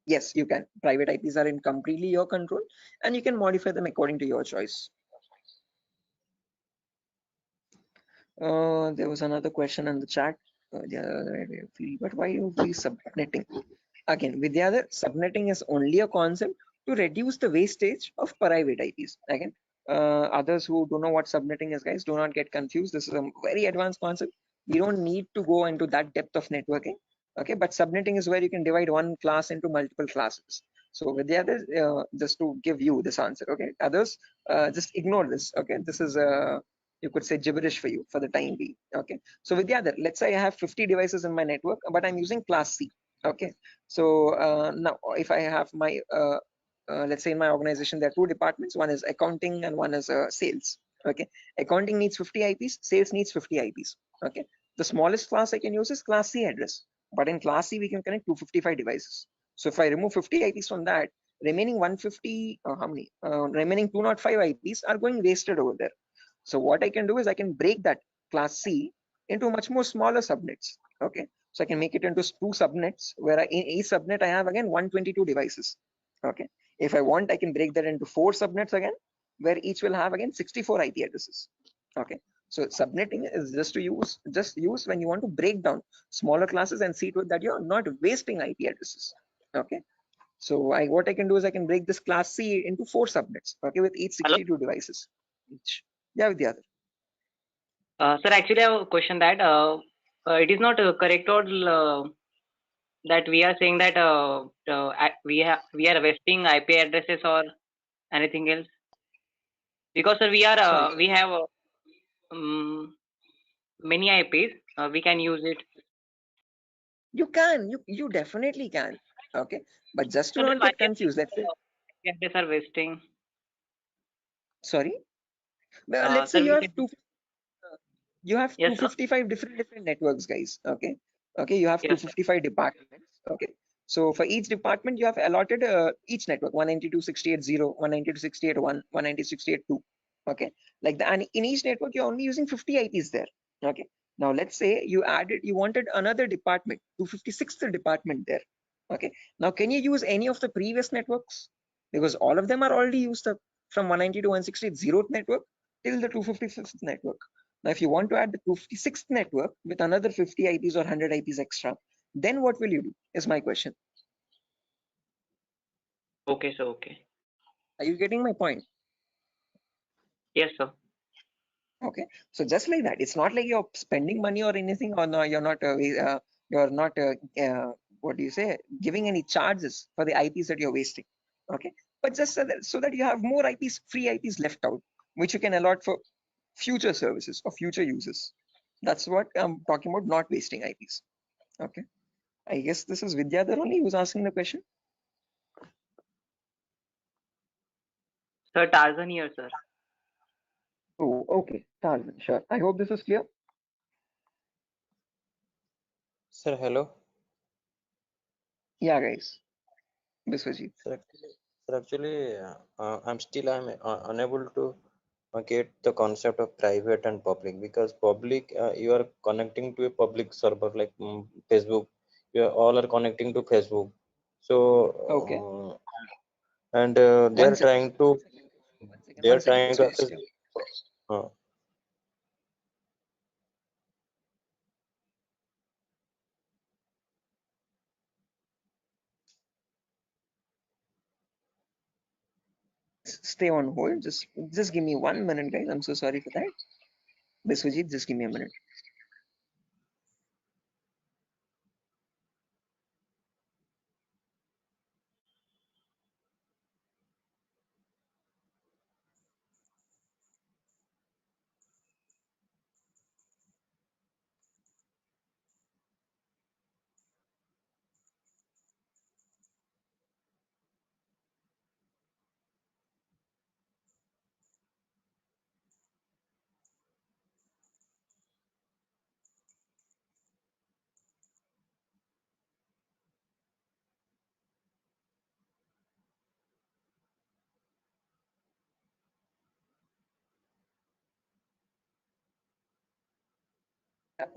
Yes, you can. Private IPs are in completely your control, and you can modify them according to your choice. There was another question in the chat. But why you be subnetting? Again, Vidyadhar, subnetting is only a concept to reduce the wastage of private IPs. Again, others who don't know what subnetting is, guys, do not get confused. This is a very advanced concept. We don't need to go into that depth of networking. Okay, but subnetting is where you can divide one class into multiple classes. So Vidyadhar, just to give you this answer, okay, others, just ignore this. Okay, this is you could say gibberish for you for the time being. Okay, so Vidyadhar, let's say I have 50 devices in my network, but I'm using class C. Okay, so now if I have my let's say in my organization there are two departments, one is accounting and one is sales. Okay, accounting needs 50 IPs, sales needs 50 IPs. Okay, the smallest class I can use is class C address, but in class C we can connect 255 devices. So if I remove 50 IPs from that, remaining 150 how many remaining 205 IPs are going wasted over there. So what I can do is I can break that class C into much more smaller subnets. Okay, so I can make it into two subnets where in each subnet I have again 122 devices. Okay, if I want, I can break that into 4 subnets again, where each will have again 64 IP addresses. Okay, so subnetting is just use when you want to break down smaller classes and see to it that you're not wasting IP addresses. Okay, so what I can do is I can break this class C into 4 subnets. Okay, with each 62 devices each. Yeah, with the other. Sir, actually, I have a question that it is not correct or that we are saying that we are wasting IP addresses or anything else, because sir, we are we have many IPs. We can use it. You can, you definitely can. Okay, but just to So then not why get confused, let's say. IP addresses are wasting? Sorry. Well, let's say Sir, you we have can. you have Yes, sir. 255 different networks, guys. Okay, you have Yes, sir. 255 departments. Okay, so for each department you have allotted each network 192.168.0, 192.168.1, 192.168.2. Okay, like that, and in each network you're only using 50 IPs there. Okay, Now let's say you wanted another department, 256th department there. Okay. Now can you use any of the previous networks? Because all of them are already used up from 190 to 160, 0th network till the 256th network. Now if you want to add the 256th network with another 50 IPs or 100 IPs extra, then what will you do is my question. Okay, sir. Okay. Are you getting my point? Yes, sir. Okay, so just like that, it's not like you're spending money or anything, or no, you're not what do you say, giving any charges for the IPs that you're wasting. Okay, but just so that you have more IPs, free IPs left out, which you can allot for future services or future uses. That's what I'm talking about, not wasting IPs. Okay, I guess this is Vidyadhar only who's asking the question. Sir, Tarzan here, sir. Oh, okay, Tarzan, sure. I hope this is clear. Sir, hello. Yeah, guys. Biswajit. Sir, actually, I'm unable to get the concept of private and public, because public, you are connecting to a public server like Facebook. You all are connecting to Facebook. So Okay. and they One are second. trying to access. Uh, Stay on hold. Just give me 1 minute, guys. I'm so sorry for that. Biswajit, just give me a minute.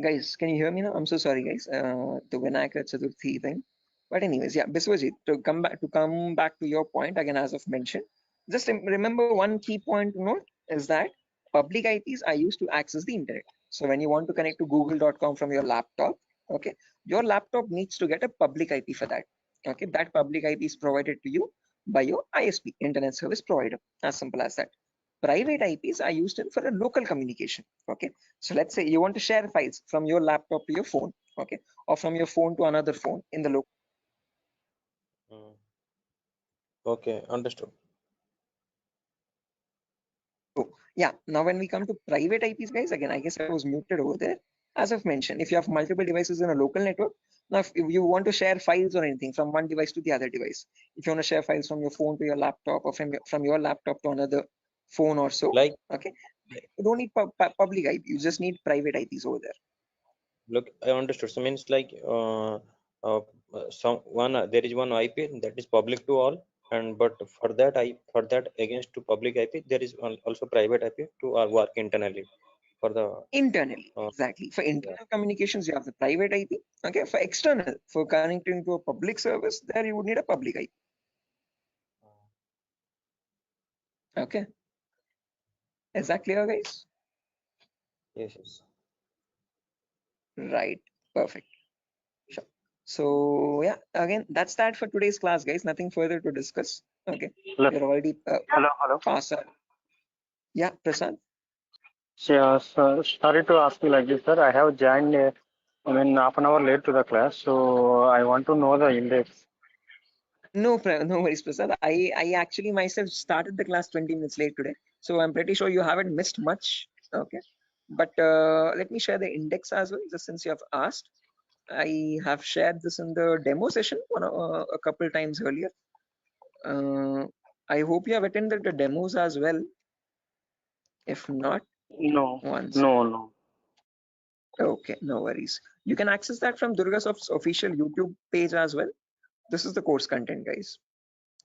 Guys, can you hear me now? I'm so sorry, guys. The Vinayaka Chaturthi thing. But anyways, yeah, Biswajit, to come back to your point again, as I've mentioned, just remember one key point to note is that public IPs are used to access the internet. So when you want to connect to google.com from your laptop, okay, your laptop needs to get a public IP for that. Okay, that public IP is provided to you by your ISP, internet service provider. As simple as that. Private IPs are used for a local communication. Okay, so let's say you want to share files from your laptop to your phone, okay, or from your phone to another phone in the local. okay, understood. So yeah, now when we come to private IPs, guys, again, I guess I was muted over there. As I've mentioned, if you have multiple devices in a local network, now if you want to share files or anything from one device to the other device, if you want to share files from your phone to your laptop, or from your laptop to another phone or so, Like, okay, you don't need public IP, you just need private IPs over there. look, I understood. So means like there is one IP that is public to all, and but for that against to public IP, there is also private IP to work internally for the Internally, exactly. For internal communications, you have the private IP. Okay, for external, for connecting to a public service, there you would need a public IP. Okay, is that clear, guys? Yes. Right, perfect. Sure. So yeah, again, that's that for today's class, guys. Nothing further to discuss. Okay, we're already Hello. past our. Yeah, Prasad. Yeah, sir, sorry to ask you like this, sir. I have joined, half an hour late to the class, so I want to know the index. No worries, Prasad. I actually myself started the class 20 minutes late today, so I'm pretty sure you haven't missed much. Okay, but let me share the index as well, just since you have asked. I have shared this in the demo session a couple times earlier. I hope you have attended the demos as well. If not, No, once. no. Okay, no worries. You can access that from Durgasoft's official YouTube page as well. This is the course content, guys.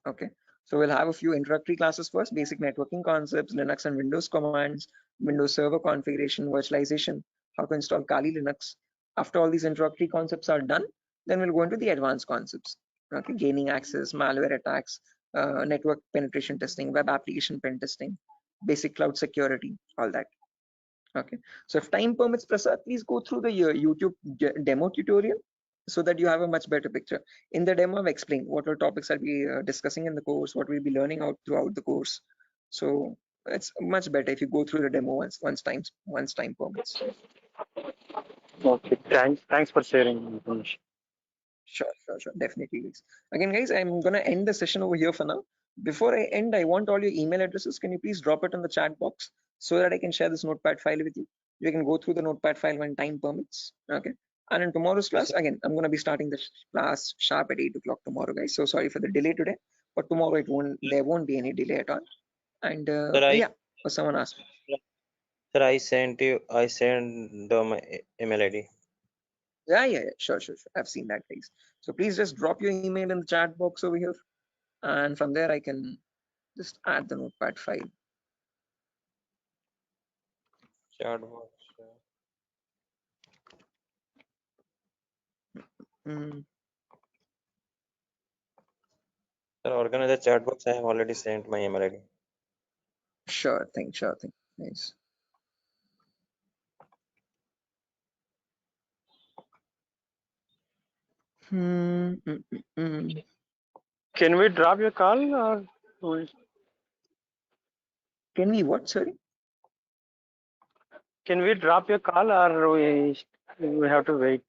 Okay, so we'll have a few introductory classes first, basic networking concepts, Linux and Windows commands, Windows Server configuration, virtualization, how to install Kali Linux. After all these introductory concepts are done, then we'll go into the advanced concepts. Okay, gaining access, malware attacks, network penetration testing, web application pen testing, basic cloud security, all that. Okay, so if time permits, Prasad, please go through the YouTube demo tutorial so that you have a much better picture. In the demo, I've explained what are topics that we are discussing in the course, what we'll be learning out throughout the course. So it's much better if you go through the demo once time permits. Okay, thanks for sharing information. Sure, definitely, guys. Again, guys, I'm gonna end the session over here for now. Before I end, I want all your email addresses. Can you please drop it in the chat box so that I can share this notepad file with you? You can go through the notepad file when time permits. Okay. And in tomorrow's class, again, I'm gonna be starting the class sharp at 8 o'clock tomorrow, guys. So sorry for the delay today, but tomorrow there won't be any delay at all. And yeah, someone asked me. Sir, I sent my email ID. Yeah, sure. I've seen that, guys. So please just drop your email in the chat box over here, and from there I can just add the notepad file. Chat box. Sir, organize the chat box. I have already sent my email ID. Sure thing. Nice. Can we drop your call or can we what? Sorry. Can we drop your call or we have to wait?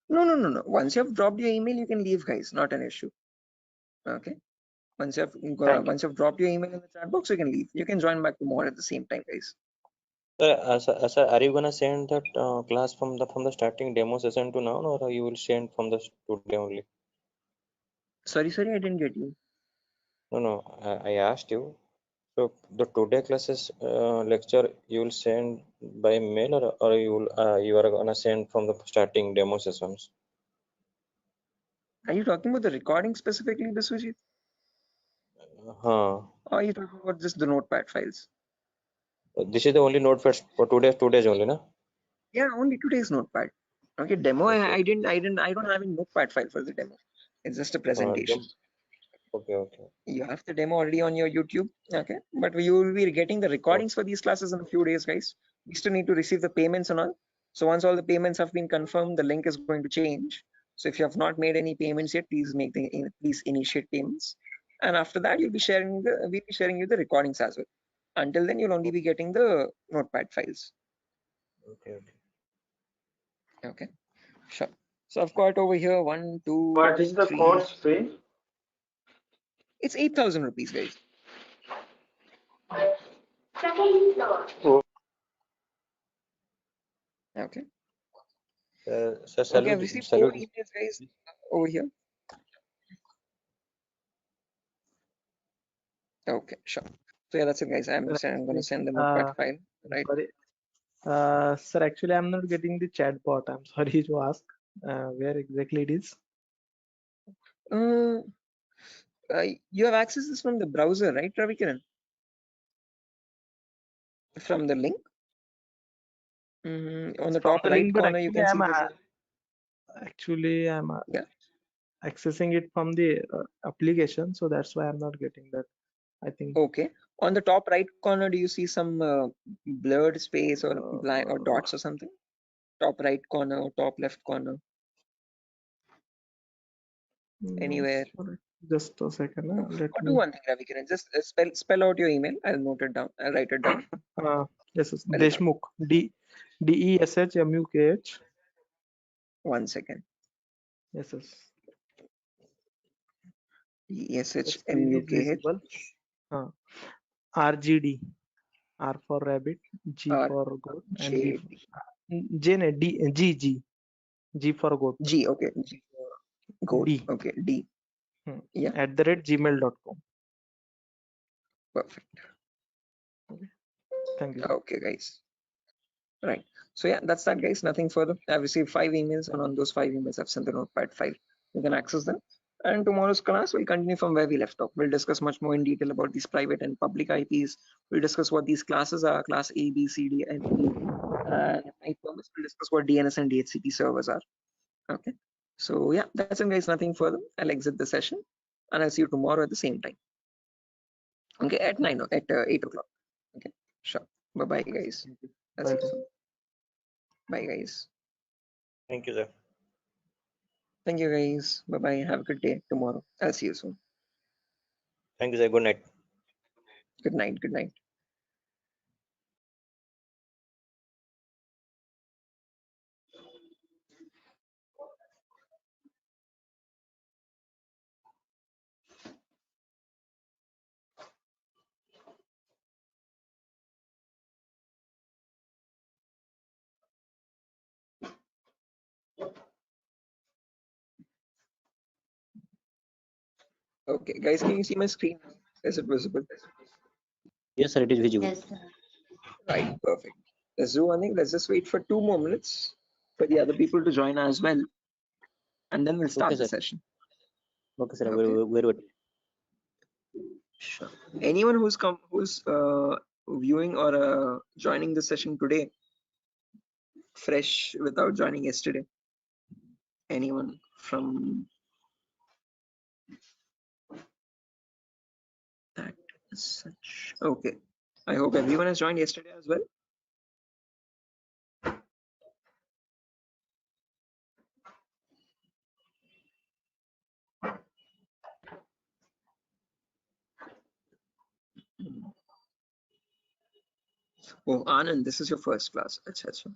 No. Once you have dropped your email, you can leave, guys. Not an issue. Okay. Once you've dropped your email in the chat box, you can leave. You can join back tomorrow at the same time, guys. Sir, are you gonna send that class from the starting demo session to now, or you will send from the today only? Sorry, I didn't get you. No, I asked you. So the today classes lecture you will send by mail, or you are gonna send from the starting demo sessions? Are you talking about the recording specifically, Biswajit? Or are you talking about just the notepad files? This is the only notepad for today's only, na? Yeah, only today's notepad. Okay, demo. Okay. I don't have a notepad file for the demo. It's just a presentation. Okay. You have the demo already on your YouTube. Okay, but you will be getting the recordings for these classes in a few days, guys. We still need to receive the payments and all. So once all the payments have been confirmed, the link is going to change. So if you have not made any payments yet, please please initiate payments. And after that, we'll be sharing you the recordings as well. Until then, you'll only be getting the notepad files. Okay, sure. So I've got over here 1, 2. What is the 3. course fee? It's 8,000 rupees, guys. Oh. Okay. Sir, Okay, I've received 4 emails, guys, over here. Okay, sure. So yeah, that's it, guys. I'm going to send the notepad file, right? Sorry. Sir, actually, I'm not getting the chat bot. I'm sorry to ask where exactly it is. You have access this from the browser, right, Ravikiran? From the link? On the top right corner, you can see actually, I'm accessing it from the application, so that's why I'm not getting that. I think. Okay. On the top right corner, do you see some blurred space or blank or dots or something? Top right corner or top left corner? Anywhere? Just a second. Let me do one thing, Ravikiran. Just spell out your email. I'll note it down. I'll write it down. Yes, Deshmukh. DESHMUKH. 1 second. Yes. DESHMUKH. RGD. R for rabbit, G for goat, and D for G for goat. G, okay. G for goat. D. Okay, D. Yeah. @gmail.com. Perfect. Okay. Thank you. Okay, guys. Right. So yeah, that's that, guys. Nothing further. I've received 5 emails, and on those 5 emails, I've sent the notepad file. You can access them. And tomorrow's class will continue from where we left off. We'll discuss much more in detail about these private and public IPs. We'll discuss what these classes are, class A, B, C, D, and E. And I promise we'll discuss what DNS and DHCP servers are. Okay. So yeah, that's it, guys. Nothing further. I'll exit the session, and I'll see you tomorrow at the same time. Okay, at 8 o'clock. Okay, sure. Bye bye, guys. That's it. Bye, guys. Thank you, sir. Thank you, guys. Bye bye. Have a good day tomorrow. I'll see you soon. Thank you, sir. Good night. Good night. Good night. Okay, guys, can you see my screen? Is it visible? Yes, sir. It is visible. Yes, sir. Right, perfect. Let's do one thing. Let's just wait for 2 more minutes for the other people to join as well, and then we'll start Okay, the sir. session. Okay, sir. Okay. Very good. Sure. Anyone who's viewing or joining the session today, fresh without joining yesterday? Anyone from that such? Okay. I hope everyone has joined yesterday as well. Oh, Anand, this is your first class. Achha.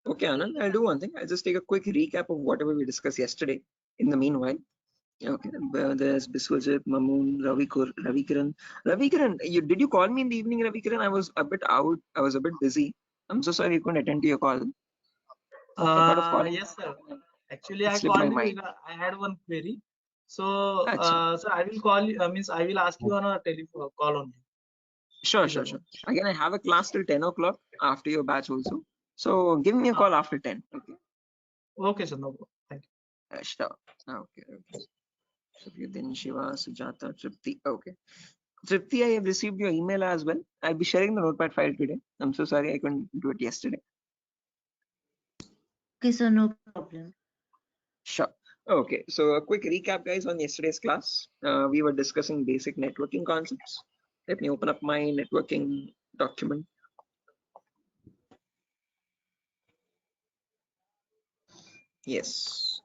Okay, Anand, I'll do one thing. I'll just take a quick recap of whatever we discussed yesterday. In the meanwhile, okay, there's Biswajit, Mamoon, Ravikiran. Ravikiran, did you call me in the evening, Ravikiran? I was a bit out. I was a bit busy. I'm so sorry you couldn't attend to your call. I thought of calling. Yes, sir. Actually, It I slipped my called you mind. because I had one query. So, Achha. sir, I will call you. Means I will ask you on a telephone call only. Sure. Again, I have a class till 10 o'clock after your batch also. So give me a call after 10. Okay. Okay, sir. No problem. Thank you. Sure. Okay. Then Shiva, Sujata, Tripti. Okay. Tripti, I have received your email as well. I'll be sharing the notepad file today. I'm so sorry I couldn't do it yesterday. Okay, so no problem. Sure. Okay, so a quick recap, guys, on yesterday's class. We were discussing basic networking concepts. Let me open up my networking document. Yes.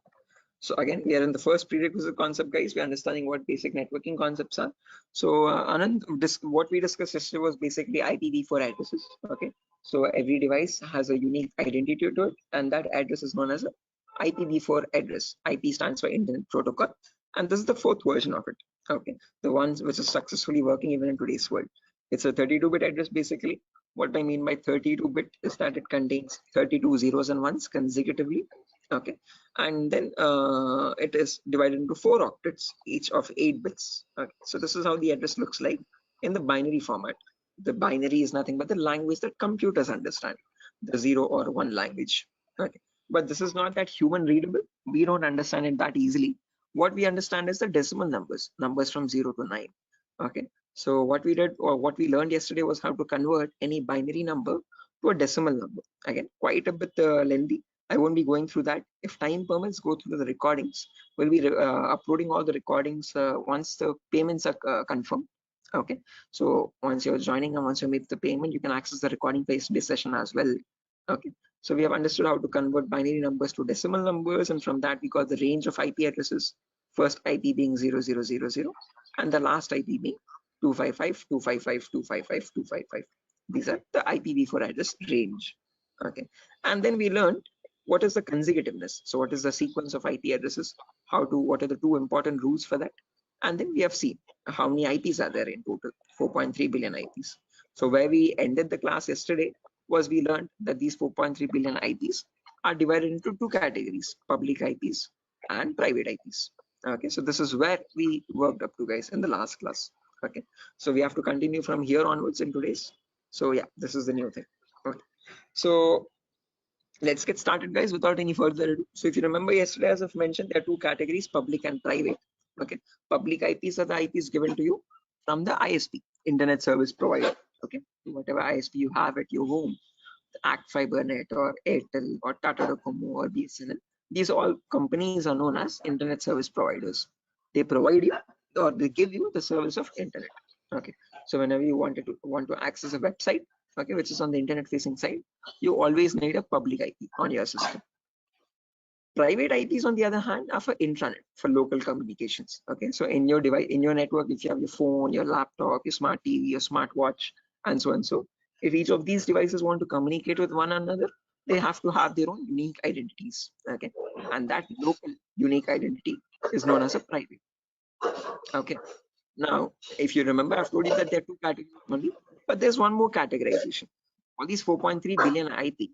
So again, we are in the first prerequisite concept, guys. We're understanding what basic networking concepts are. So Anand, what we discussed yesterday was basically IPv4 addresses. Okay. So every device has a unique identity to it, and that address is known as a IPv4 address. IP stands for Internet Protocol, and this is the 4th version of it. Okay. The ones which is successfully working even in today's world. It's a 32-bit address basically. What I mean by 32-bit is that it contains 32 zeros and ones consecutively. Okay, and then it is divided into 4 octets, each of 8 bits. Okay, so this is how the address looks like in the binary format. The binary is nothing but the language that computers understand, the 0 or 1 language. Okay, but this is not that human readable. We don't understand it that easily. What we understand is the decimal numbers from 0 to 9. Okay, so what we did or what we learned yesterday was how to convert any binary number to a decimal number. Again, quite a bit lengthy. I won't be going through that. If time permits, go through the recordings. We'll be uploading all the recordings once the payments are confirmed. Okay, so once you're joining and once you make the payment, you can access the recording for yesterday's session as well. Okay, so we have understood how to convert binary numbers to decimal numbers, and from that we got the range of IP addresses. First IP being 0000, and the last IP being 255.255.255.255. These are the IPv4 address range. Okay, and then we learned what is the consecutiveness. So what is the sequence of IP addresses? What are the 2 important rules for that? And then we have seen how many IPs are there in total, 4.3 billion IPs. So where we ended the class yesterday was we learned that these 4.3 billion IPs are divided into 2 categories, public IPs and private IPs. Okay, so this is where we worked up to, guys, in the last class. Okay, so we have to continue from here onwards in today's. So yeah, this is the new thing. Okay, so let's get started, guys, without any further ado. So if you remember yesterday, as I've mentioned, there are 2 categories, public and private. Okay, public IPs are the IPs given to you from the ISP, internet service provider. Okay, whatever ISP you have at your home, Act Fibernet or Airtel or Tata Docomo or BSNL, these all companies are known as internet service providers. They provide you or they give you the service of internet. Okay, so whenever you want to access a website, okay, which is on the internet facing side, you always need a public IP on your system. Private IPs, on the other hand, are for intranet, for local communications. Okay, so in your device, in your network, if you have your phone, your laptop, your smart TV, your smartwatch, and so and so, if each of these devices want to communicate with one another, they have to have their own unique identities. Okay, and that local unique identity is known as a private. Okay, now if you remember, I've told you that there are two categories only, but there's one more categorization. All these 4.3 billion IP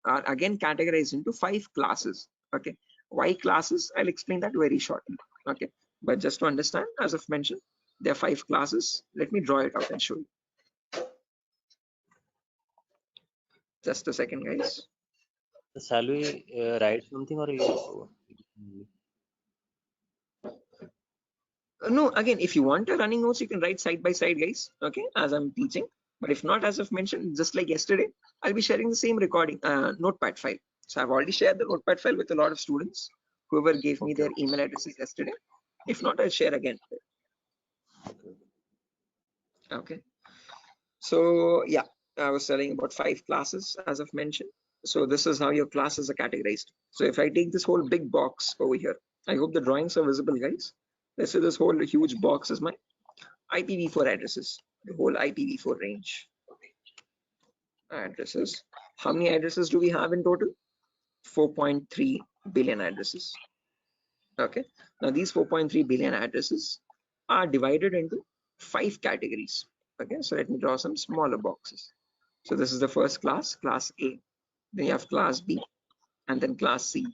are again categorized into 5 classes. Okay, why classes? I'll explain that very shortly. Okay, but just to understand, as I've mentioned, there are 5 classes. Let me draw it out and show you. Just a second, guys. Shall we write something or you? No, again, if you want a running notes, you can write side by side, guys. Okay, as I'm teaching. But if not, as I've mentioned, just like yesterday, I'll be sharing the same recording notepad file. So I've already shared the notepad file with a lot of students, whoever gave me their email addresses yesterday. If not, I'll share again. Okay. So yeah, I was telling about 5 classes, as I've mentioned. So this is how your classes are categorized. So if I take this whole big box over here, I hope the drawings are visible, guys. Let's say this whole huge box is my IPv4 addresses, the whole IPv4 range. Addresses. How many addresses do we have in total? 4.3 billion addresses. Okay. Now these 4.3 billion addresses are divided into 5 categories. Okay. So let me draw some smaller boxes. So this is the first class, class A. Then you have class B, and then class C,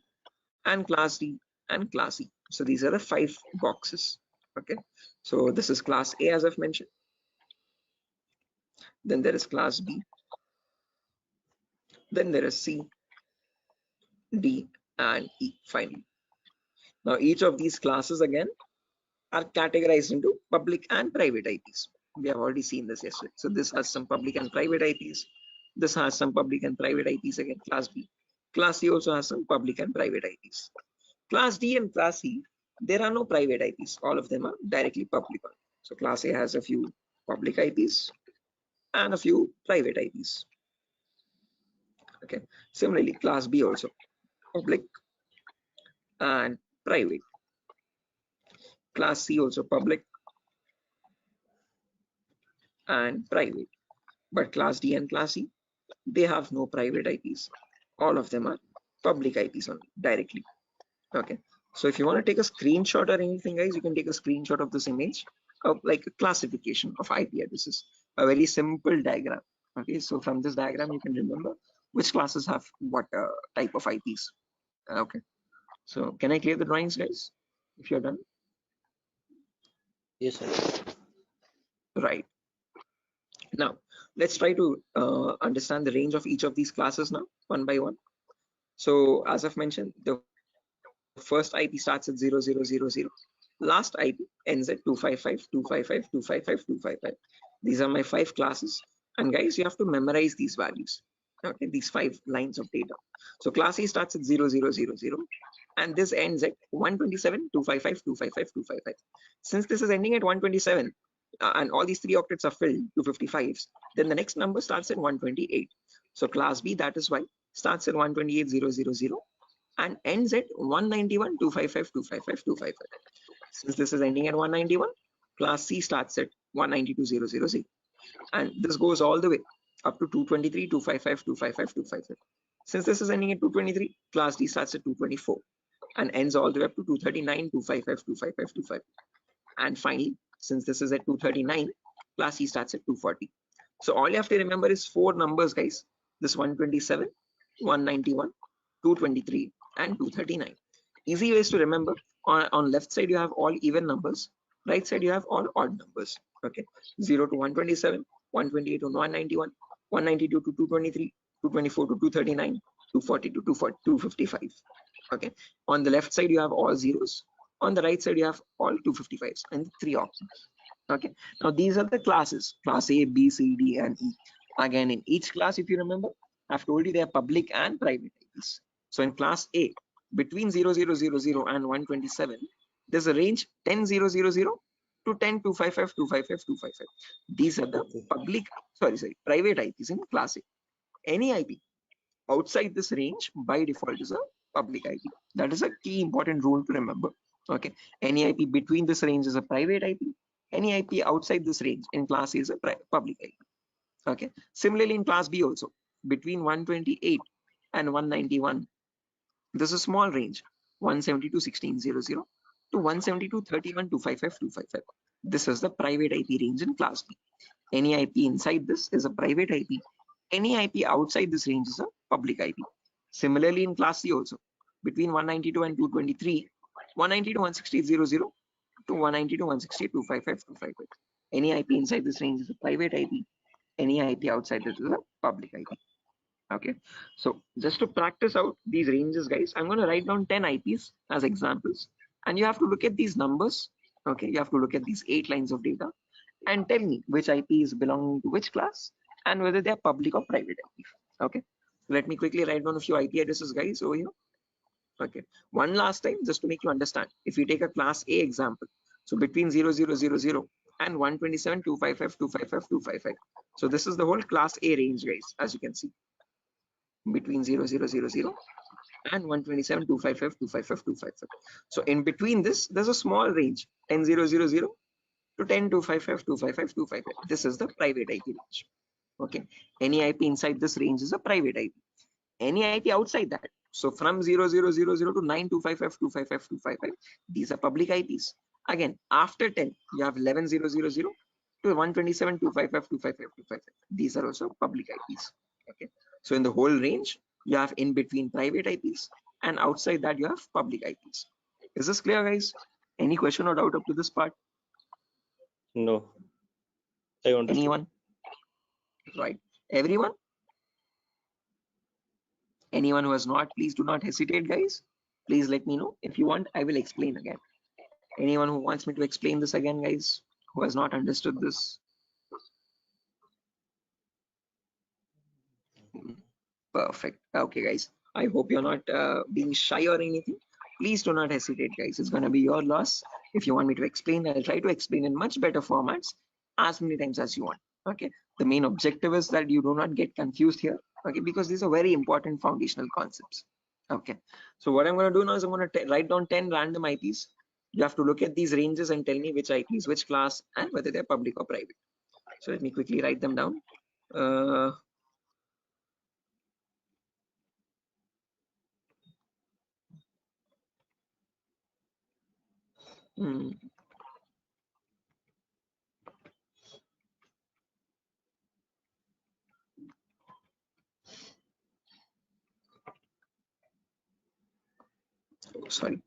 and class D, and class E. So these are the 5 boxes. Okay. So this is class A, as I've mentioned. Then there is class B. Then there is C, D, and E finally. Now each of these classes again are categorized into public and private IPs. We have already seen this yesterday. So this has some public and private IPs. This has some public and private IPs again, class B. Class C also has some public and private IPs. Class D and class C, there are no private IPs. All of them are directly public. So class A has a few public IPs and a few private IPs. Okay. Similarly, class B also public and private. Class C also public and private. But class D and class E, they have no private IPs. All of them are public IPs only directly. Okay. So if you want to take a screenshot or anything, guys, you can take a screenshot of this image of like a classification of IP addresses, a very simple diagram. Okay. So from this diagram, you can remember which classes have what type of IPs. Okay. So can I clear the drawings, guys, if you're done? Yes, sir. Right. Now, let's try to understand the range of each of these classes now, one by one. So as I've mentioned, the first IP starts at 0000. Last IP ends at 255, 255, 255, 255. These are my 5 classes. And guys, you have to memorize these values. Okay, these 5 lines of data. So class A starts at 0000, and this ends at 127, 255, 255, 255. Since this is ending at 127, and all these 3 octets are filled to 55s, then the next number starts at 128. So class B, that is why, starts at 128,000 and ends at 191, 255, 255, 255. Since this is ending at 191, class C starts at 192,000. And this goes all the way up to 223, 255, 255, 255. Since this is ending at 223, class D starts at 224 and ends all the way up to 239, 255, 255, 255. And finally, since this is at 239, class C starts at 240. So all you have to remember is 4 numbers, guys. This 127, 191, 223, and 239. Easy ways to remember. On left side, you have all even numbers. Right side, you have all odd numbers. Okay, 0 to 127, 128 to 191, 192 to 223, 224 to 239, 240 to 255. Okay, on the left side, you have all zeros. On the right side, you have all 255s and 3 options. Okay. Now these are the classes: class A, B, C, D, and E. Again, in each class, if you remember, I've told you they are public and private IPs. So in class A, between 0000 and 127, there's a range 10000 to 10255. These are the Okay. public, private IPs in class A. Any IP outside this range by default is a public IP. That is a key important rule to remember. Okay. Any IP between this range is a private IP. Any IP outside this range in class A is a public IP. Okay. Similarly, in class B also, between 128 and 191, there's a small range, 172 1600 to 172 31 255. This is the private IP range in class B. Any IP inside this is a private IP. Any IP outside this range is a public IP. Similarly, in class C also, between 192 and 223, 190 to 16800 to 190 to 168 255. Any IP inside this range is a private IP. Any IP outside this is a public IP. Okay, so just to practice out these ranges, guys, I'm going to write down 10 IPs as examples, and you have to look at these numbers. Okay, you have to look at these 8 lines of data and tell me which IP is belonging to which class and whether they're public or private IP. Okay, let me quickly write down a few IP addresses, guys, over here. Okay, one last time, just to make you understand, if we take a class A example, so between 0000 and 127.255.255.255. So this is the whole class A range, guys, as you can see, between 0000 and 127.255.255.255. So in between this, there's a small range, 10.000 to 10.255.255.255. This is the private IP range. Okay, any IP inside this range is a private IP. Any IP outside that, so from 0000 to 9.255.255.255, these are public IPs. Again, after 10, you have 11.000 to 127.255.255.255. These are also public IPs. Okay, so in the whole range, you have in between private IPs, and outside that you have public IPs. Is this clear, guys? Any question or doubt up to this part? No, I understood. Anyone? Right, everyone? Anyone who has not, please do not hesitate, guys. Please let me know. If you want, I will explain again. Anyone who wants me to explain this again, guys, who has not understood this? Perfect. Okay, guys, I hope you're not being shy or anything. Please do not hesitate, guys. It's going to be your loss. If you want me to explain, I'll try to explain in much better formats as many times as you want. Okay, the main objective is that you do not get confused here. Okay, because these are very important foundational concepts. Okay, so what I'm going to do now is I'm going to write down 10 random IPs. You have to look at these ranges and tell me which IPs, which class, and whether they're public or private. So let me quickly write them down. Sorry.